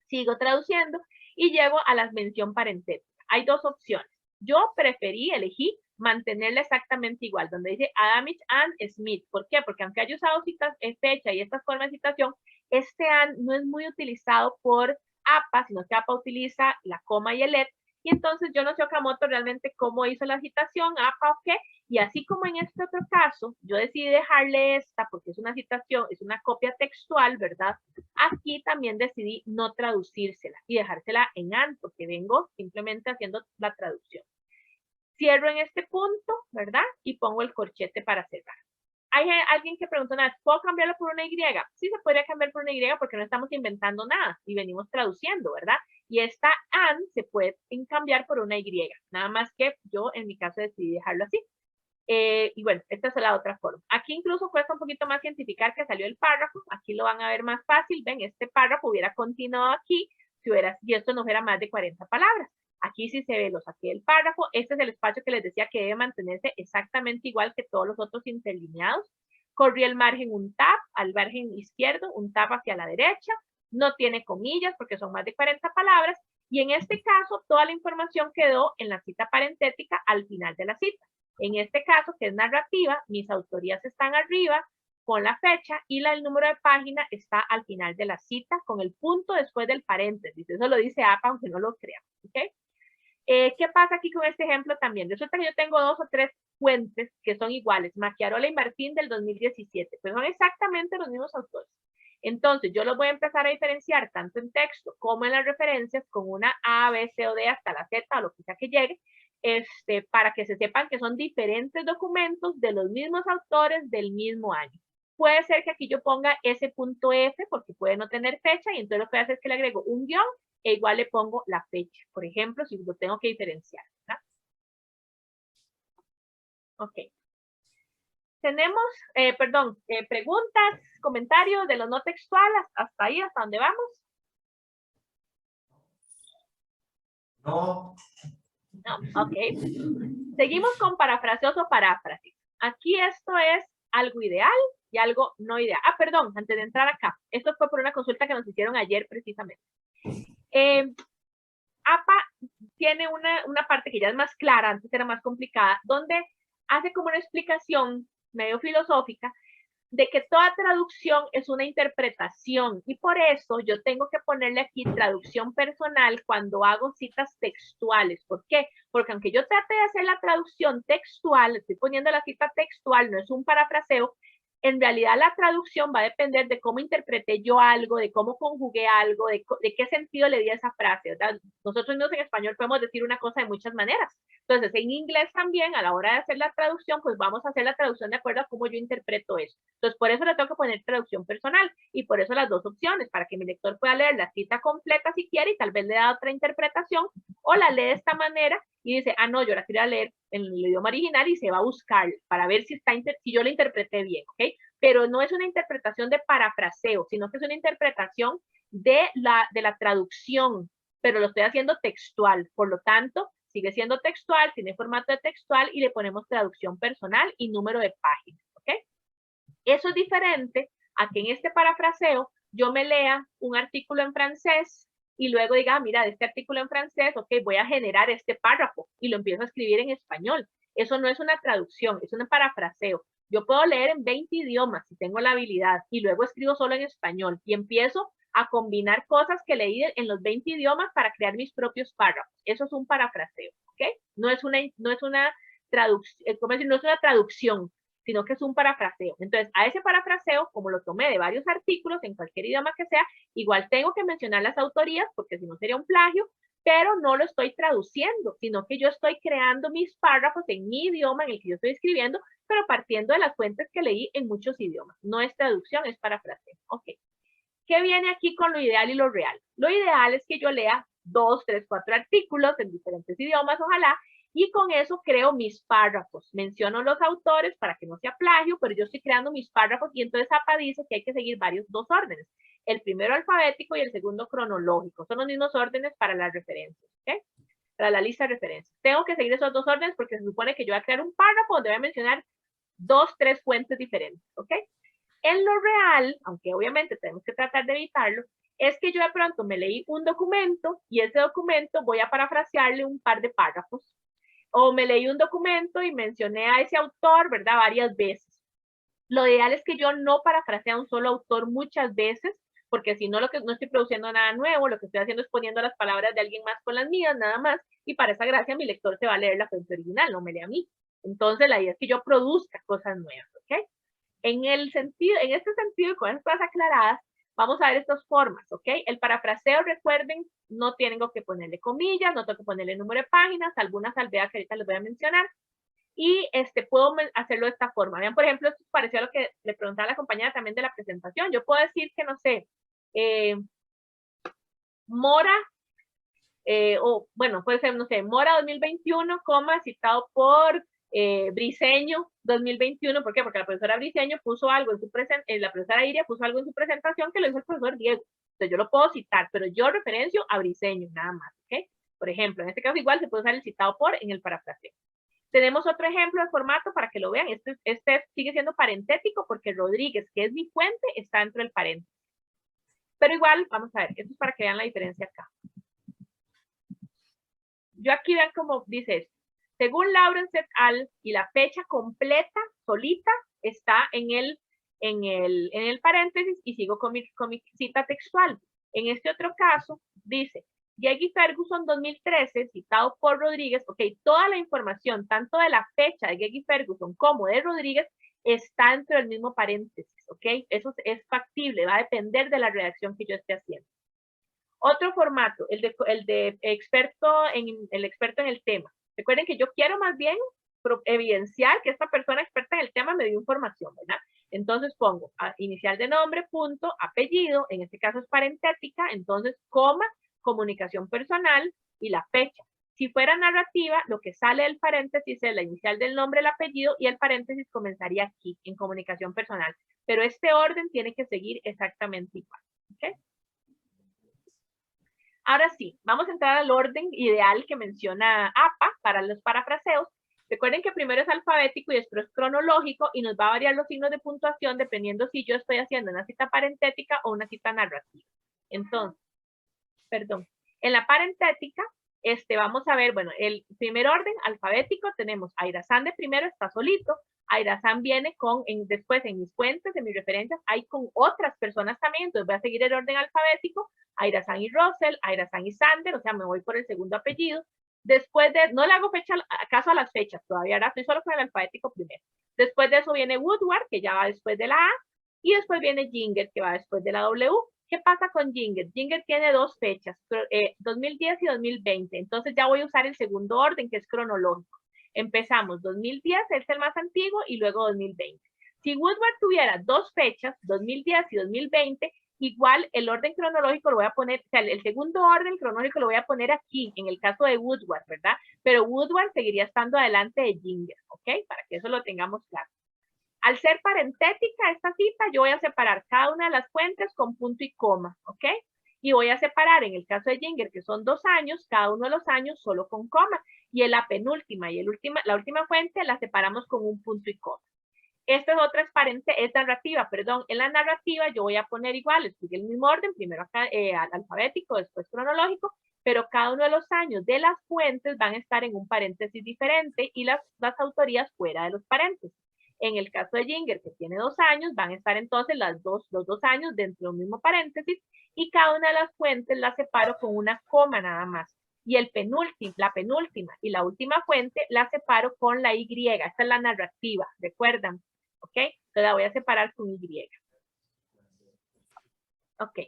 sigo traduciendo y llego a la mención parentética. Hay dos opciones. Yo elegí mantenerla exactamente igual, donde dice Adamich and Smith. ¿Por qué? Porque aunque haya usado citas, fecha y estas formas de citación, este and no es muy utilizado por APA, sino que APA utiliza la coma y el et. Y entonces yo no sé Okamoto realmente cómo hizo la citación, APA o qué. Y así como en este otro caso, yo decidí dejarle esta porque es una citación, es una copia textual, ¿verdad? Aquí también decidí no traducírsela y dejársela en and, porque vengo simplemente haciendo la traducción. Cierro en este punto, ¿verdad? Y pongo el corchete para cerrar. Hay alguien que pregunta una vez, ¿puedo cambiarlo por una Y? Sí se podría cambiar por una Y porque no estamos inventando nada y venimos traduciendo, ¿verdad? Y esta and se puede cambiar por una Y, nada más que yo en mi caso decidí dejarlo así. Y bueno, esta es la otra forma. Aquí incluso cuesta un poquito más identificar que salió el párrafo, aquí lo van a ver más fácil, ven, este párrafo hubiera continuado aquí si esto no fuera más de 40 palabras. Aquí sí se ve, lo saqué del párrafo. Este es el espacio que les decía que debe mantenerse exactamente igual que todos los otros interlineados. Corrí el margen un tab, al margen izquierdo, un tab hacia la derecha. No tiene comillas porque son más de 40 palabras. Y en este caso, toda la información quedó en la cita parentética al final de la cita. En este caso, que es narrativa, mis autorías están arriba con la fecha y el número de página está al final de la cita con el punto después del paréntesis. Eso lo dice APA, aunque no lo crean. ¿Okay? ¿Qué pasa aquí con este ejemplo también? Resulta que yo tengo 2 o 3 fuentes que son iguales, Macchiarola y Martín del 2017, pero son exactamente los mismos autores. Entonces, yo los voy a empezar a diferenciar tanto en texto como en las referencias con una A, B, C o D hasta la Z o lo que sea que llegue, para que se sepan que son diferentes documentos de los mismos autores del mismo año. Puede ser que aquí yo ponga S.F porque puede no tener fecha y entonces lo que voy a hacer es que le agrego un guión e igual le pongo la fecha, por ejemplo, si lo tengo que diferenciar, ¿verdad? Ok. Tenemos, preguntas, comentarios de lo no textual, hasta ahí, hasta donde vamos. No. No, ok. Seguimos con parafraseos o paráfrasis. Aquí esto es algo ideal y algo no ideal. Ah, perdón, antes de entrar acá. Esto fue por una consulta que nos hicieron ayer precisamente. APA tiene una parte que ya es más clara, antes era más complicada, donde hace como una explicación medio filosófica de que toda traducción es una interpretación y por eso yo tengo que ponerle aquí traducción personal cuando hago citas textuales. ¿Por qué? Porque aunque yo trate de hacer la traducción textual, estoy poniendo la cita textual, no es un parafraseo, en realidad la traducción va a depender de cómo interpreté yo algo, de cómo conjugué algo, de qué sentido le di a esa frase, ¿verdad? Nosotros mismos en español podemos decir una cosa de muchas maneras. Entonces, en inglés también, a la hora de hacer la traducción, pues vamos a hacer la traducción de acuerdo a cómo yo interpreto eso. Entonces, por eso le tengo que poner traducción personal y por eso las dos opciones, para que mi lector pueda leer la cita completa si quiere y tal vez le da otra interpretación o la lee de esta manera y dice, ah, no, yo la quiero leer en el idioma original y se va a buscar para ver si yo la interpreté bien, ¿ok? Pero no es una interpretación de parafraseo, sino que es una interpretación de la traducción, pero lo estoy haciendo textual, por lo tanto, sigue siendo textual, tiene formato de textual y le ponemos traducción personal y número de páginas, ¿ok? Eso es diferente a que en este parafraseo yo me lea un artículo en francés y luego diga, mira, de este artículo en francés, ok, voy a generar este párrafo y lo empiezo a escribir en español. Eso no es una traducción, es un parafraseo. Yo puedo leer en 20 idiomas si tengo la habilidad y luego escribo solo en español y empiezo a combinar cosas que leí en los 20 idiomas para crear mis propios párrafos. Eso es un parafraseo, ¿ok? No es una traducción, sino que es un parafraseo. Entonces, a ese parafraseo, como lo tomé de varios artículos en cualquier idioma que sea, igual tengo que mencionar las autorías, porque si no sería un plagio, pero no lo estoy traduciendo, sino que yo estoy creando mis párrafos en mi idioma en el que yo estoy escribiendo, pero partiendo de las fuentes que leí en muchos idiomas. No es traducción, es parafraseo. Ok. ¿Qué viene aquí con lo ideal y lo real? Lo ideal es que yo lea 2, 3, 4 artículos en diferentes idiomas, ojalá, y con eso creo mis párrafos. Menciono los autores para que no sea plagio, pero yo estoy creando mis párrafos y entonces APA dice que hay que seguir dos órdenes. El primero alfabético y el segundo cronológico. Son los mismos órdenes para las referencias, ¿ok? Para la lista de referencias. Tengo que seguir esos dos órdenes porque se supone que yo voy a crear un párrafo donde voy a mencionar 2, 3 fuentes diferentes, ¿ok? En lo real, aunque obviamente tenemos que tratar de evitarlo, es que yo de pronto me leí un documento y ese documento voy a parafrasearle un par de párrafos. O me leí un documento y mencioné a ese autor, ¿verdad? Varias veces. Lo ideal es que yo no parafrasee a un solo autor muchas veces, porque si no, no estoy produciendo nada nuevo, lo que estoy haciendo es poniendo las palabras de alguien más con las mías, nada más, y para esa gracia mi lector se va a leer la fuente original, no me lee a mí. Entonces la idea es que yo produzca cosas nuevas, ¿ok? En este sentido, y con estas cosas aclaradas, vamos a ver estas formas, ¿ok? El parafraseo, recuerden, no tengo que ponerle comillas, no tengo que ponerle número de páginas, algunas salvedades que ahorita les voy a mencionar, y puedo hacerlo de esta forma. Vean, por ejemplo, esto pareció a lo que le preguntaba a la compañera también de la presentación. Yo puedo decir que, no sé, Mora, o bueno, puede ser, no sé, Mora 2021, citado por Briceño 2021, ¿por qué? Porque la profesora Briceño puso algo en su presentación, la profesora Iria puso algo en su presentación que lo hizo el profesor Diego. Entonces yo lo puedo citar, pero yo referencio a Briceño, nada más, ¿ok? Por ejemplo, en este caso igual se puede usar el citado por en el parafraseo. Tenemos otro ejemplo de formato para que lo vean. Este sigue siendo parentético porque Rodríguez, que es mi fuente, está dentro del paréntesis. Pero igual, vamos a ver, esto es para que vean la diferencia acá. Yo aquí vean cómo dice esto. Según Lawrence et al. Y la fecha completa, solita, está en el paréntesis y sigo con mi cita textual. En este otro caso, dice, Geggy Ferguson 2013, citado por Rodríguez, ok, toda la información, tanto de la fecha de Geggy Ferguson como de Rodríguez, está dentro del mismo paréntesis, ok. Eso es factible, va a depender de la redacción que yo esté haciendo. Otro formato, el de experto en el tema. Recuerden que yo quiero más bien evidenciar que esta persona experta en el tema me dio información, ¿verdad? Entonces pongo inicial de nombre, punto, apellido, en este caso es parentética, entonces coma, comunicación personal y la fecha. Si fuera narrativa, lo que sale del paréntesis es la inicial del nombre, el apellido y el paréntesis comenzaría aquí, en comunicación personal. Pero este orden tiene que seguir exactamente igual, ¿ok? Ahora sí, vamos a entrar al orden ideal que menciona APA para los parafraseos. Recuerden que primero es alfabético y después cronológico y nos va a variar los signos de puntuación dependiendo si yo estoy haciendo una cita parentética o una cita narrativa. Entonces, en la parentética, vamos a ver, bueno, el primer orden alfabético tenemos Airazán de primero, está solito. Airazán viene después en mis fuentes, en mis referencias, hay con otras personas también, entonces voy a seguir el orden alfabético, Airazán y Russell, Airazán y Sander, o sea, me voy por el segundo apellido. Después no le hago caso a las fechas todavía, ahora estoy solo con el alfabético primero. Después de eso viene Woodward, que ya va después de la A, y después viene Ginger, que va después de la W. ¿Qué pasa con Ginger? Ginger tiene dos fechas, 2010 y 2020, entonces ya voy a usar el segundo orden, que es cronológico. Empezamos 2010, es el más antiguo, y luego 2020. Si Woodward tuviera dos fechas, 2010 y 2020, igual el orden cronológico lo voy a poner, o sea, el segundo orden cronológico lo voy a poner aquí, en el caso de Woodward, ¿verdad? Pero Woodward seguiría estando adelante de Ginger, ¿ok? Para que eso lo tengamos claro. Al ser parentética esta cita, yo voy a separar cada una de las fuentes con punto y coma, ¿ok? Y voy a separar, en el caso de Ginger, que son 2 años, cada uno de los años solo con coma. Y en la penúltima y la última fuente la separamos con un punto y coma. Esta es otra, es narrativa, perdón. En la narrativa yo voy a poner igual, sigue el mismo orden, primero acá, alfabético, después cronológico, pero cada uno de los años de las fuentes van a estar en un paréntesis diferente y las autorías fuera de los paréntesis. En el caso de Ginger, que tiene 2 años, van a estar entonces los dos años dentro de un mismo paréntesis y cada una de las fuentes la separo con una coma nada más. Y la penúltima y la última fuente la separo con la Y. Esta es la narrativa, ¿recuerdan? ¿Ok? Entonces la voy a separar con Y. Ok.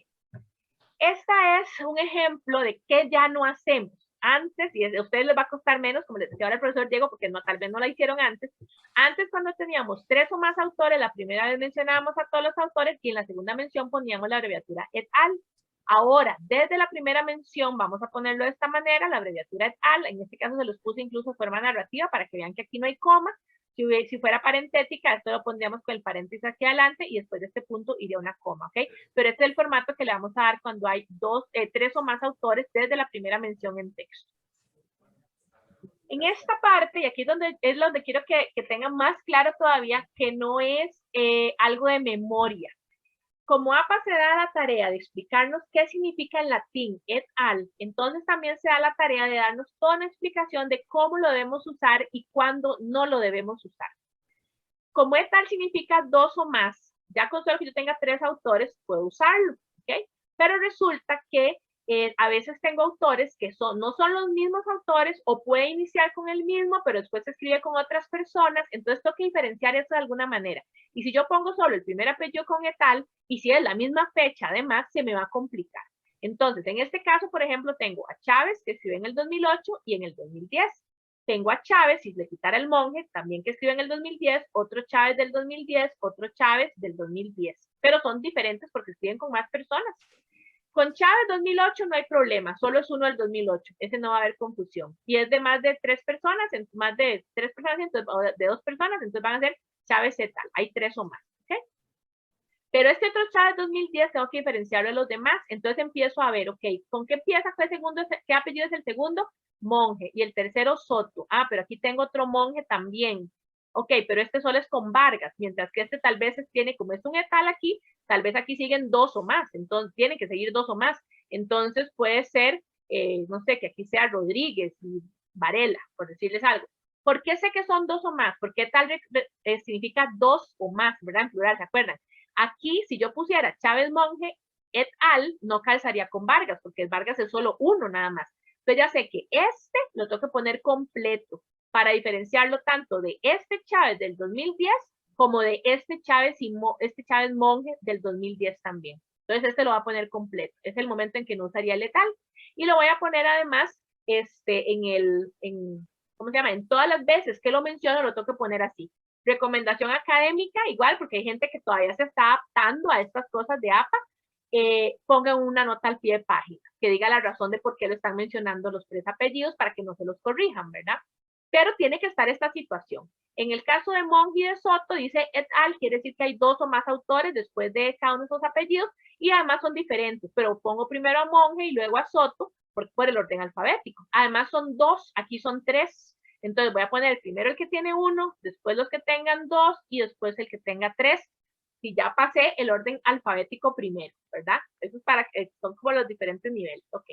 Esta es un ejemplo de qué ya no hacemos. Antes, y a ustedes les va a costar menos, como les decía ahora el profesor Diego, porque tal vez no la hicieron antes. Antes, cuando teníamos 3 o más autores, la primera vez mencionábamos a todos los autores y en la segunda mención poníamos la abreviatura et al. Ahora, desde la primera mención, vamos a ponerlo de esta manera, la abreviatura et al. En este caso se los puse incluso de forma narrativa para que vean que aquí no hay coma. Si fuera parentética, esto lo pondríamos con el paréntesis hacia adelante y después de este punto iría una coma, ¿ok? Pero este es el formato que le vamos a dar cuando hay 3 o más autores desde la primera mención en texto. En esta parte, y aquí es donde quiero que tengan más claro todavía que no es algo de memoria. Como APA se da la tarea de explicarnos qué significa en latín et al, entonces también se da la tarea de darnos toda una explicación de cómo lo debemos usar y cuándo no lo debemos usar. Como et al significa 2 o más, ya con solo que yo tenga 3 autores, puedo usarlo, ¿ok? Pero resulta que a veces tengo autores que no son los mismos autores o puede iniciar con el mismo, pero después se escribe con otras personas, entonces tengo que diferenciar eso de alguna manera. Y si yo pongo solo el primer apellido con et al, y si es la misma fecha, además, se me va a complicar. Entonces, en este caso, por ejemplo, tengo a Chávez, que escribe en el 2008 y en el 2010. Tengo a Chávez, si le quitara el monje, también que escribe en el 2010, otro Chávez del 2010, otro Chávez del 2010. Pero son diferentes porque escriben con más personas. Con Chávez 2008 no hay problema, solo es uno del 2008, ese no va a haber confusión. Y es de más de 3 personas, entonces, o de 2 personas, entonces van a ser Chávez et al, hay 3 o más, ¿ok? Pero este otro Chávez 2010 tengo que diferenciarlo de los demás, entonces empiezo a ver, ok, ¿con qué empieza? ¿Qué apellido es el segundo? Monje, y el tercero Soto. Ah, pero aquí tengo otro monje también. Ok, pero este solo es con Vargas, mientras que este tal vez tiene, como es un etal aquí, tal vez aquí siguen 2 o más, entonces tiene que seguir 2 o más. Entonces puede ser, no sé, que aquí sea Rodríguez y Varela, por decirles algo. ¿Por qué sé que son 2 o más? Porque tal vez significa 2 o más, ¿verdad? En plural, ¿se acuerdan? Aquí, si yo pusiera Chávez Monje et al, no calzaría con Vargas, porque Vargas es solo uno nada más. Entonces ya sé que este lo tengo que poner completo para diferenciarlo tanto de este Chávez del 2010 como de este Chávez Monje del 2010 también. Entonces este lo va a poner completo. Es el momento en que no usaría el letal. Y lo voy a poner además ¿cómo se llama? En todas las veces que lo menciono lo tengo que poner así. Recomendación académica, igual, porque hay gente que todavía se está adaptando a estas cosas de APA, pongan una nota al pie de página, que diga la razón de por qué lo están mencionando los 3 apellidos para que no se los corrijan, ¿verdad? Pero tiene que estar esta situación. En el caso de Monge y de Soto, dice et al, quiere decir que hay 2 o más autores después de cada uno de esos apellidos, y además son diferentes, pero pongo primero a Monge y luego a Soto, por el orden alfabético. Además son 2, aquí son 3. Entonces voy a poner primero el que tiene 1, después los que tengan 2 y después el que tenga 3. Si ya pasé el orden alfabético primero, ¿verdad? Eso es son como los diferentes niveles. Ok.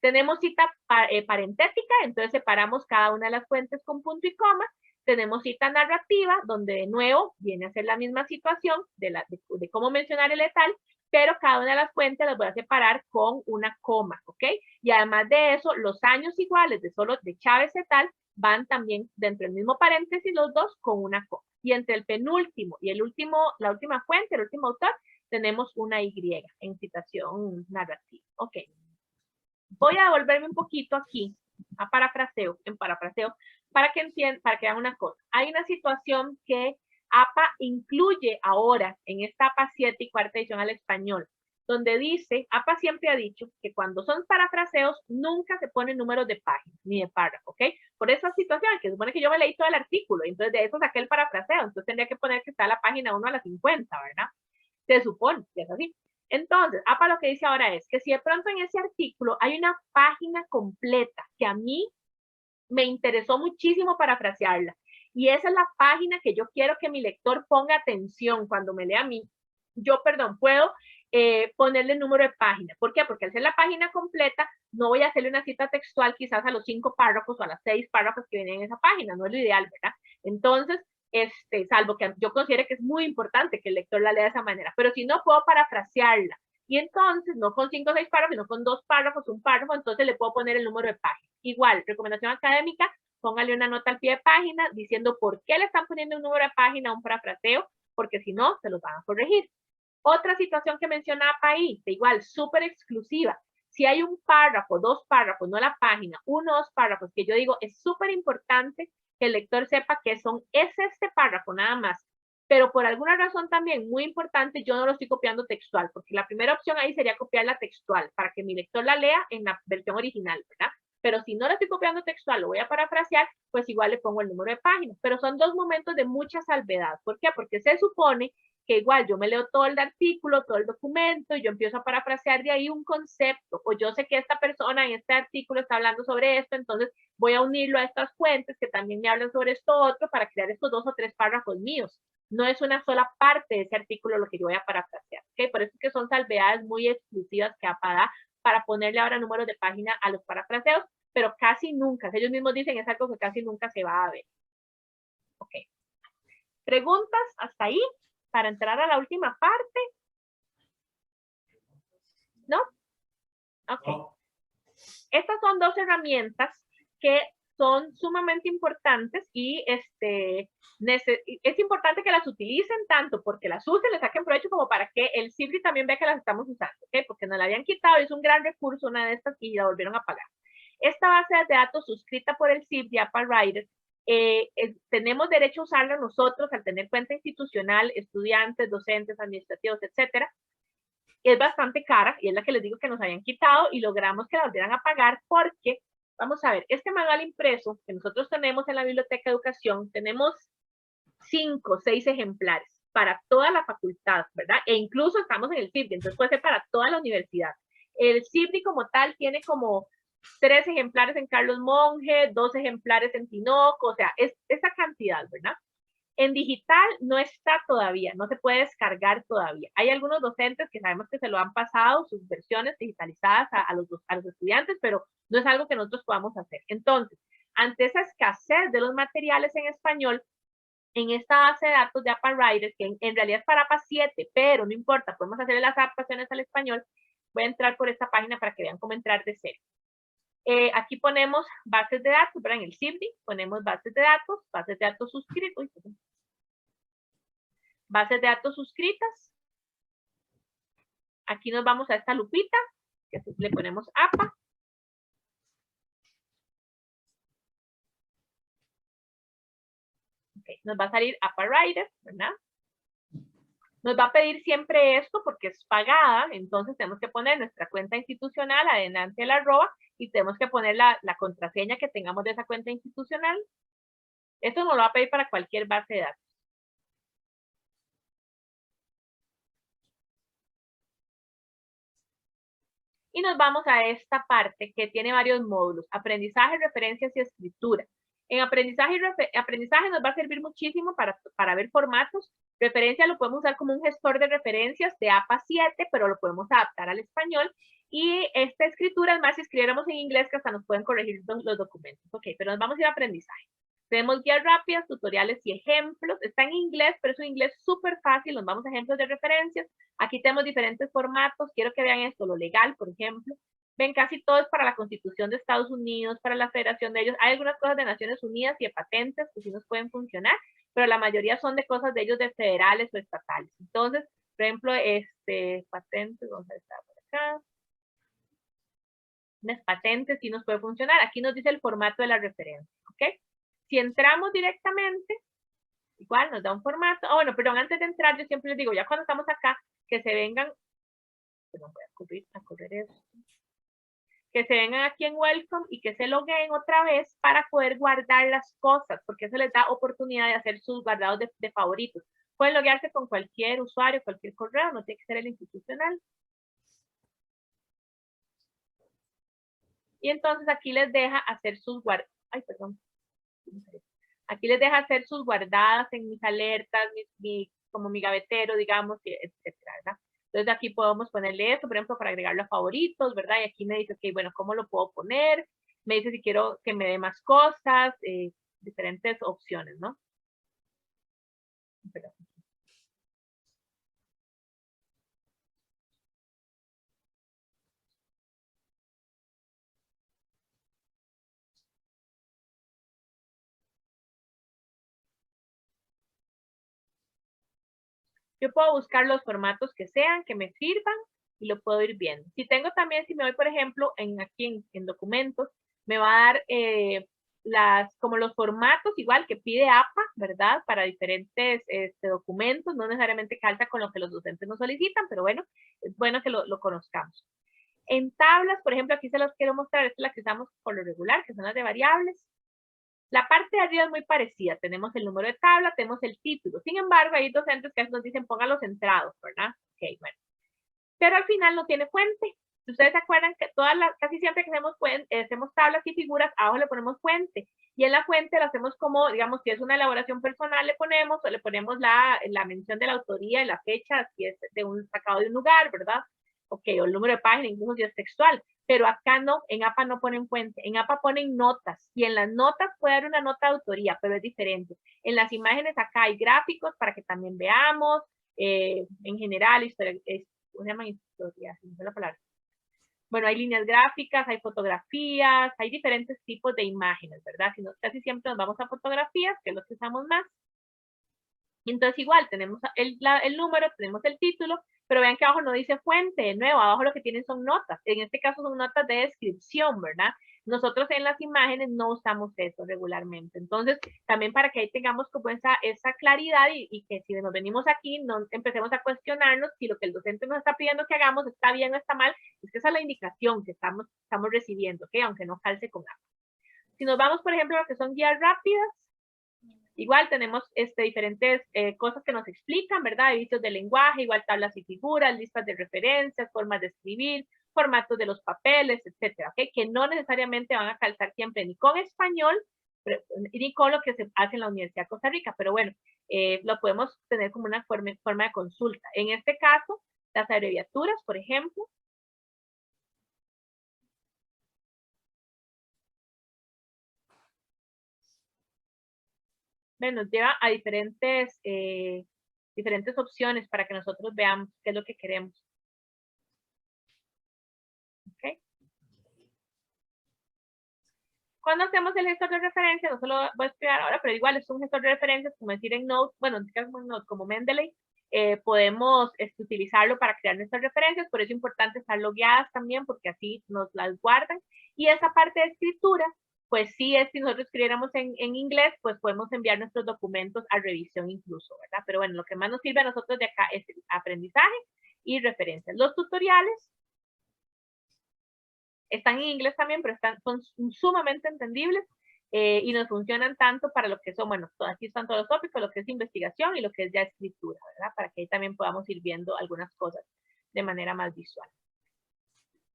Tenemos cita parentética, entonces separamos cada una de las fuentes con punto y coma. Tenemos cita narrativa, donde de nuevo viene a ser la misma situación de cómo mencionar el letal, pero cada una de las fuentes las voy a separar con una coma, ¿ok? Y además de eso, los años iguales de Chávez et al van también dentro del mismo paréntesis los dos con una coma. Y entre el penúltimo y la última fuente, el último autor, tenemos una Y en citación narrativa. Ok. Voy a devolverme un poquito aquí en parafraseo, para que vean una cosa. Hay una situación que APA incluye ahora en esta APA 7 y cuarta edición al español, donde dice, APA siempre ha dicho que cuando son parafraseos nunca se ponen números de página ni de párrafo, ¿ok? Por esa situación, que supone que yo me leí todo el artículo, entonces de eso saqué el parafraseo, entonces tendría que poner que está la página 1 a la 50, ¿verdad? Se supone que es así. Entonces, APA lo que dice ahora es que si de pronto en ese artículo hay una página completa que a mí me interesó muchísimo parafrasearla, y esa es la página que yo quiero que mi lector ponga atención cuando me lea a mí, puedo ponerle el número de página. ¿Por qué? Porque al ser la página completa, no voy a hacerle una cita textual quizás a los 5 párrafos o a las 6 párrafos que vienen en esa página, no es lo ideal, ¿verdad? Entonces, salvo que yo considere que es muy importante que el lector la lea de esa manera, pero si no, puedo parafrasearla. Y entonces, no con 5 o 6 párrafos, sino con 2 párrafos, un párrafo, entonces le puedo poner el número de página. Igual, recomendación académica, póngale una nota al pie de página diciendo por qué le están poniendo un número de página a un parafraseo, porque si no, se los van a corregir. Otra situación que mencionaba ahí, igual, súper exclusiva. Si hay un párrafo, 2 párrafos, no la página, 1 o 2 párrafos, que yo digo, es súper importante que el lector sepa que es este párrafo nada más, pero por alguna razón también muy importante, yo no lo estoy copiando textual, porque la primera opción ahí sería copiarla textual, para que mi lector la lea en la versión original, ¿verdad? Pero si no la estoy copiando textual, lo voy a parafrasear, pues igual le pongo el número de página. Pero son 2 momentos de mucha salvedad. ¿Por qué? Porque se supone que igual yo me leo todo el artículo, todo el documento, y yo empiezo a parafrasear de ahí un concepto, o yo sé que esta persona en este artículo está hablando sobre esto, entonces voy a unirlo a estas fuentes que también me hablan sobre esto otro para crear estos 2 o 3 párrafos míos. No es una sola parte de ese artículo lo que yo voy a parafrasear, ¿ok? Por eso es que son salvedades muy exclusivas que APA da para ponerle ahora números de página a los parafraseos, pero casi nunca, ellos mismos dicen, es algo que casi nunca se va a ver. Ok. ¿Preguntas hasta ahí? Para entrar a la última parte. ¿No? Ok. No. Estas son 2 herramientas que son sumamente importantes y es importante que las utilicen tanto porque las usen, les saquen provecho, como para que el CIFRI también vea que las estamos usando, ¿okay? Porque nos la habían quitado, es un gran recurso una de estas y la volvieron a pagar. Esta base de datos suscrita por el CIFRI, APA Writer, tenemos derecho a usarla nosotros al tener cuenta institucional, estudiantes, docentes, administrativos, etcétera. Es bastante cara y es la que les digo que nos habían quitado y logramos que la volvieran a pagar porque, vamos a ver, este manual impreso que nosotros tenemos en la Biblioteca de Educación, tenemos 5 o 6 ejemplares. para toda la facultad, ¿verdad? E incluso estamos en el CIBDI, entonces puede ser para toda la universidad. El CIBDI como tal tiene como 3 ejemplares en Carlos Monge, 2 ejemplares en Tinoco, o sea, es esa cantidad, ¿verdad? En digital no está todavía, no se puede descargar todavía. Hay algunos docentes que sabemos que se lo han pasado, sus versiones digitalizadas a los estudiantes, pero no es algo que nosotros podamos hacer. Entonces, ante esa escasez de los materiales en español, en esta base de datos de APA Writer, que en realidad es para APA 7, pero no importa, podemos hacer las adaptaciones al español, voy a entrar por esta página para que vean cómo entrar de cero. Aquí ponemos bases de datos, ¿verdad? En el CIBDI ponemos bases de datos suscritos, bases de datos suscritas. Aquí nos vamos a esta lupita, que le ponemos APA. Okay, nos va a salir APA Writer, ¿verdad? Nos va a pedir siempre esto porque es pagada, entonces tenemos que poner nuestra cuenta institucional adelante del arroba y tenemos que poner la contraseña que tengamos de esa cuenta institucional. Esto nos lo va a pedir para cualquier base de datos. Y nos vamos a esta parte que tiene varios módulos: aprendizaje, referencias y escritura. En aprendizaje nos va a servir muchísimo para ver formatos. Referencia lo podemos usar como un gestor de referencias de APA 7, pero lo podemos adaptar al español. Y esta escritura es más si escribiéramos en inglés, que hasta nos pueden corregir los documentos. Ok, pero nos vamos a ir a aprendizaje. Tenemos guías rápidas, tutoriales y ejemplos. Está en inglés, pero es un inglés súper fácil. Nos vamos a ejemplos de referencias. Aquí tenemos diferentes formatos. Quiero que vean esto, lo legal, por ejemplo. Ven, casi todo es para la Constitución de Estados Unidos, para la Federación de ellos. Hay algunas cosas de Naciones Unidas y de patentes que sí nos pueden funcionar, pero la mayoría son de cosas de ellos de federales o estatales. Entonces, por ejemplo, patentes, vamos a estar por acá. Las patentes sí nos puede funcionar. Aquí nos dice el formato de la referencia, ¿ok? Si entramos directamente, igual nos da un formato. Bueno, perdón, antes de entrar, yo siempre les digo, ya cuando estamos acá, que se vengan, perdón, voy a correr eso, que se vengan aquí en Welcome y que se logueen otra vez para poder guardar las cosas, porque eso les da oportunidad de hacer sus guardados de favoritos. Pueden loguearse con cualquier usuario, cualquier correo, no tiene que ser el institucional. Y entonces aquí les deja hacer sus guardados. Ay, perdón. Aquí les deja hacer sus guardadas en mis alertas, como mi gavetero, digamos, etcétera, ¿verdad? Entonces aquí podemos ponerle esto, por ejemplo, para agregarlo a favoritos, ¿verdad? Y aquí me dice, ok, bueno, ¿cómo lo puedo poner? Me dice si quiero que me dé más cosas, diferentes opciones, ¿no? Perdón. Yo puedo buscar los formatos que sean, que me sirvan, y lo puedo ir viendo. Si tengo también, si me voy, por ejemplo, aquí en documentos, me va a dar como los formatos, igual que pide APA, ¿verdad? Para diferentes documentos, no necesariamente calza con lo que los docentes nos solicitan, pero bueno, es bueno que lo conozcamos. En tablas, por ejemplo, aquí se los quiero mostrar, esta es la que usamos por lo regular, que son las de variables. La parte de arriba es muy parecida, tenemos el número de tabla, tenemos el título. Sin embargo, hay docentes que nos dicen pónganlos centrados, ¿verdad? Ok, bueno. Pero al final no tiene fuente. Si ustedes se acuerdan que casi siempre que hacemos tablas y figuras, abajo le ponemos fuente. Y en la fuente la hacemos como, digamos, si es una elaboración personal, le ponemos la mención de la autoría y la fecha, si es sacado de un lugar, ¿verdad? Ok, o el número de página, incluso si es textual. Pero acá no, en APA no ponen fuente, en APA ponen notas, y en las notas puede haber una nota de autoría, pero es diferente. En las imágenes acá hay gráficos para que también veamos, en general, ¿cómo se llaman historias? No sé la palabra. Bueno, hay líneas gráficas, hay fotografías, hay diferentes tipos de imágenes, ¿verdad? Casi siempre nos vamos a fotografías, que es lo que usamos más. Y entonces igual, tenemos el número, tenemos el título, pero vean que abajo no dice fuente, de nuevo, abajo lo que tienen son notas. En este caso son notas de descripción, ¿verdad? Nosotros en las imágenes no usamos eso regularmente. Entonces, también para que ahí tengamos como esa claridad y que si nos venimos aquí, no empecemos a cuestionarnos si lo que el docente nos está pidiendo que hagamos está bien o está mal, es que esa es la indicación que estamos recibiendo, ¿ok? Aunque no calce con algo. Si nos vamos, por ejemplo, a lo que son guías rápidas, Igual tenemos diferentes cosas que nos explican, ¿verdad? Vicios del lenguaje, igual tablas y figuras, listas de referencias, formas de escribir, formatos de los papeles, etcétera, ¿ok? Que no necesariamente van a calzar siempre ni con español, ni con lo que se hace en la Universidad de Costa Rica, pero bueno, lo podemos tener como una forma de consulta. En este caso, las abreviaturas, por ejemplo, nos lleva a diferentes opciones para que nosotros veamos qué es lo que queremos. ¿Okay? Cuando hacemos el gestor de referencias, no se lo voy a explicar ahora, pero igual es un gestor de referencias, como decir en Node, bueno, en Node, como Mendeley, podemos utilizarlo para crear nuestras referencias, por eso es importante estar logueadas también, porque así nos las guardan. Y esa parte de escritura, pues sí, es si nosotros escribiéramos en inglés, pues podemos enviar nuestros documentos a revisión incluso, ¿verdad? Pero bueno, lo que más nos sirve a nosotros de acá es el aprendizaje y referencias. Los tutoriales están en inglés también, pero son sumamente entendibles y nos funcionan tanto para lo que son, bueno, aquí están todos los tópicos, lo que es investigación y lo que es ya escritura, ¿verdad? Para que ahí también podamos ir viendo algunas cosas de manera más visual.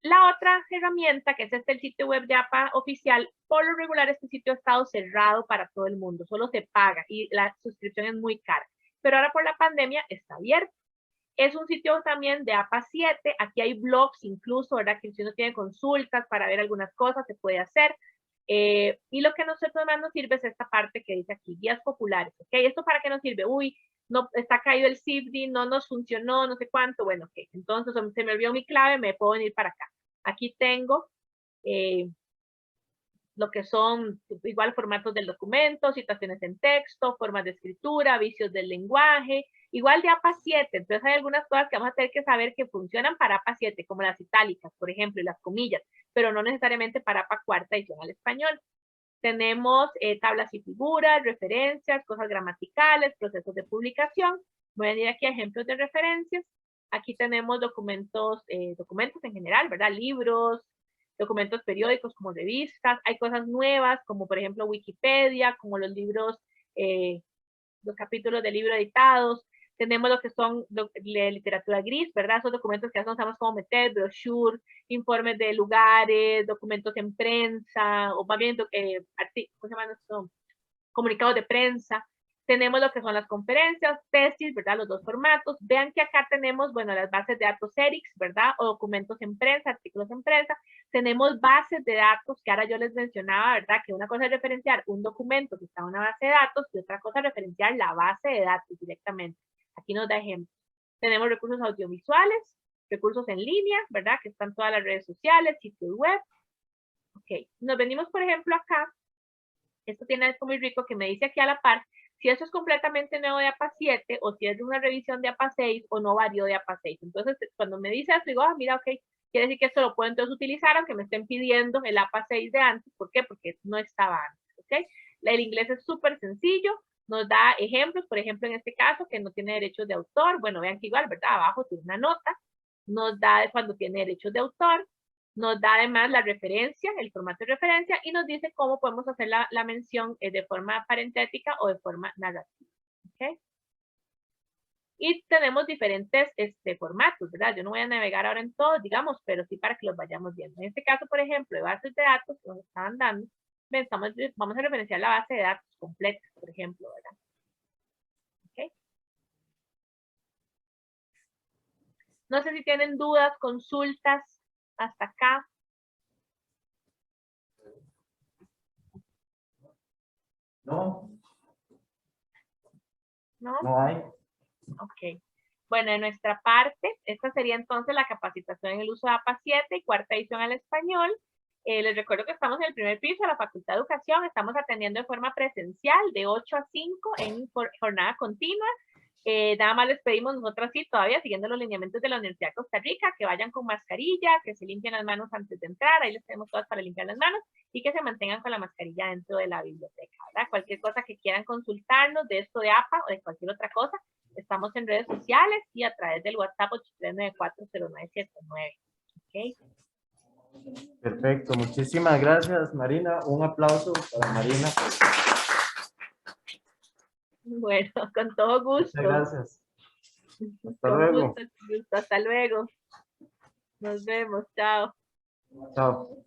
La otra herramienta, que es el sitio web de APA oficial, por lo regular este sitio ha estado cerrado para todo el mundo, solo se paga y la suscripción es muy cara. Pero ahora por la pandemia está abierto. Es un sitio también de APA 7, aquí hay blogs incluso, ¿verdad? Que si uno tiene consultas para ver algunas cosas, se puede hacer. Y lo que a nosotros más nos sirve es esta parte que dice aquí, guías populares, ¿ok? ¿Esto para qué nos sirve? Uy, no, está caído el CIFDI, no nos funcionó, no sé cuánto, bueno, ok, entonces se me olvidó mi clave, me puedo venir para acá. Aquí tengo lo que son igual formatos del documento, citaciones en texto, formas de escritura, vicios del lenguaje, igual de APA 7, entonces hay algunas cosas que vamos a tener que saber que funcionan para APA 7, como las itálicas, por ejemplo, y las comillas, pero no necesariamente para APA cuarta edición al español. Tenemos tablas y figuras, referencias, cosas gramaticales, procesos de publicación. Voy a venir aquí a ejemplos de referencias. Aquí tenemos documentos en general, ¿verdad? Libros, documentos periódicos como revistas. Hay cosas nuevas, como por ejemplo Wikipedia, como los libros, los capítulos de libro editados. Tenemos lo que son de literatura gris, ¿verdad? Esos documentos que ya no sabemos cómo meter, brochure, informes de lugares, documentos en prensa, o más bien, ¿cómo se llaman esto? Comunicados de prensa. Tenemos lo que son las conferencias, tesis, ¿verdad? Los dos formatos. Vean que acá tenemos, bueno, las bases de datos ERICS, ¿verdad? O documentos en prensa, artículos en prensa. Tenemos bases de datos que ahora yo les mencionaba, ¿verdad? Que una cosa es referenciar un documento que está en una base de datos y otra cosa es referenciar la base de datos directamente. Aquí nos da ejemplos. Tenemos recursos audiovisuales, recursos en línea, ¿verdad? Que están todas las redes sociales, sitios web. Ok, nos venimos, por ejemplo, acá. Esto tiene algo muy rico que me dice aquí a la par si eso es completamente nuevo de APA 7 o si es de una revisión de APA 6 o no varió de APA 6. Entonces, cuando me dice eso, digo, mira, ok, quiere decir que esto lo puedo entonces utilizar aunque me estén pidiendo el APA 6 de antes. ¿Por qué? Porque no estaba antes, ¿ok? El inglés es súper sencillo, nos da ejemplos, por ejemplo, en este caso, que no tiene derechos de autor. Bueno, vean que igual, ¿verdad? Abajo tiene una nota, nos da cuando tiene derechos de autor, nos da además la referencia, el formato de referencia, y nos dice cómo podemos hacer la mención de forma parentética o de forma narrativa. ¿Okay? Y tenemos diferentes formatos, ¿verdad? Yo no voy a navegar ahora en todos, digamos, pero sí para que los vayamos viendo. En este caso, por ejemplo, de bases de datos que nos estaban dando, vamos a referenciar la base de datos completa, por ejemplo, ¿verdad? ¿Okay? No sé si tienen dudas, consultas hasta acá. No. ¿No? No hay. Ok. Bueno, de nuestra parte, esta sería entonces la capacitación en el uso de APA 7 y cuarta edición al español. Les recuerdo que estamos en el primer piso de la Facultad de Educación, estamos atendiendo de forma presencial de 8 a 5 en jornada continua. Nada más les pedimos nosotros sí, todavía siguiendo los lineamientos de la Universidad de Costa Rica, que vayan con mascarilla, que se limpien las manos antes de entrar, ahí les tenemos todas para limpiar las manos, y que se mantengan con la mascarilla dentro de la biblioteca, ¿verdad? Cualquier cosa que quieran consultarnos de esto de APA o de cualquier otra cosa, estamos en redes sociales y a través del WhatsApp 83940979. ¿Ok? Perfecto, muchísimas gracias, Marina. Un aplauso para Marina. Bueno, con todo gusto. Muchas gracias. Hasta Con luego. gusto, hasta luego. Nos vemos, chao. Chao.